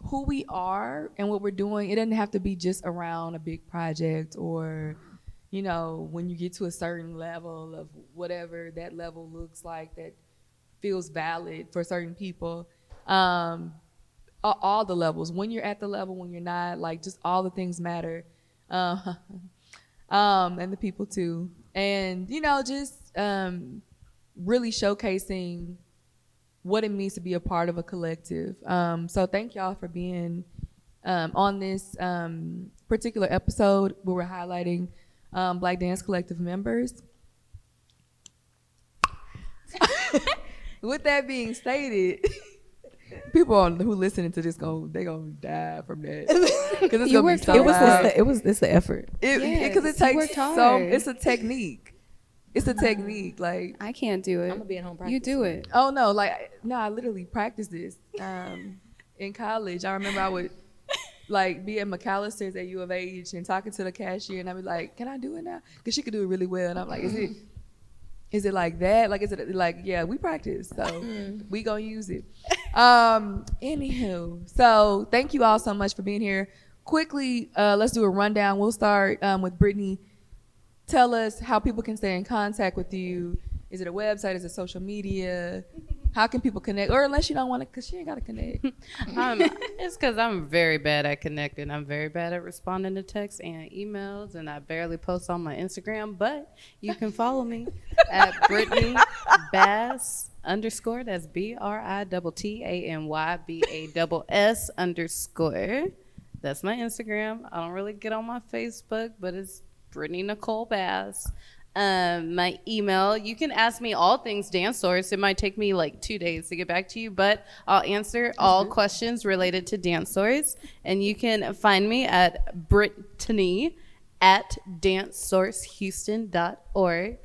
who we are and what we're doing. It doesn't have to be just around a big project or, when you get to a certain level of whatever that level looks like that feels valid for certain people. All the levels. When you're at the level, when you're not, like just all the things matter. And the people too. And, just really showcasing what it means to be a part of a collective. So thank y'all for being on this particular episode where we're highlighting Black Dance Collective members. With that being stated, people who listening to this they gonna die from that because it's gonna be so hard. It's the effort. Because it takes it's a technique. It's a technique. Like I can't do it. I'm gonna be at home practicing. You do it. Oh no, I literally practiced this in college. I remember I would be at McAllister's at U of H and talking to the cashier, and I'd be like, "Can I do it now?" Because she could do it really well, and I'm like, "Is it like that? Like, is it like, yeah, we practice, so we gonna use it." Anywho, so thank you all so much for being here. Quickly, let's do a rundown. We'll start with Brittany. Tell us how people can stay in contact with you. Is it a website? Is it social media? How can people connect? Or unless you don't want to, because she ain't got to connect. It's because I'm very bad at connecting. I'm very bad at responding to texts and emails, and I barely post on my Instagram. But you can follow me at Brittany Bass _ That's BRITTANYBASS_ That's my Instagram. I don't really get on my Facebook, but it's Brittany Nicole Bass. My email, you can ask me all things Dance Source. It might take me 2 days to get back to you, but I'll answer all questions related to Dance Source. And you can find me at Brittany at dancesourcehouston.org.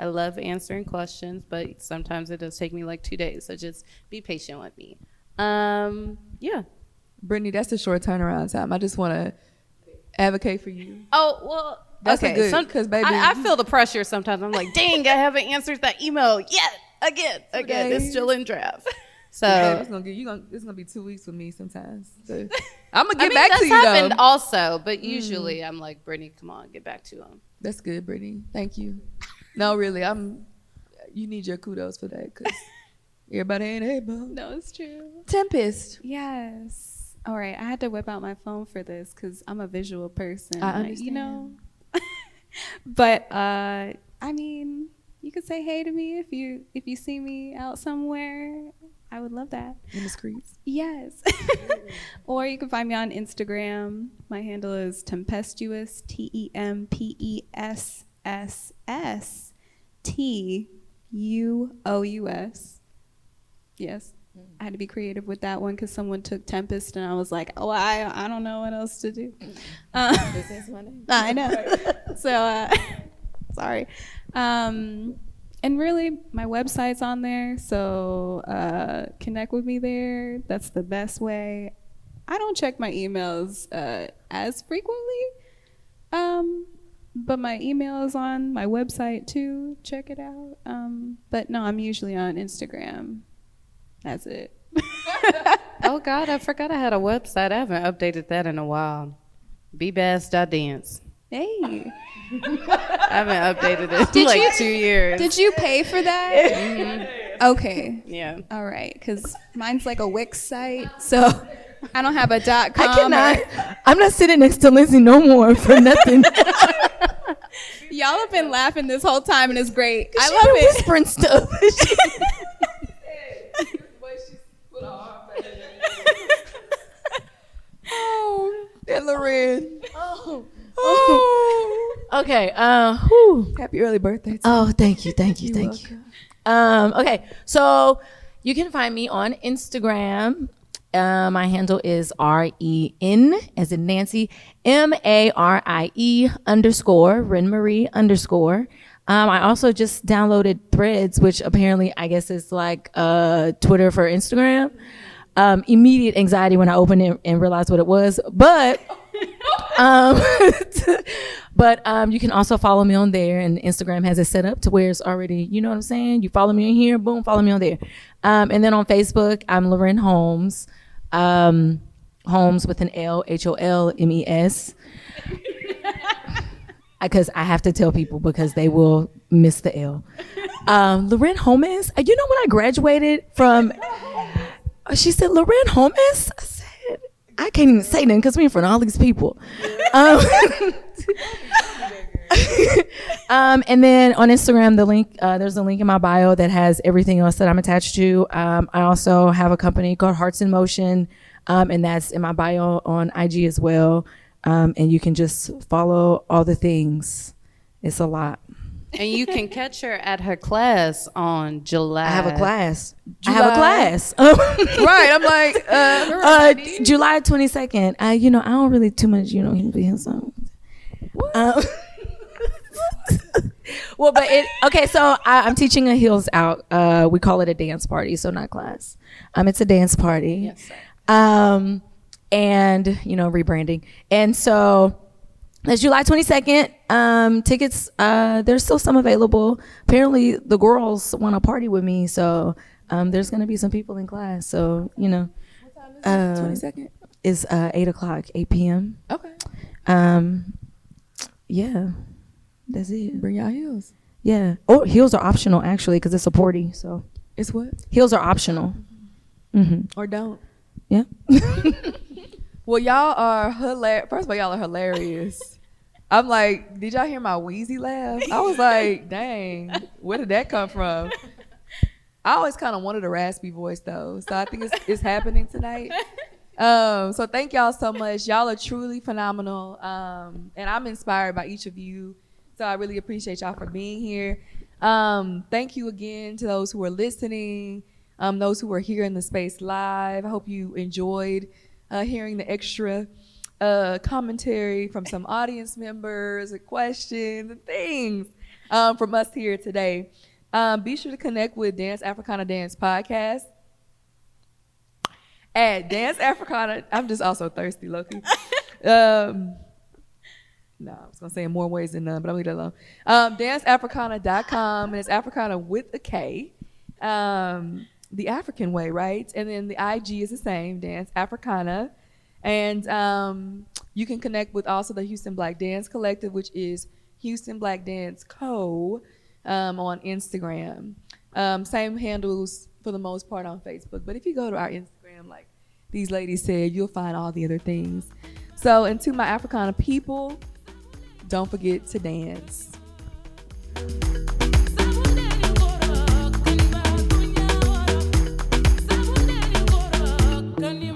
I love answering questions, but sometimes it does take me 2 days, so just be patient with me. Yeah. Brittany, that's a short turnaround time. I just want to advocate for you. Oh, well, that's okay. good, because baby, I feel the pressure sometimes. I'm like, dang, I haven't answered that email yet. Again. It's still in draft. So it's gonna be 2 weeks with me sometimes. So I'm gonna get back to you that's happened though. Also, but usually I'm like, Brittany, come on, get back to him. That's good, Brittany. Thank you. No, really, you need your kudos for that, because everybody ain't able. No, it's true. Tempest. Yes. All right, I had to whip out my phone for this because I'm a visual person. I understand. But I mean, you could say hey to me if you see me out somewhere. I would love that. In the streets. Yes. Or you can find me on Instagram. My handle is tempestuous, TEMPESSTUOUS. Yes. I had to be creative with that one because someone took Tempest and I was like, oh, I don't know what else to do. This is my name. I know. So, sorry. And really, my website's on there, so connect with me there. That's the best way. I don't check my emails as frequently. But my email is on my website too. Check it out. But no, I'm usually on Instagram. That's it. Oh God, I forgot I had a website. I haven't updated that in a while. Bbass.dance. Hey. I haven't updated it in like 2 years. Did you pay for that? Mm-hmm. Okay. Yeah. All right. Because mine's like a Wix site. So I don't have a .com. I cannot. I'm not sitting next to Lindsay no more for nothing. Y'all have been laughing this whole time, and it's great. I She love been it. whispering stuff. Oh, and Loren. Oh. Oh. Okay. Whew. Happy early birthday. To Oh, thank you. you. Thank you. Okay, so you can find me on Instagram. My handle is REN, as in Nancy, MARIE _ Ren Marie _ I also just downloaded Threads, which apparently I guess is like Twitter for Instagram. Immediate anxiety when I opened it and realized what it was, but you can also follow me on there, and Instagram has it set up to where it's already, you know what I'm saying? You follow me in here, boom, follow me on there. And then on Facebook, I'm Loren Holmes. Holmes with an L, HOLMES. Because I have to tell people because they will miss the L. Loren Holmes. You know when I graduated from, she said, Loren Holmes? I said, I can't even say nothing because we're in front of all these people. And then on Instagram, the link, there's a link in my bio that has everything else that I'm attached to. I also have a company called Hearts in Motion, and that's in my bio on IG as well. And you can just follow all the things. It's a lot. And you can catch her at her class on July. I have a class. Right. I'm like, July 22nd. I don't really too much, so. Well, but so I'm teaching a Heels Out. We call it a dance party, so not class. It's a dance party. Yes, sir. And rebranding. And so it's July 22nd. Tickets, there's still some available. Apparently the girls want to party with me, so there's gonna be some people in class. So what time is it? 22nd? It's 8 p.m. Okay. Yeah, that's it. Bring y'all heels. Yeah. Oh, heels are optional actually because it's a party. So It's what? heels are optional. Mm-hmm. Or don't. Yeah. Well, y'all are hilarious. First of all, y'all are hilarious. I'm like, did y'all hear my wheezy laugh? I was like, dang, where did that come from? I always kind of wanted a raspy voice though, so I think it's happening tonight. So thank y'all so much. Y'all are truly phenomenal, and I'm inspired by each of you. So I really appreciate y'all for being here. Thank you again to those who are listening, those who are here in the space live. I hope you enjoyed hearing the extra commentary from some audience members and questions and things from us here today. Be sure to connect with Dance Africana Dance Podcast at Dance Africana. I'm just also thirsty, Loki. No, I was going to say in more ways than none, but I'm going to leave that alone. DanceAfricana.com, and it's Africana with a K. The African way, right? And then the IG is the same, Dance Africana. And you can connect with also the Houston Black Dance Collective, which is Houston Black Dance Co. On Instagram. Same handles for the most part on Facebook. But if you go to our Instagram, like these ladies said, you'll find all the other things. So, and to my Africana people, don't forget to dance. Can you